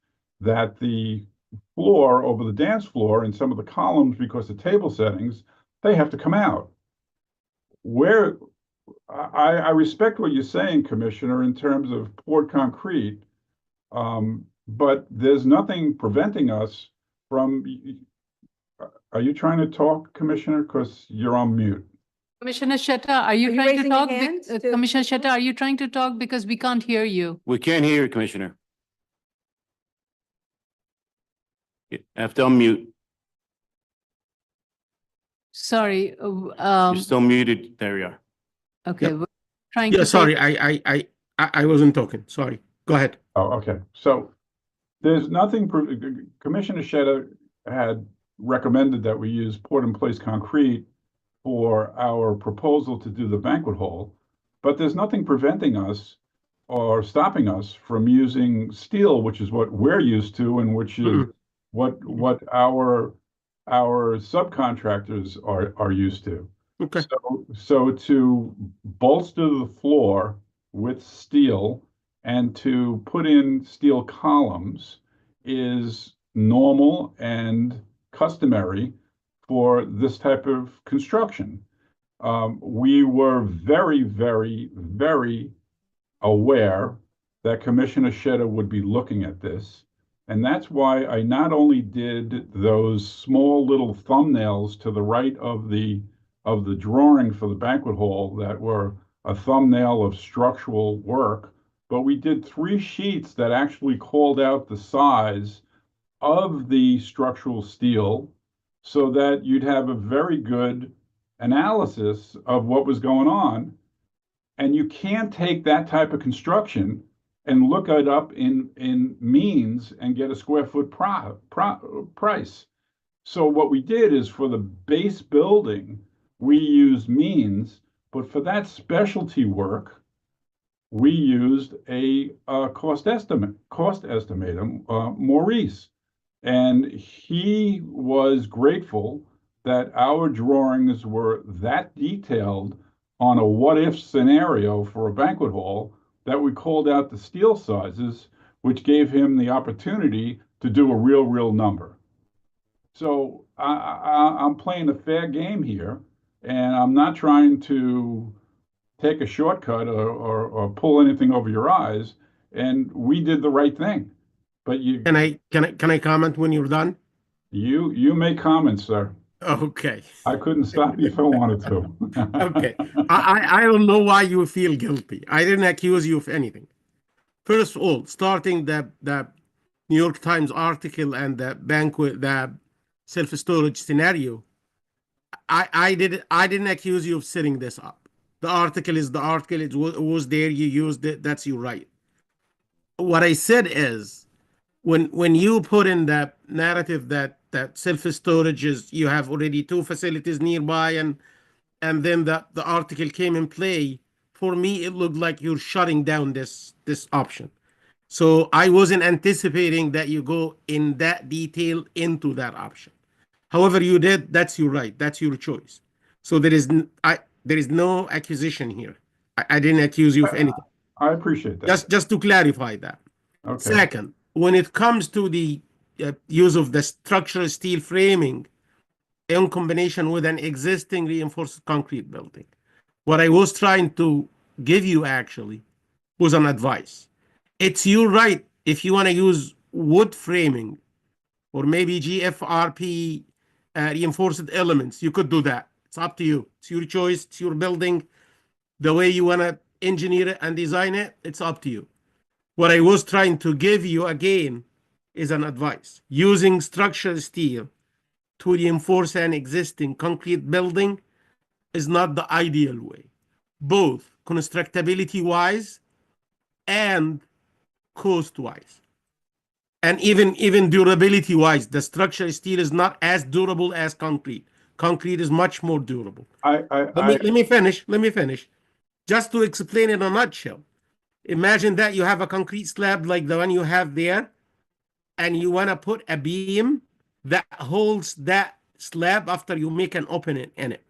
that the floor over the dance floor and some of the columns, because of table settings, they have to come out. Where I respect what you're saying, Commissioner, in terms of poured concrete, but there's nothing preventing us from. Are you trying to talk, Commissioner? Because you're on mute.
Commissioner Shetta, are you
Are you
trying to
raising your
talk?
hand to-
Commissioner Shetta, are you trying to talk? Because we can't hear you.
We can't hear you, Commissioner. You have to unmute.
Sorry,
You're still muted. There you are.
okay,
Yep.
we're trying
Yeah,
to.
sorry, I wasn't talking. Sorry. Go ahead.
Oh, okay. So there's nothing, Commissioner Shetta had recommended that we use poured-in-place concrete for our proposal to do the banquet hall, but there's nothing preventing us or stopping us from using steel, which is what we're used to and which is what our subcontractors are used to.
Okay.
So to bolster the floor with steel and to put in steel columns is normal and customary for this type of construction. We were very, very, very aware that Commissioner Shetta would be looking at this. And that's why I not only did those small little thumbnails to the right of the drawing for the banquet hall that were a thumbnail of structural work, but we did 3 sheets that actually called out the size of the structural steel so that you'd have a very good analysis of what was going on. And you can't take that type of construction and look it up in means and get a square foot price. So what we did is for the base building, we used means, but for that specialty work, we used a cost estimator, Maurice. And he was grateful that our drawings were that detailed on a what-if scenario for a banquet hall that we called out the steel sizes, which gave him the opportunity to do a real number. So I'm playing a fair game here, and I'm not trying to take a shortcut or pull anything over your eyes. And we did the right thing. But
Can I comment when you're done?
You make comments, sir.
Okay.
I couldn't stop you if I wanted to.
Okay. I don't know why you feel guilty. I didn't accuse you of anything. First of all, starting the New York Times article and the self-storage scenario, I didn't accuse you of setting this up. The article is the article. It was there. You used it. That's your right. What I said is, when you put in that narrative that self-storage is, you have already 2 facilities nearby, and then the article came in play, for me it looked like you're shutting down this option. So I wasn't anticipating that you go in that detail into that option. However you did, that's your right, that's your choice. So there is no accusation here. I didn't accuse you of anything.
I appreciate that.
Just to clarify that.
Okay.
Second, when it comes to the use of the structural steel framing in combination with an existing reinforced concrete building, what I was trying to give you actually was an advice. It's your right if you want to use wood framing or maybe GFRP reinforced elements, you could do that. It's up to you. It's your choice. It's your building. The way you want to engineer it and design it, it's up to you. What I was trying to give you again is an advice. Using structural steel to reinforce an existing concrete building is not the ideal way, both constructability-wise and cost-wise. And even durability-wise, the structural steel is not as durable as concrete. concrete is much more durable.
I,
Let me finish. Just to explain in a nutshell, imagine that you have a concrete slab like the one you have there, and you want to put a beam that holds that slab after you make an opening in it.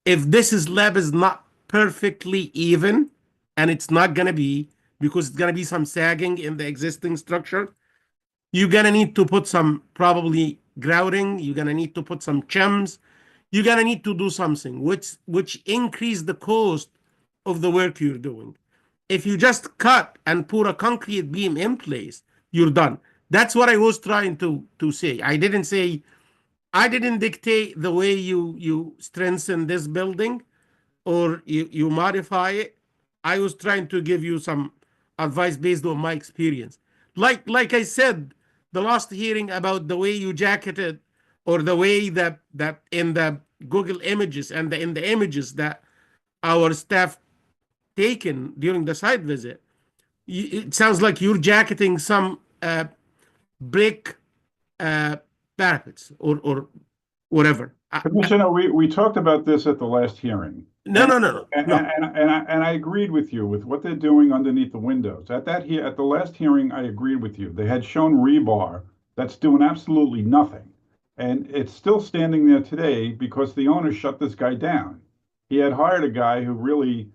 If this slab is not perfectly even, and it's not going to be, because it's going to be some sagging in the existing structure, you're going to need to put some probably grouting, you're going to need to put some chims, you're going to need to do something which increase the cost of the work you're doing. If you just cut and put a concrete beam in place, you're done. That's what I was trying to say. I didn't dictate the way you strengthen this building or you modify it. I was trying to give you some advice based on my experience. Like I said, the last hearing about the way you jacketed, or the way that in the Google images and in the images that our staff taken during the site visit, it sounds like you're jacketing some brick parapets or whatever.
Commissioner, we talked about this at the last hearing.
No.
And I agreed with you with what they're doing underneath the windows. At the last hearing, I agreed with you. They had shown rebar that's doing absolutely nothing. And it's still standing there today because the owner shut this guy down. He had hired a guy who really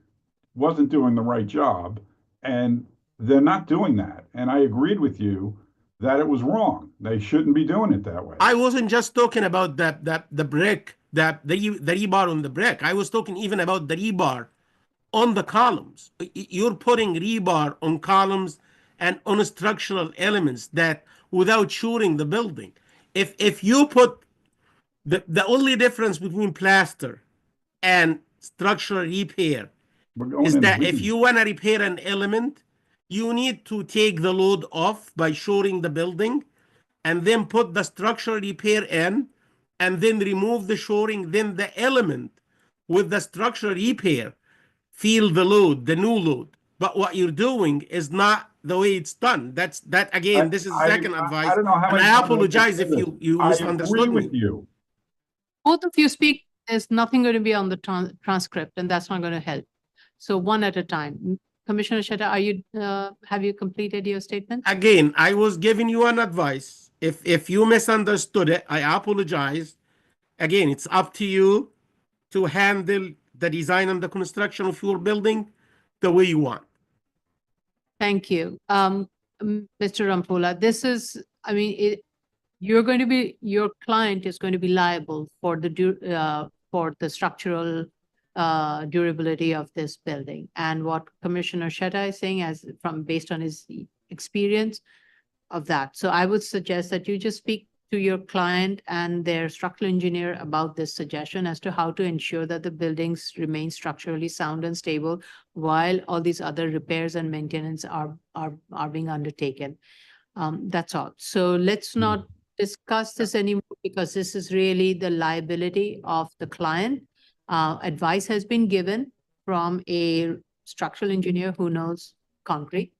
wasn't doing the right job, and they're not doing that. And I agreed with you that it was wrong. They shouldn't be doing it that way.
I wasn't just talking about the brick, the rebar on the brick. I was talking even about the rebar on the columns. You're putting rebar on columns and on structural elements that without shoring the building. If you put the only difference between plaster and structural repair is that if you want to repair an element, you need to take the load off by shoring the building, and then put the structural repair in, and then remove the shoring. Then the element with the structural repair feel the load, the new load. But what you're doing is not the way it's done. This is second advice.
I don't know how
and I apologize if you misunderstood
I agree
me.
with you.
Both of you speak, there's nothing going to be on the transcript, and that's not going to help. So one at a time. Commissioner Sheta, have you completed your statement?
Again, I was giving you an advice. If you misunderstood it, I apologize. Again, it's up to you to handle the design and the construction of your building the way you want.
Thank you. Mr. Rampola, this is, your client is going to be liable for the structural durability of this building. And what Commissioner Sheta is saying based on his experience of that. So I would suggest that you just speak to your client and their structural engineer about this suggestion as to how to ensure that the buildings remain structurally sound and stable while all these other repairs and maintenance are being undertaken. That's all. So let's not discuss this anymore, because this is really the liability of the client. Advice has been given from a structural engineer who knows concrete.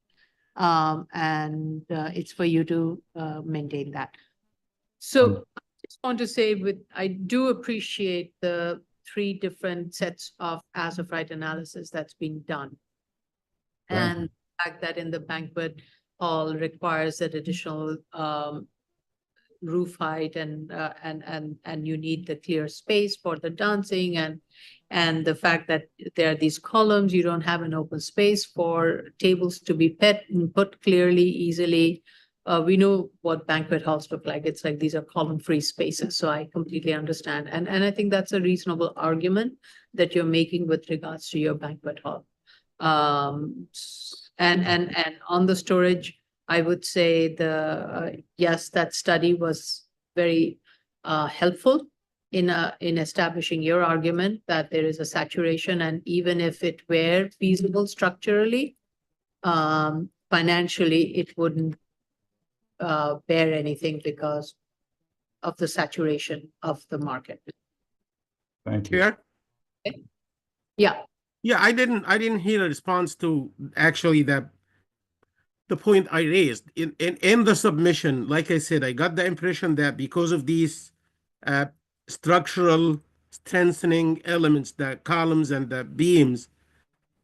And it's for you to maintain that. So I just want to say I do appreciate the 3 different sets of as-of-right analysis that's been done.
Right.
And the fact that in the banquet hall requires that additional roof height and you need the clear space for the dancing, and the fact that there are these columns, you don't have an open space for tables to be put clearly, easily. We know what banquet halls look like. It's like these are column-free spaces. So I completely understand. And I think that's a reasonable argument that you're making with regards to your banquet hall. And on the storage, I would say yes, that study was very helpful in establishing your argument that there is a saturation, and even if it were feasible structurally, financially, it wouldn't bear anything because of the saturation of the market.
Thank you.
Chair?
Yeah.
Yeah, I didn't hear a response to actually the point I raised in the submission. Like I said, I got the impression that because of these structural strengthening elements, the columns and the beams.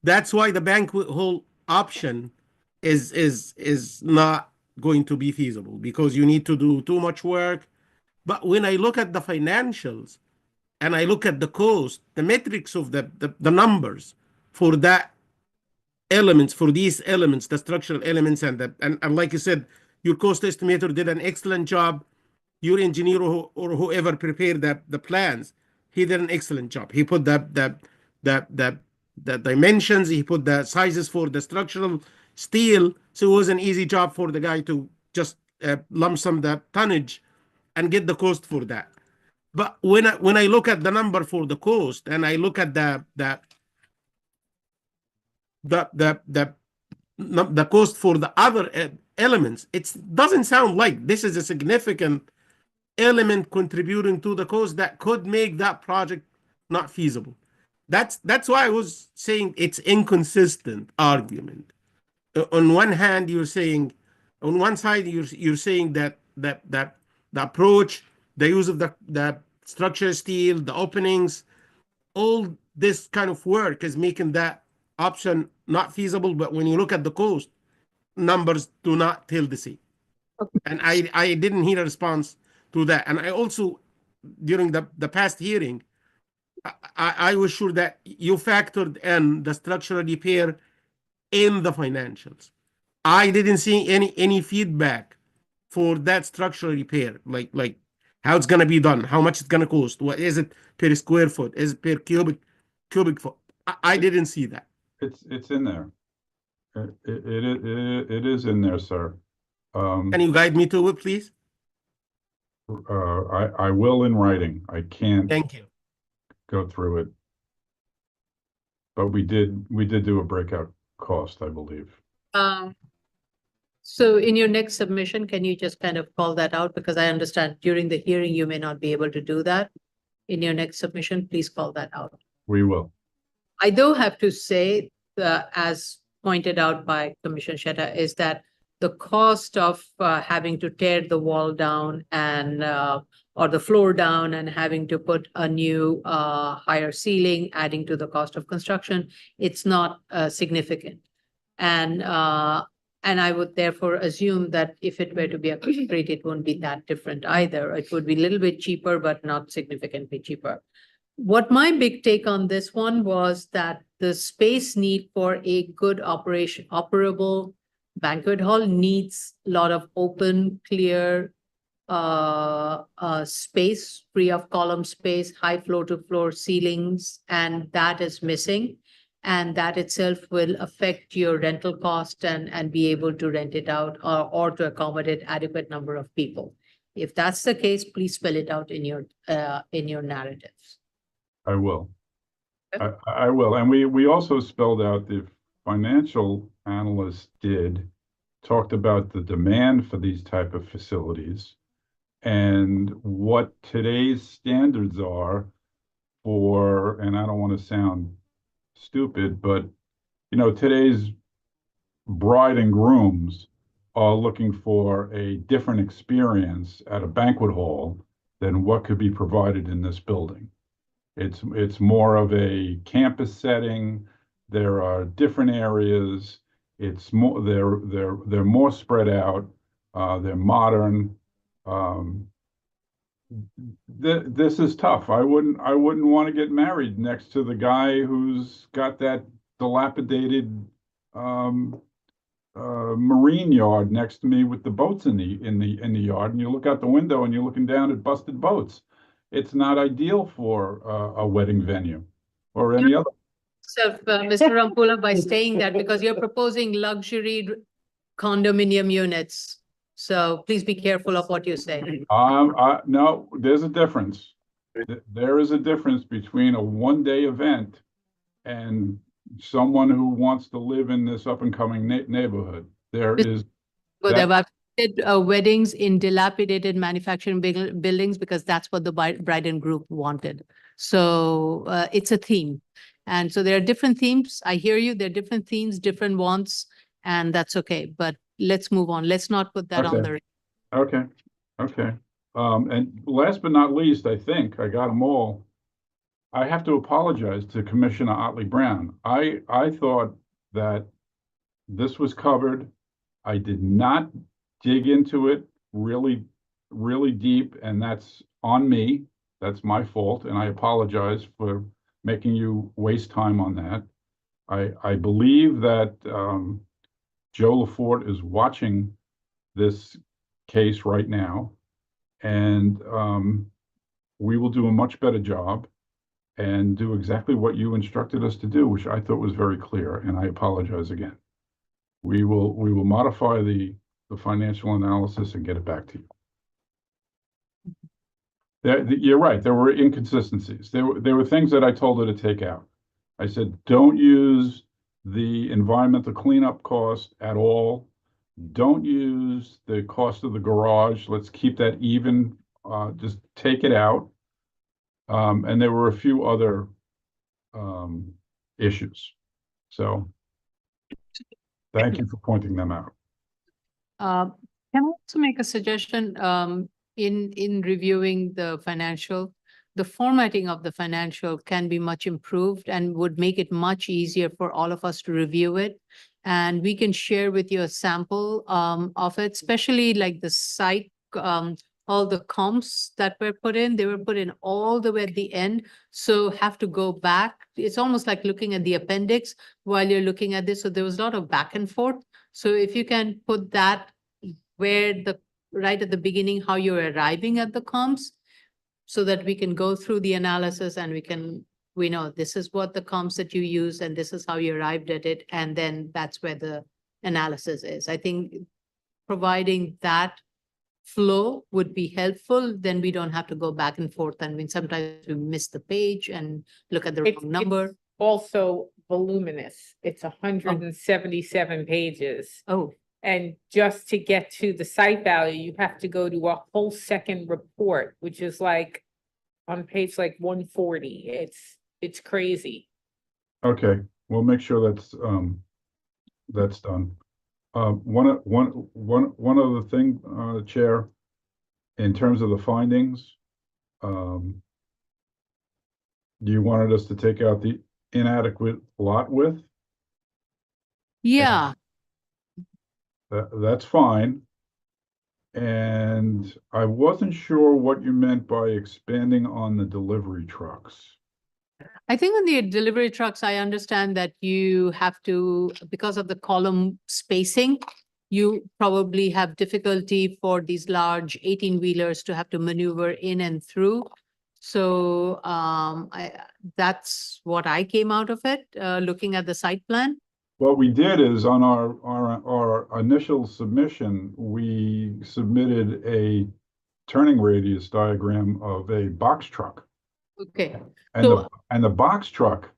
That's why the banquet hall option is not going to be feasible, because you need to do too much work. But when I look at the financials and I look at the cost, the metrics of the numbers for that elements, for these elements, the structural elements, and like you said, your cost estimator did an excellent job. Your engineer or whoever prepared the plans, he did an excellent job. He put the dimensions, he put the sizes for the structural steel. So it was an easy job for the guy to just lump sum the tonnage and get the cost for that. But when I look at the number for the cost, and I look at the cost for the other elements, it doesn't sound like this is a significant element contributing to the cost that could make that project not feasible. That's why I was saying it's inconsistent argument. On one hand, you're saying, on one side, you're saying that the approach, the use of the structural steel, the openings, all this kind of work is making that option not feasible. But when you look at the cost, numbers do not tell the same.
Okay.
And I didn't hear a response to that. And I also, during the past hearing, I was sure that you factored in the structural repair in the financials. I didn't see any feedback for that structural repair, like how it's gonna be done, how much it's gonna cost, what is it per square foot, is it per cubic foot? I didn't see that.
It's in there. It is in there, sir.
Can you guide me to it, please?
I will in writing. I can't
Thank you.
go through it. But we did do a breakout cost, I believe.
So in your next submission, can you just kind of call that out? Because I understand during the hearing, you may not be able to do that. In your next submission, please call that out.
We will.
I do have to say, as pointed out by Commissioner Sheta, is that the cost of having to tear the wall down and or the floor down and having to put a new higher ceiling, adding to the cost of construction, it's not significant. And I would therefore assume that if it were to be a concrete, it won't be that different either. It would be a little bit cheaper, but not significantly cheaper. What my big take on this one was that the space need for a good operable banquet hall needs a lot of open, clear space, free of column space, high floor to floor ceilings, and that is missing. And that itself will affect your rental cost and be able to rent it out or to accommodate adequate number of people. If that's the case, please spell it out in your narratives.
I will.
Okay.
I will. And we also spelled out, the financial analyst talked about the demand for these type of facilities and what today's standards are for, and I don't want to sound stupid, but today's bride and grooms are looking for a different experience at a banquet hall than what could be provided in this building. It's more of a campus setting. There are different areas. It's more, they're more spread out. They're modern. This is tough. I wouldn't want to get married next to the guy who's got that dilapidated marine yard next to me with the boats in the yard, and you look out the window and you're looking down at busted boats. It's not ideal for a wedding venue or any other.
So, Mr. Rampulla, by saying that, because you're proposing luxury condominium units, so please be careful of what you say.
No, there's a difference. There is a difference between a one-day event and someone who wants to live in this up-and-coming neighborhood. There is.
But I've said weddings in dilapidated manufacturing buildings because that's what the bride and groom wanted. So it's a theme. And so there are different themes. I hear you. There are different themes, different wants, and that's okay. But let's move on. Let's not put that on the.
Okay. And last but not least, I think I got them all. I have to apologize to Commissioner Otley Brown. I thought that this was covered. I did not dig into it really, really deep, and that's on me. That's my fault, and I apologize for making you waste time on that. I believe that Joe Lafort is watching this case right now, and we will do a much better job and do exactly what you instructed us to do, which I thought was very clear, and I apologize again. We will modify the financial analysis and get it back to you. You're right, there were inconsistencies. There were things that I told her to take out. I said, don't use the environmental cleanup cost at all. Don't use the cost of the garage. Let's keep that even. Just take it out. And there were a few other issues. So thank you for pointing them out.
Can I also make a suggestion, in reviewing the financial? The formatting of the financial can be much improved and would make it much easier for all of us to review it. And we can share with you a sample of it, especially like the site, all the comps that were put in, they were put in all the way at the end. So have to go back. It's almost like looking at the appendix while you're looking at this. So there was a lot of back and forth. So if you can put that where right at the beginning, how you're arriving at the comps, so that we can go through the analysis and we know this is what the comps that you use and this is how you arrived at it. And then that's where the analysis is. I think providing that flow would be helpful. Then we don't have to go back and forth. I mean, sometimes we miss the page and look at the wrong number.
It's also voluminous. It's 177 pages.
Oh,
And just to get to the site value, you have to go to a whole second report, which is like on page like 140. It's crazy.
Okay, we'll make sure that's done. One other thing, Chair, in terms of the findings, you wanted us to take out the inadequate lot width?
yeah.
That's fine. And I wasn't sure what you meant by expanding on the delivery trucks.
I think on the delivery trucks, I understand that you have to, because of the column spacing, you probably have difficulty for these large 18-wheelers to have to maneuver in and through. So that's what I came out of it, looking at the site plan.
What we did is on our initial submission, we submitted a turning radius diagram of a box truck.
Okay.
And the box truck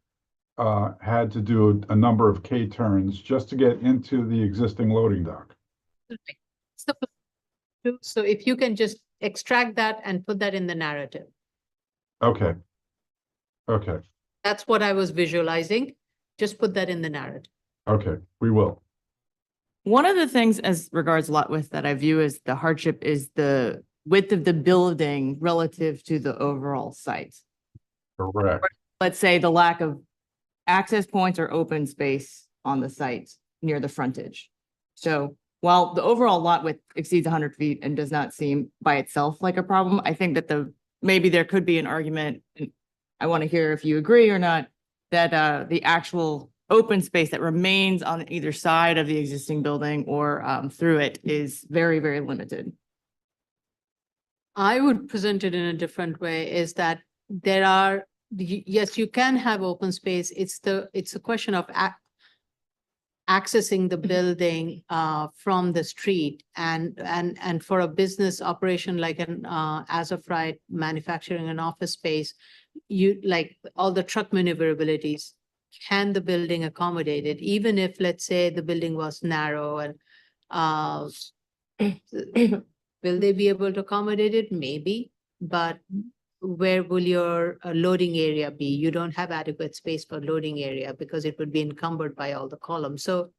had to do a number of K turns just to get into the existing loading dock.
So if you can just extract that and put that in the narrative.
Okay. Okay.
That's what I was visualizing. Just put that in the narrative.
Okay, we will.
One of the things as regards lot width that I view as the hardship is the width of the building relative to the overall site.
Correct.
Let's say the lack of access points or open space on the site near the frontage. So while the overall lot width exceeds 100 feet and does not seem by itself like a problem, I think that maybe there could be an argument, and I want to hear if you agree or not, that the actual open space that remains on either side of the existing building or through it is very, very limited.
I would present it in a different way, is that there are, yes, you can have open space. It's a question of accessing the building from the street, and for a business operation like an as of right manufacturing and office space, you like all the truck maneuverabilities. Can the building accommodate it? Even if, let's say, the building was narrow and will they be able to accommodate it? Maybe, but where will your loading area be? You don't have adequate space for loading area because it would be encumbered by all the columns. So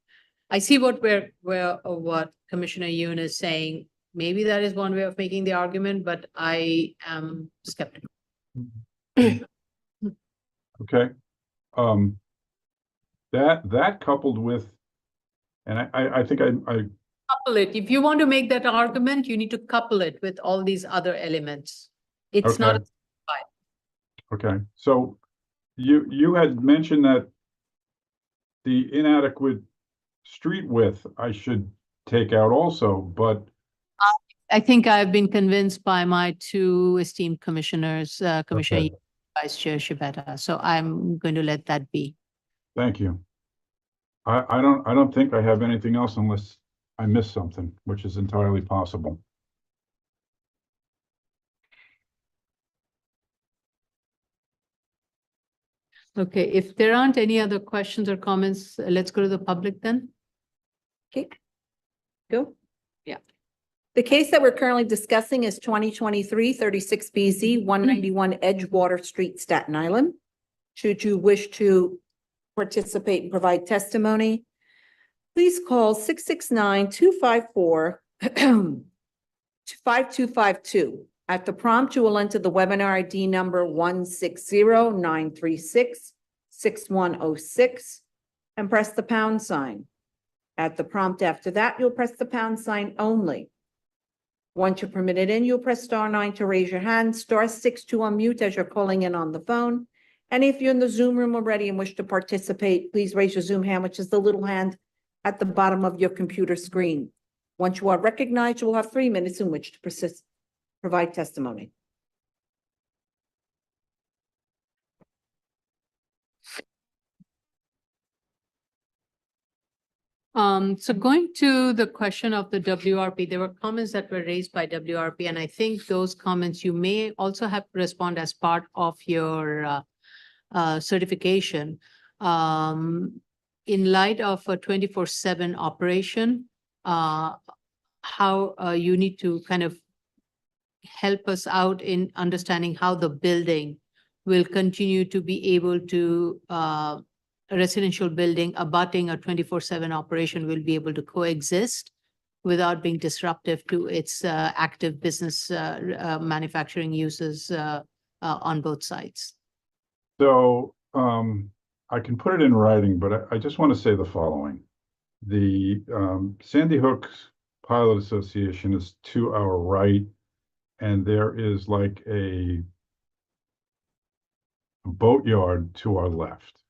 I see what Commissioner Yoon is saying. Maybe that is one way of making the argument, but I am skeptical.
Okay. That coupled with, and I think I
Couple it. If you want to make that argument, you need to couple it with all these other elements. It's not,
okay, so you had mentioned that the inadequate street width I should take out also, but
I think I've been convinced by my two esteemed commissioners, Commissioner
Okay.
Yee, Vice Chair Shibata. So I'm going to let that be.
thank you. I don't think I have anything else unless I missed something, which is entirely possible.
Okay, if there aren't any other questions or comments, let's go to the public then.
Okay. Go. Yeah. The case that we're currently discussing is 2023-36 BZ, 191 Edgewater Street, Staten Island. Should you wish to participate and provide testimony, please call 669-254-5252. At the prompt, you will enter the webinar ID number 160-936-6106 and press the pound sign. At the prompt after that, you'll press the pound sign only. Once you're permitted in, you'll press *9 to raise your hand, *6 to unmute as you're calling in on the phone. And if you're in the Zoom room already and wish to participate, please raise your Zoom hand, which is the little hand at the bottom of your computer screen. Once you are recognized, you will have 3 minutes in which to provide testimony.
So going to the question of the WRP, there were comments that were raised by WRP, and I think those comments you may also have to respond as part of your certification. In light of a 24/7 operation, how you need to kind of help us out in understanding how the building will continue to be able to a residential building abutting a 24/7 operation will be able to coexist without being disruptive to its active business manufacturing uses on both sides.
So I can put it in writing, but I just want to say the following. The Sandy Hook Pilot Association is to our right, and there is like a boatyard to our left.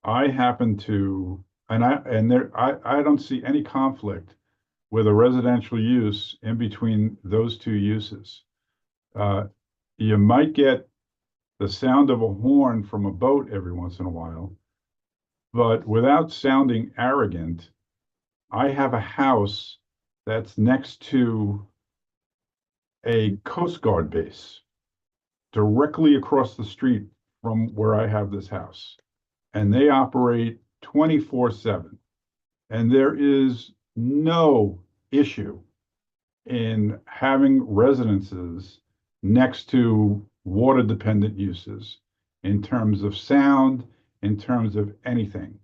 I happen to, and I don't see any conflict with a residential use in between those two uses. You might get the sound of a horn from a boat every once in a while, but without sounding arrogant, I have a house that's next to a Coast Guard base directly across the street from where I have this house. And they operate 24/7. And there is no issue in having residences next to water dependent uses in terms of sound, in terms of anything.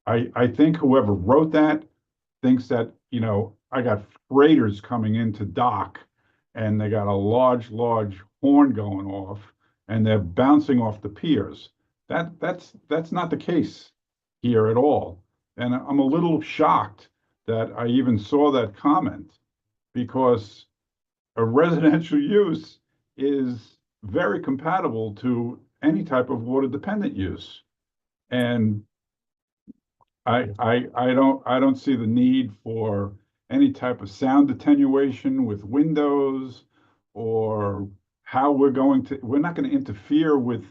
I think whoever wrote that thinks that, you know, I got freighters coming into dock and they got a large horn going off and they're bouncing off the piers. That's not the case here at all. And I'm a little shocked that I even saw that comment, because a residential use is very compatible to any type of water dependent use. And I don't see the need for any type of sound attenuation with windows, or how we're not going to interfere with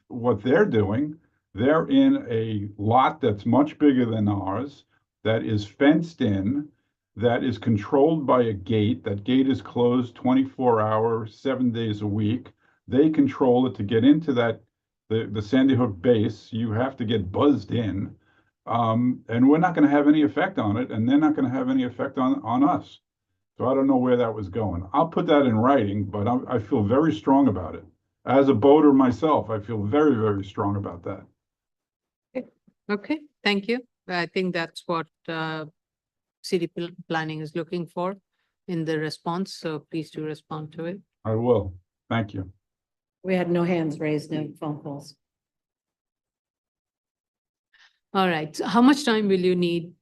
what they're doing. They're in a lot that's much bigger than ours, that is fenced in, that is controlled by a gate. That gate is closed 24 hours, 7 days a week. They control it. To get into the Sandy Hook base, you have to get buzzed in. And we're not going to have any effect on it, and they're not going to have any effect on us. So I don't know where that was going. I'll put that in writing, but I feel very strong about it. As a boater myself, I feel very, very strong about that.
Okay, thank you. I think that's what city planning is looking for in the response. So please do respond to it.
I will. Thank you.
We had no hands raised, no phone calls.
All right, so how much time will you need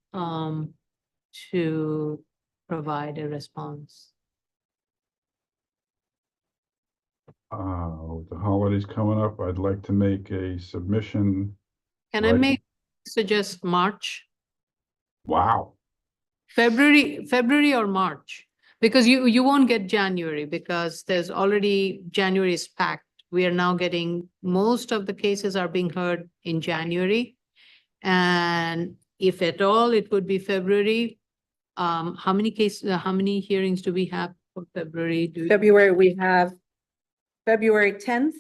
to provide a response?
With the holidays coming up, I'd like to make a submission.
Can I
Right.
suggest March,
Wow.
February or March? Because you won't get January because there's already, January is packed. We are now getting, most of the cases are being heard in January. And if at all, it would be February. How many cases, how many hearings do we have for February?
February, we have February 10th,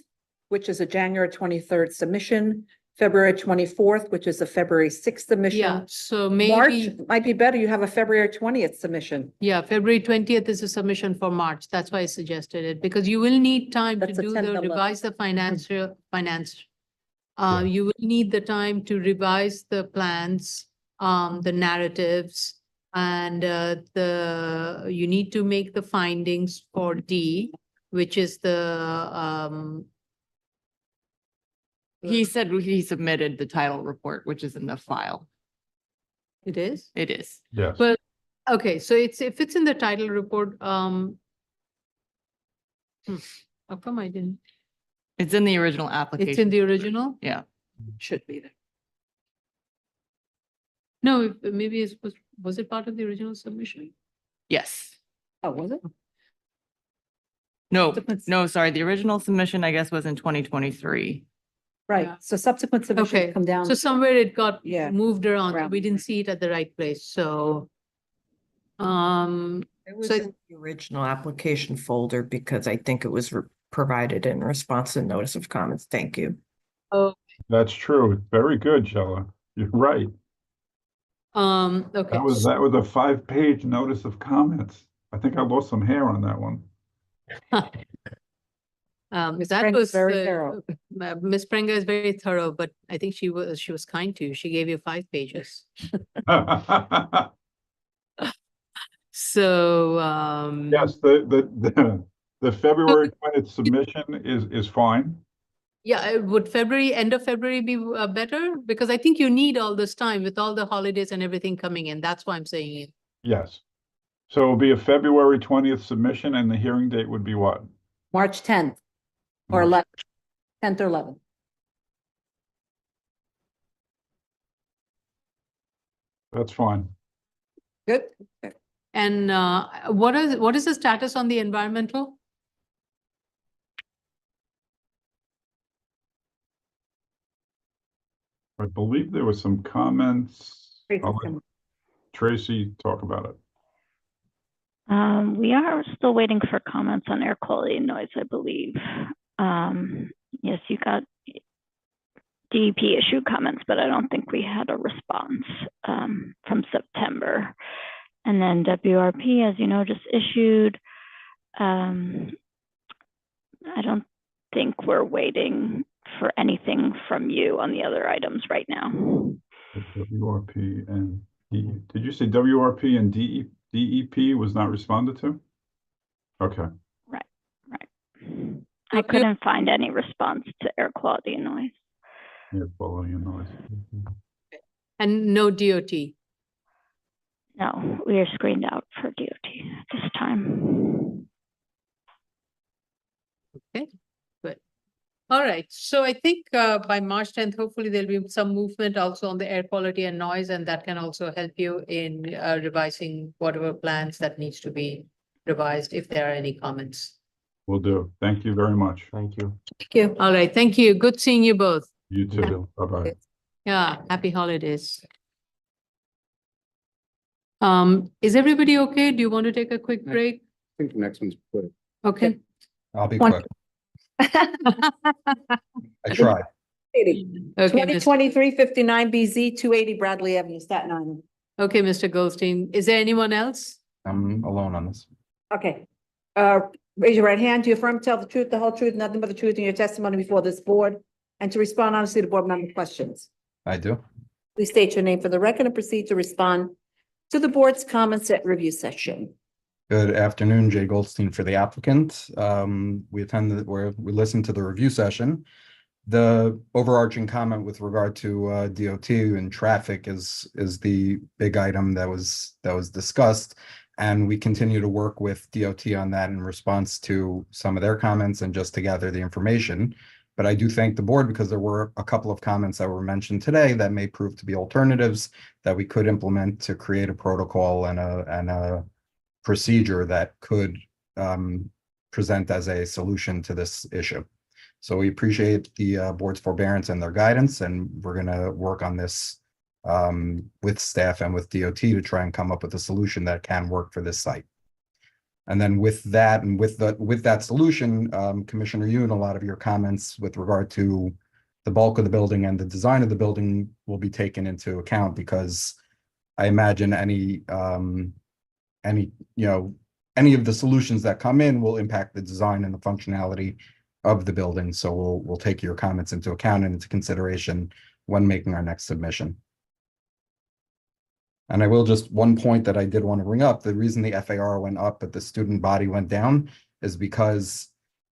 which is a January 23rd submission, February 24th, which is a February 6th
Yeah,
submission.
so
March
maybe,
might be better. You have a February 20th submission.
yeah, February 20th is a submission for March. That's why I suggested it, because you will need time to
That's the
do
10th,
the,
11th.
revise the finance.
Yeah.
You will need the time to revise the plans, the narratives, and you need to make the findings for D, which is the
He said he submitted the title report, which is in the file.
it is?
It is.
Yes.
But, okay, so if it's in the title report, how come I didn't?
It's in the original application.
It's in the original?
Yeah.
Should be there.
No, maybe was it part of the original submission?
Yes.
Oh, was it?
No,
Subsequent-
no, sorry. The original submission, I guess, was in 2023.
Right.
Yeah.
So subsequent submissions
Okay,
come down.
so somewhere it got
Yeah.
moved around, so
Around.
we didn't see it at the right place, so.
It was
So-
in the original application folder because I think it was provided in response to notice of comments. Thank you.
That's true. Very good, Shella. You're right.
Okay.
That was a 5-page notice of comments. I think I lost some hair on that one.
Ms.
That
Prenga is
was
very thorough.
Ms. Prenga is very thorough, but I think she was kind to you. She gave you 5 pages. So,
Yes, the February 20th submission is fine.
yeah, would end of February be better? Because I think you need all this time with all the holidays and everything coming in. That's why I'm saying it.
Yes. So it'll be a February 20th submission and the hearing date would be what?
March 10th or
March.
11th, 10th or 11th.
That's fine.
Good.
And what is the status on the environmental?
I believe there were some comments. I'll let
Tracy,
Tracy talk about it.
We are still waiting for comments on air quality and noise, I believe. Yes, you got DEP issue comments, but I don't think we had a response from September. And then WRP, as you know, just issued. I don't think we're waiting for anything from you on the other items right now.
WRP and did you say WRP and DEP was not responded to? Okay.
I couldn't find any response to air quality and noise.
Air quality and noise.
And no DOT.
No, we are screened out for DOT at this time.
Okay, good. All right, so I think by March 10th, hopefully there'll be some movement also on the air quality and noise, and that can also help you in revising whatever plans that needs to be revised, if there are any comments.
Will do. Thank you very much.
Thank you.
Thank you.
All right, thank you. Good seeing you both.
You too. Bye-bye.
Yeah, happy holidays. Is everybody okay? Do you want to take a quick break?
I think the next one's good.
Okay.
I'll be
One-
quick. I tried.
Okay, Mr.
2023-59BZ, 280 Bradley Avenue, Staten Island.
Okay, Mr. Goldstein. Is there anyone else?
I'm alone on this.
Okay. Raise your right hand. Do you affirm to tell the truth, the whole truth, nothing but the truth in your testimony before this board, and to respond honestly to board member questions?
I do.
Please state your name for the record and proceed to respond to the board's comments at review session.
Good afternoon, Jay Goldstein for the applicant. We listened to the review session. The overarching comment with regard to DOT and traffic is the big item that was discussed. And we continue to work with DOT on that in response to some of their comments and just to gather the information. But I do thank the board because there were a couple of comments that were mentioned today that may prove to be alternatives that we could implement to create a protocol and a procedure that could present as a solution to this issue. So we appreciate the board's forbearance and their guidance, and we're going to work on this with staff and with DOT to try and come up with a solution that can work for this site. And then with that and with that solution, Commissioner Yoon, a lot of your comments with regard to the bulk of the building and the design of the building will be taken into account, because I imagine any of the solutions that come in will impact the design and the functionality of the building. So we'll take your comments into account and into consideration when making our next submission. And I will just, one point that I did want to bring up, the reason the FAR went up but the student body went down is because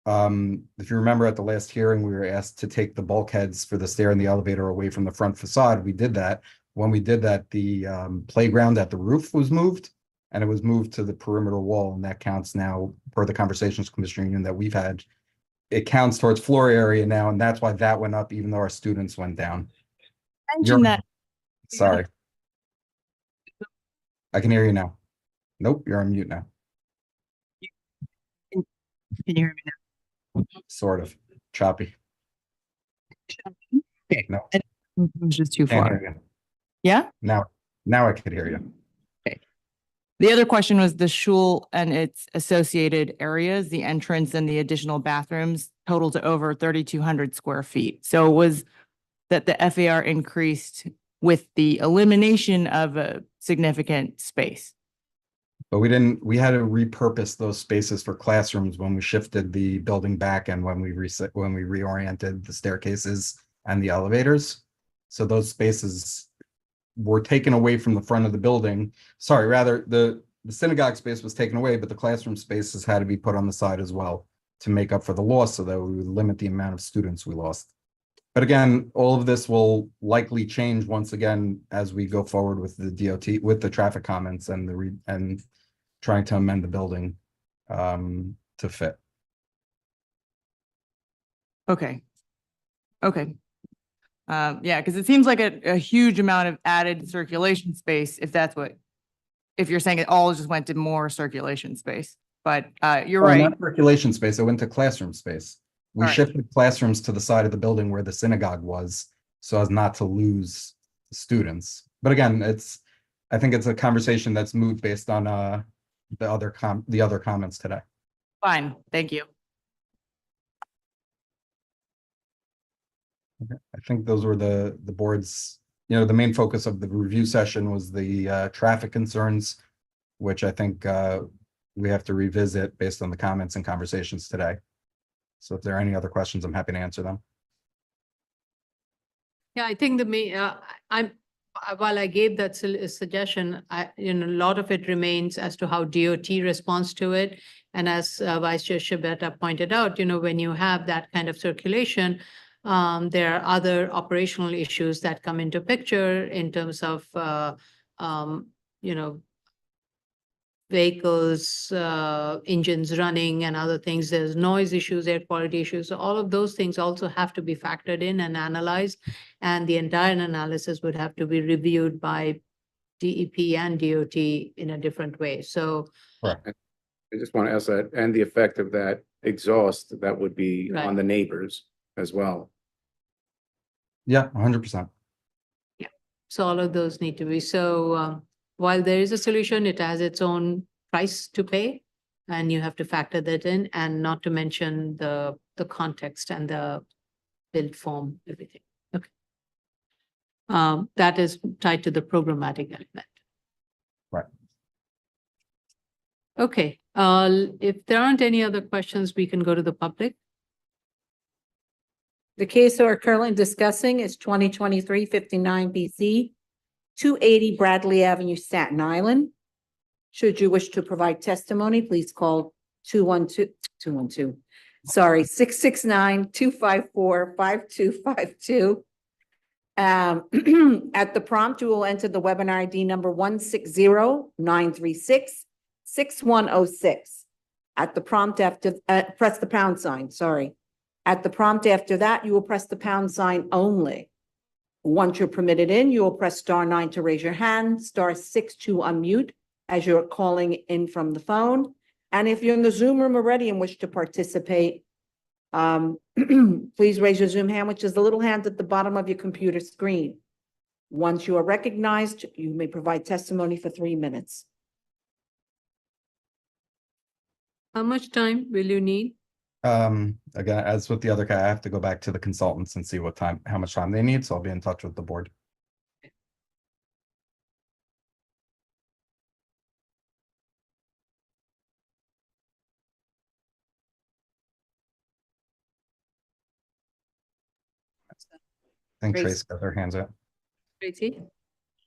if you remember at the last hearing, we were asked to take the bulkheads for the stair and the elevator away from the front facade. We did that. When we did that, the playground at the roof was moved, and it was moved to the perimeter wall, and that counts now, per the conversations, Commissioner Yoon, that we've had. It counts towards floor area now, and that's why that went up, even though our students went down.
Mention that.
Sorry. I can hear you now. Nope, you're on mute now.
Can you hear me now?
Sort of. Choppy.
Okay.
No.
It was just too
Can't
far.
hear you.
Yeah?
Now I can hear you.
The other question was the shul and its associated areas, the entrance and the additional bathrooms total to over 3,200 square feet. So was that the FAR increased with the elimination of a significant space?
But we had to repurpose those spaces for classrooms when we shifted the building back and when we reoriented the staircases and the elevators. So those spaces were taken away from the front of the building. Sorry, rather the synagogue space was taken away, but the classroom spaces had to be put on the side as well to make up for the loss, so that we would limit the amount of students we lost. But again, all of this will likely change once again as we go forward with the DOT, with the traffic comments and trying to amend the building to fit.
Okay. Yeah, because it seems like a huge amount of added circulation space, if you're saying it all just went to more circulation space. But you're
Well,
right.
not circulation space, it went to classroom space. We
All right.
shifted classrooms to the side of the building where the synagogue was, so as not to lose students. But again, I think it's a conversation that's moved based on the other comments today.
Fine, thank you.
I think those were the board's, the main focus of the review session was the traffic concerns, which I think we have to revisit based on the comments and conversations today. So if there are any other questions, I'm happy to answer them.
Yeah, I think while I gave that suggestion, a lot of it remains as to how DOT responds to it. And as Vice Chair Shibata pointed out, when you have that kind of circulation, there are other operational issues that come into picture in terms of, vehicles, engines running and other things. There's noise issues, air quality issues. So all of those things also have to be factored in and analyzed. And the entire analysis would have to be reviewed by DEP and DOT in a different way. So
I just want to ask that, and the effect of that exhaust that would be
Right.
on the neighbors as well.
Yeah, 100%.
So all of those need to be, so while there is a solution, it has its own price to pay. And you have to factor that in, and not to mention the context and the build form, everything. Okay. That is tied to the programmatic element.
Right.
Okay, if there aren't any other questions, we can go to the public.
The case we're currently discussing is 2023-59 BC, 280 Bradley Avenue, Staten Island. Should you wish to provide testimony, please call 669-254-5252. At the prompt, you will enter the webinar ID number 160-936-6106. At the prompt after, press the pound sign, sorry. At the prompt after that, you will press the pound sign only. Once you're permitted in, you will press *9 to raise your hand, *6 to unmute as you're calling in from the phone. And if you're in the Zoom room already and wish to participate, please raise your Zoom hand, which is the little hand at the bottom of your computer screen. Once you are recognized, you may provide testimony for 3 minutes.
How much time will you need?
Again, as with the other guy, I have to go back to the consultants and see how much time they need, so I'll be in touch with the board. I think
Trace.
Trace got their hands up.
Tracy?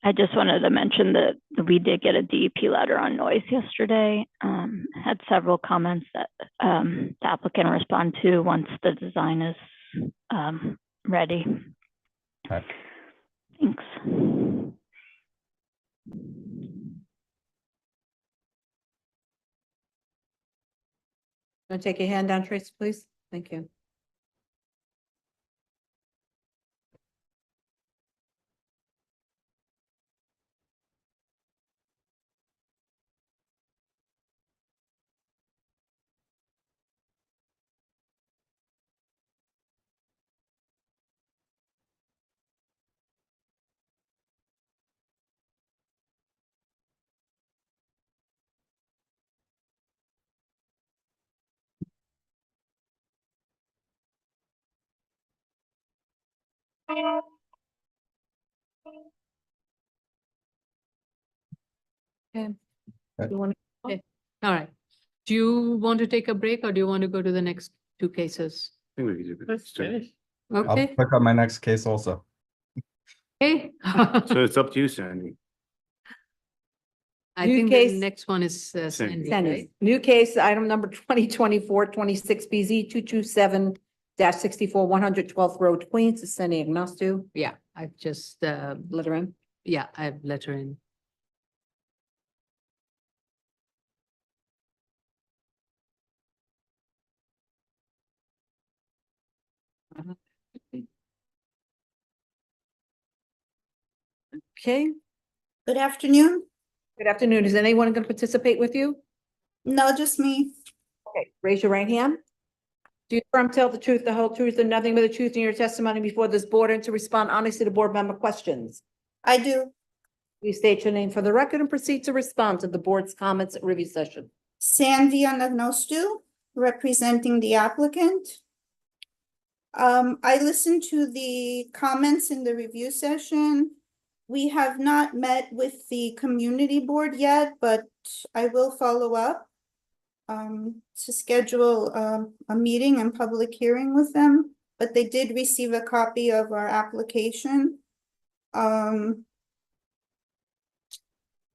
I just wanted to mention that we did get a DEP letter on noise yesterday. Had several comments that the applicant respond to once the design is ready.
Okay.
Thanks.
Want to take your hand down, Trace, please? Thank you. Okay. You want
All right. Do you want to take a break or do you want to go to the next 2 cases?
I think we could do
Let's
this.
finish.
I'll
Okay.
pick up my next case also.
Okay.
So it's up to you, Sandy.
I
New
think the
case-
next one is Sandy,
Sandy.
right?
New case, item number 2024-26 BZ 227-64 112th Road, Queens, is Sandy Agnostu.
Yeah, I've just,
Let her in.
yeah, I've let her in.
Okay,
Good afternoon.
good afternoon. Is anyone going to participate with you?
No, just me.
Okay, raise your right hand. Do you firm tell the truth, the whole truth, and nothing but the truth in your testimony before this board and to respond honestly to board member questions?
I do.
Please state your name for the record and proceed to respond to the board's comments at review session.
Sandy Anagnostou, representing the applicant. I listened to the comments in the review session. We have not met with the community board yet, but I will follow up to schedule a meeting and public hearing with them, but they did receive a copy of our application.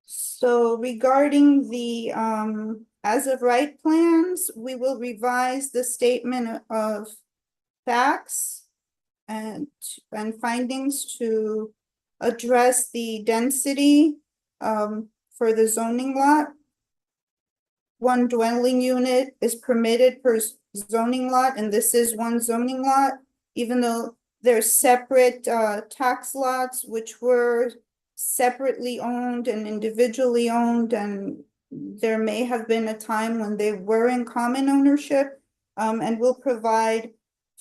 So regarding the as of right plans, we will revise the statement of facts and findings to address the density for the zoning lot. 1 dwelling unit is permitted per zoning lot, and this is 1 zoning lot, even though they're separate tax lots, which were separately owned and individually owned, and there may have been a time when they were in common ownership, and we'll provide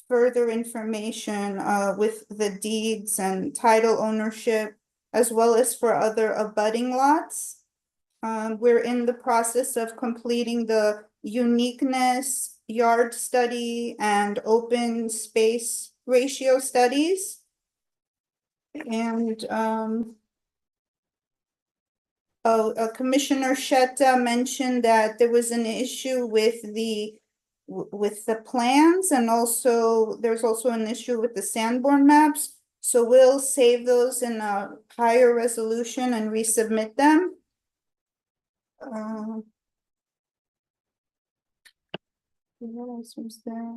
further information with the deeds and title ownership, as well as for other abutting lots. We're in the process of completing the uniqueness yard study and open space ratio studies. And Commissioner Shetta mentioned that there was an issue with the plans, and also there's also an issue with the Sanborn maps. So we'll save those in a higher resolution and resubmit them. What else was there?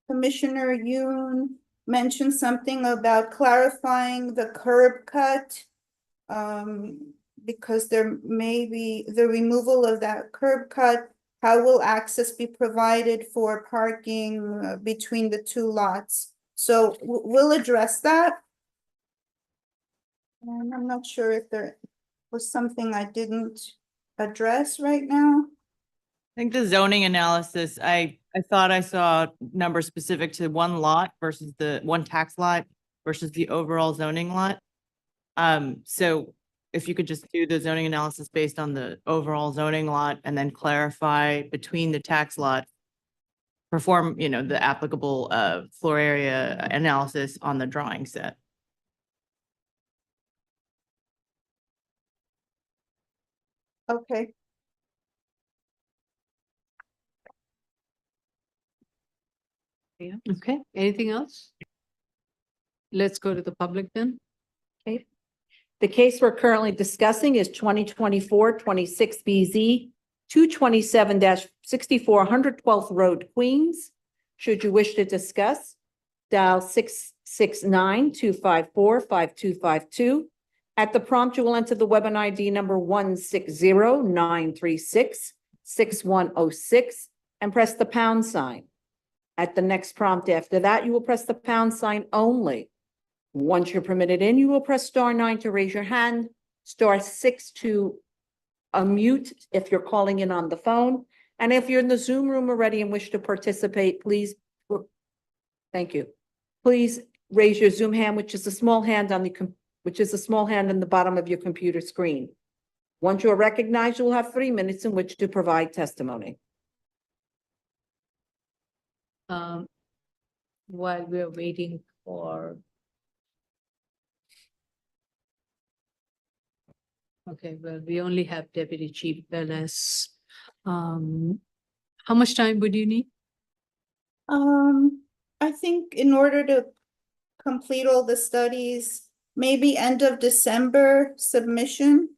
Commissioner Yoon mentioned something about clarifying the curb cut. Because there may be the removal of that curb cut, how will access be provided for parking between the two lots? So we'll address that. And I'm not sure if there was something I didn't address right now.
I think the zoning analysis, I thought I saw numbers specific to one lot versus the one tax lot versus the overall zoning lot. So if you could just do the zoning analysis based on the overall zoning lot and then clarify between the tax lot, perform, the applicable floor area analysis on the drawing set.
Okay.
Okay, anything else? Let's go to the public then.
Okay. The case we're currently discussing is 2024-26 BZ 227-64 112th Road, Queens. Should you wish to discuss, dial 669-254-5252. At the prompt, you will enter the webinar ID number 160-936-6106 and press the pound sign. At the next prompt after that, you will press the pound sign only. Once you're permitted in, you will press *9 to raise your hand, *6 to unmute if you're calling in on the phone. And if you're in the Zoom room already and wish to participate, please, thank you. Please raise your Zoom hand, which is a small hand on the bottom of your computer screen. Once you're recognized, you will have 3 minutes in which to provide testimony.
While we're waiting for. Okay, well, we only have Deputy Chief Bellis. How much time would you need?
I think in order to complete all the studies, maybe end of December submission.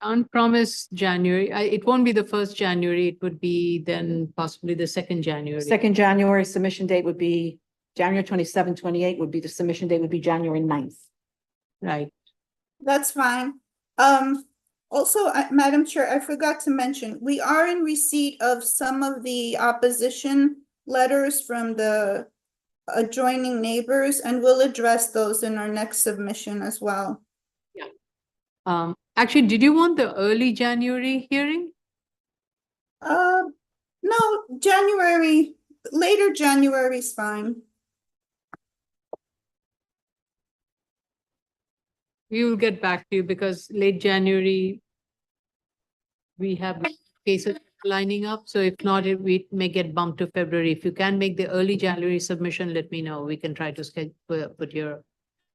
Can't promise January. It won't be the 1st January. It would be then possibly the 2nd January.
2nd January submission date would be January 27, 28 would be the submission date would be January 9th.
Right.
That's fine. Also, Madam Chair, I forgot to mention, we are in receipt of some of the opposition letters from the adjoining neighbors, and we'll address those in our next submission as well.
Actually, did you want the early January hearing?
No, later January is fine.
We will get back to you because late January, we have cases lining up. So if not, we may get bumped to February. If you can make the early January submission, let me know. We can try to schedule,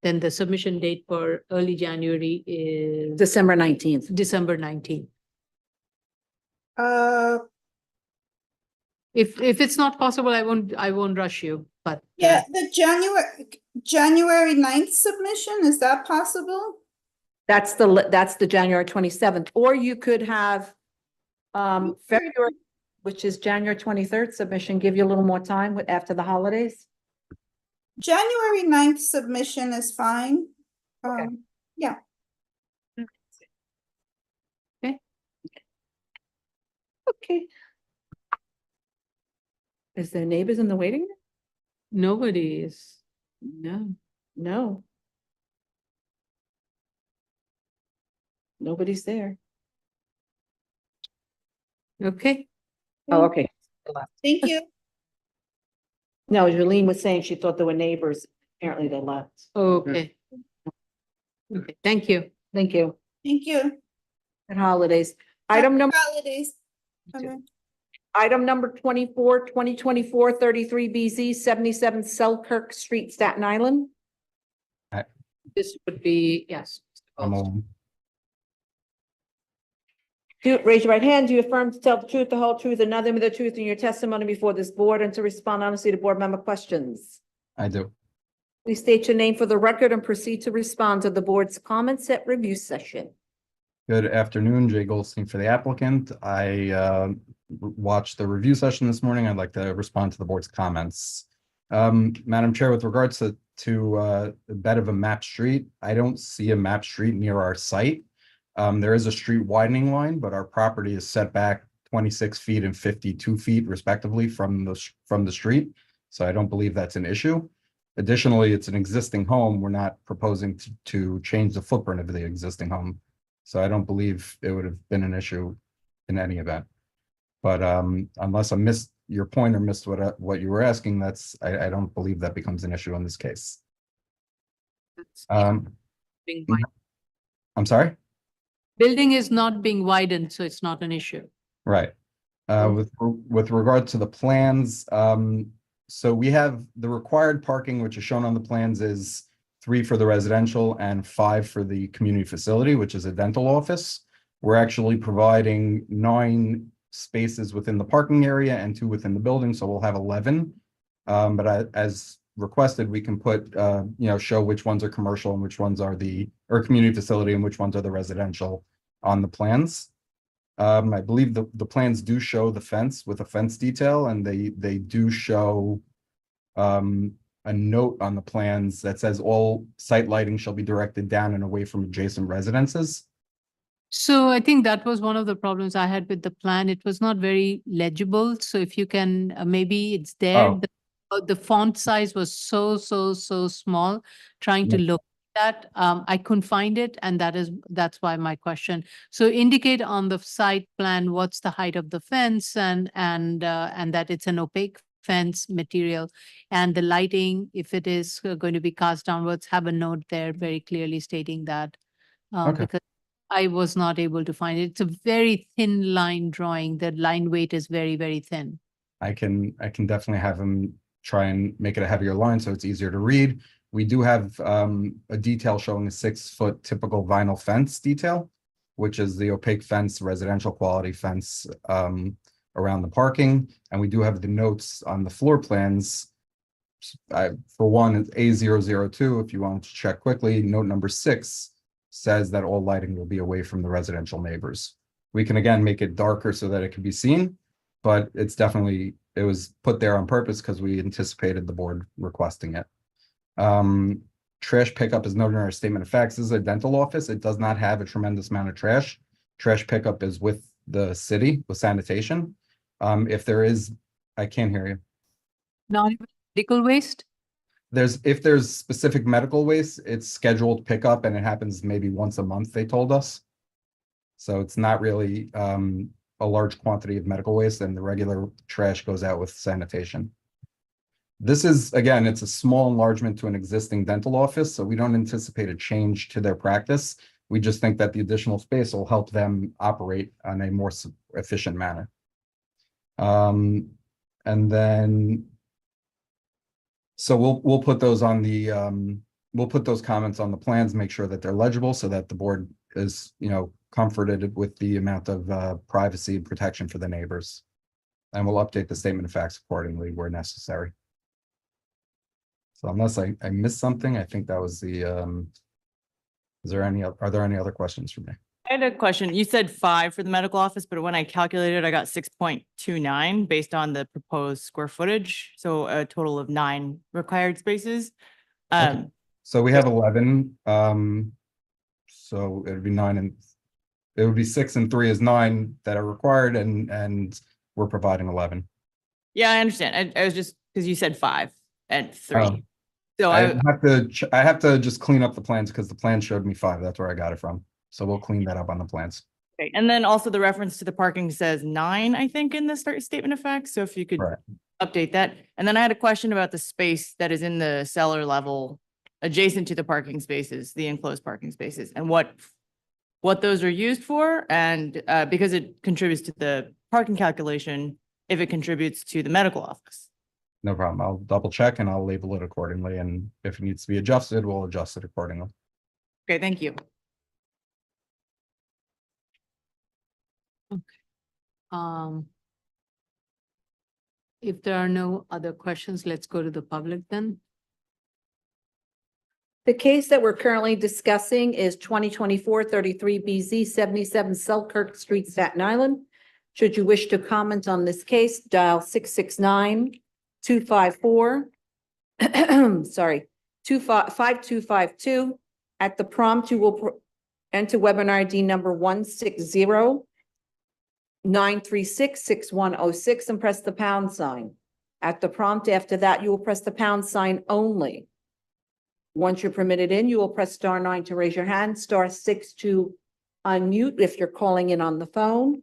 then the submission date for early January is
December 19th.
December 19th. If it's not possible, I won't rush you, but.
Yeah, the January 9th submission, is that possible?
That's the January 27th, or you could have February, which is January 23rd submission, give you a little more time after the holidays.
January 9th submission is fine.
Okay.
Yeah.
Okay. Is there neighbors in the waiting room?
Nobody is.
No. Nobody's there.
Okay.
Oh, okay.
Thank you.
No, Jolene was saying she thought there were neighbors. Apparently they left.
Okay. Okay, thank you.
Thank you.
Thank you.
And holidays. Item number.
Holidays. Okay.
Item number 24, 2024 33 BZ 77 Selkirk Street, Staten Island.
This would be, yes.
Raise your right hand. Do you affirm to tell the truth, the whole truth, and nothing but the truth in your testimony before this board and to respond honestly to board member questions?
I do.
Please state your name for the record and proceed to respond to the board's comments at review session.
Good afternoon, Jay Goldstein for the applicant. I watched the review session this morning. I'd like to respond to the board's comments. Madam Chair, with regards to the bed of a map street, I don't see a map street near our site. There is a street widening line, but our property is set back 26 feet and 52 feet respectively from the street. So I don't believe that's an issue. Additionally, it's an existing home. We're not proposing to change the footprint of the existing home. So I don't believe it would have been an issue in any event. But unless I missed your point or missed what you were asking, I don't believe that becomes an issue in this case.
Being wide-
I'm sorry?
Building is not being widened, so it's not an issue.
Right. With regard to the plans, so we have the required parking, which is shown on the plans, is 3 for the residential and 5 for the community facility, which is a dental office. We're actually providing 9 spaces within the parking area and 2 within the building, so we'll have 11. But as requested, we can put, show which ones are commercial and which ones are or community facility and which ones are the residential on the plans. I believe the plans do show the fence with a fence detail, and they do show a note on the plans that says all site lighting shall be directed down and away from adjacent residences.
So I think that was one of the problems I had with the plan. It was not very legible. So if you can, maybe it's there.
Oh.
The font size was so small, trying to
Yeah.
look at that. I couldn't find it, and that's why my question. So indicate on the site plan what's the height of the fence and that it's an opaque fence material, and the lighting, if it is going to be cast downwards, have a note there very clearly stating that.
Okay.
Because I was not able to find it. It's a very thin line drawing. The line weight is very thin.
I can definitely have them try and make it a heavier line so it's easier to read. We do have a detail showing a 6-foot typical vinyl fence detail, which is the opaque fence, residential quality fence around the parking. And we do have the notes on the floor plans. For one, it's A002, if you want to check quickly, note number 6 says that all lighting will be away from the residential neighbors. We can again make it darker so that it can be seen, but it was put there on purpose because we anticipated the board requesting it. Trash pickup is noted in our statement of facts. This is a dental office. It does not have a tremendous amount of trash. Trash pickup is with the city, with sanitation. If there is, I can't hear you.
Not even medical waste?
If there's specific medical waste, it's scheduled pickup and it happens maybe once a month, they told us. So it's not really a large quantity of medical waste, and the regular trash goes out with sanitation. This is, again, it's a small enlargement to an existing dental office, so we don't anticipate a change to their practice. We just think that the additional space will help them operate on a more efficient manner. And then, so we'll put those on the, we'll put those comments on the plans, make sure that they're legible so that the board is, comforted with the amount of privacy and protection for the neighbors. And we'll update the statement of facts accordingly where necessary. So unless I missed something, I think that was the, are there any other questions for me?
I had a question. You said 5 for the medical office, but when I calculated, I got 6.29 based on the proposed square footage. So a total of 9 required spaces.
Okay. So we have 11. So it would be 9 and it would be 6 and 3 is 9 that are required, and we're providing 11.
Yeah, I understand. I was just, because you said 5 and 3.
Oh.
So
I have to just clean up the plans because the plan showed me 5. That's where I got it from. So we'll clean that up on the plans.
okay. And then also the reference to the parking says 9, I think, in the statement of facts. So if you could
Right.
update that. And then I had a question about the space that is in the cellar level adjacent to the parking spaces, the enclosed parking spaces, and what those are used for, and because it contributes to the parking calculation, if it contributes to the medical office.
No problem. I'll double check and I'll label it accordingly. And if it needs to be adjusted, we'll adjust it accordingly.
Okay, thank you.
If there are no other questions, let's go to the public then.
The case that we're currently discussing is 2024-33 BZ 77 Selkirk Street, Staten Island. Should you wish to comment on this case, dial 669-254, sorry, 5252. At the prompt, you will enter webinar ID number 160-936-6106 and press the pound sign. At the prompt after that, you will press the pound sign only. Once you're permitted in, you will press *9 to raise your hand, *6 to unmute if you're calling in on the phone.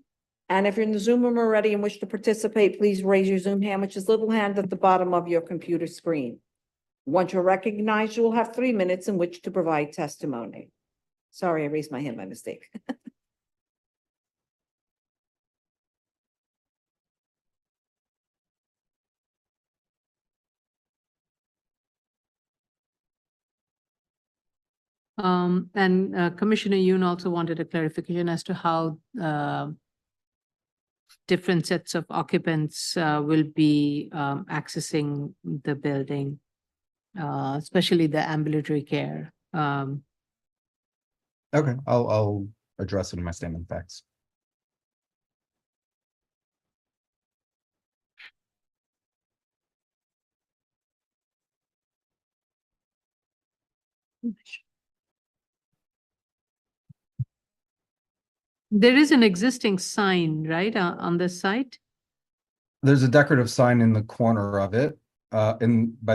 And if you're in the Zoom room already and wish to participate, please raise your Zoom hand, which is little hand at the bottom of your computer screen. Once you're recognized, you will have 3 minutes in which to provide testimony. Sorry, I raised my hand by mistake.
And Commissioner Yoon also wanted a clarification as to how different sets of occupants will be accessing the building, especially the ambulatory care.
Okay, I'll address it in my statement of facts.
There is an existing sign, right, on this site?
There's a decorative sign in the corner of it, by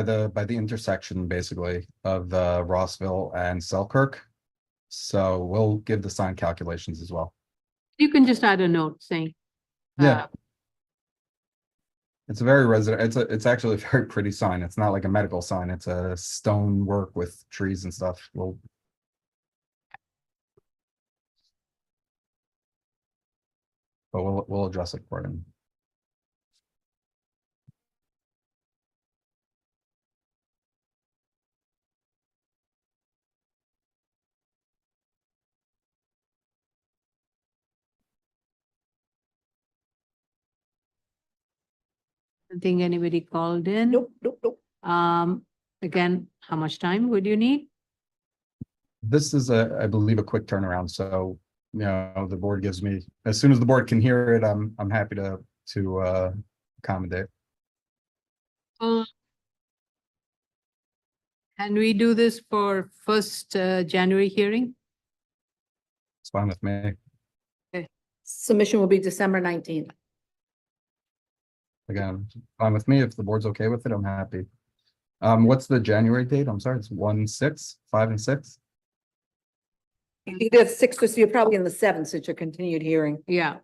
the intersection basically of Rossville and Selkirk. So we'll give the sign calculations as well.
You can just add a note saying.
Yeah. It's a very it's actually a very pretty sign. It's not like a medical sign. It's a stone work with trees and stuff. But we'll address it for him.
I don't think anybody called in.
Nope.
Again, how much time would you need?
This is I believe, a quick turnaround. So, the board gives me, as soon as the board can hear it, I'm happy to accommodate.
Can we do this for first January hearing?
It's fine with me.
Submission will be December 19th.
Again, fine with me. If the board's okay with it, I'm happy. What's the January date? I'm sorry, it's 1/6, 5 and 6.
Either 6th, so you're probably in the 7th since your continued hearing.
Yeah.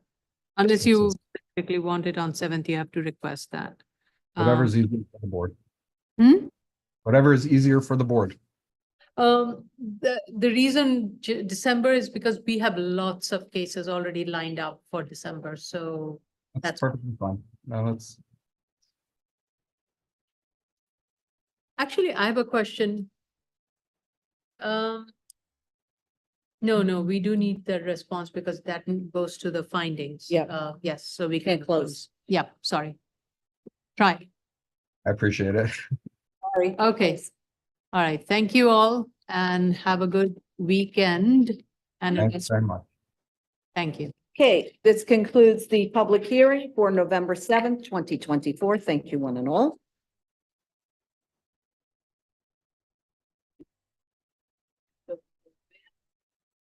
Unless you specifically want it on 7th, you have to request that.
Whatever's easier for the board.
Hmm?
Whatever is easier for the board.
The reason December is because we have lots of cases already lined up for December, so
That's perfectly fine. No, that's
actually, I have a question. No, we do need the response because that goes to the findings.
Yeah.
Yes, so we can
Can't close.
Yeah, sorry. Try.
I appreciate it.
Sorry.
Okay. All right. Thank you all and have a good weekend. And
Thank you very much.
thank you.
Okay, this concludes the public hearing for November 7th, 2024. Thank you, one and all.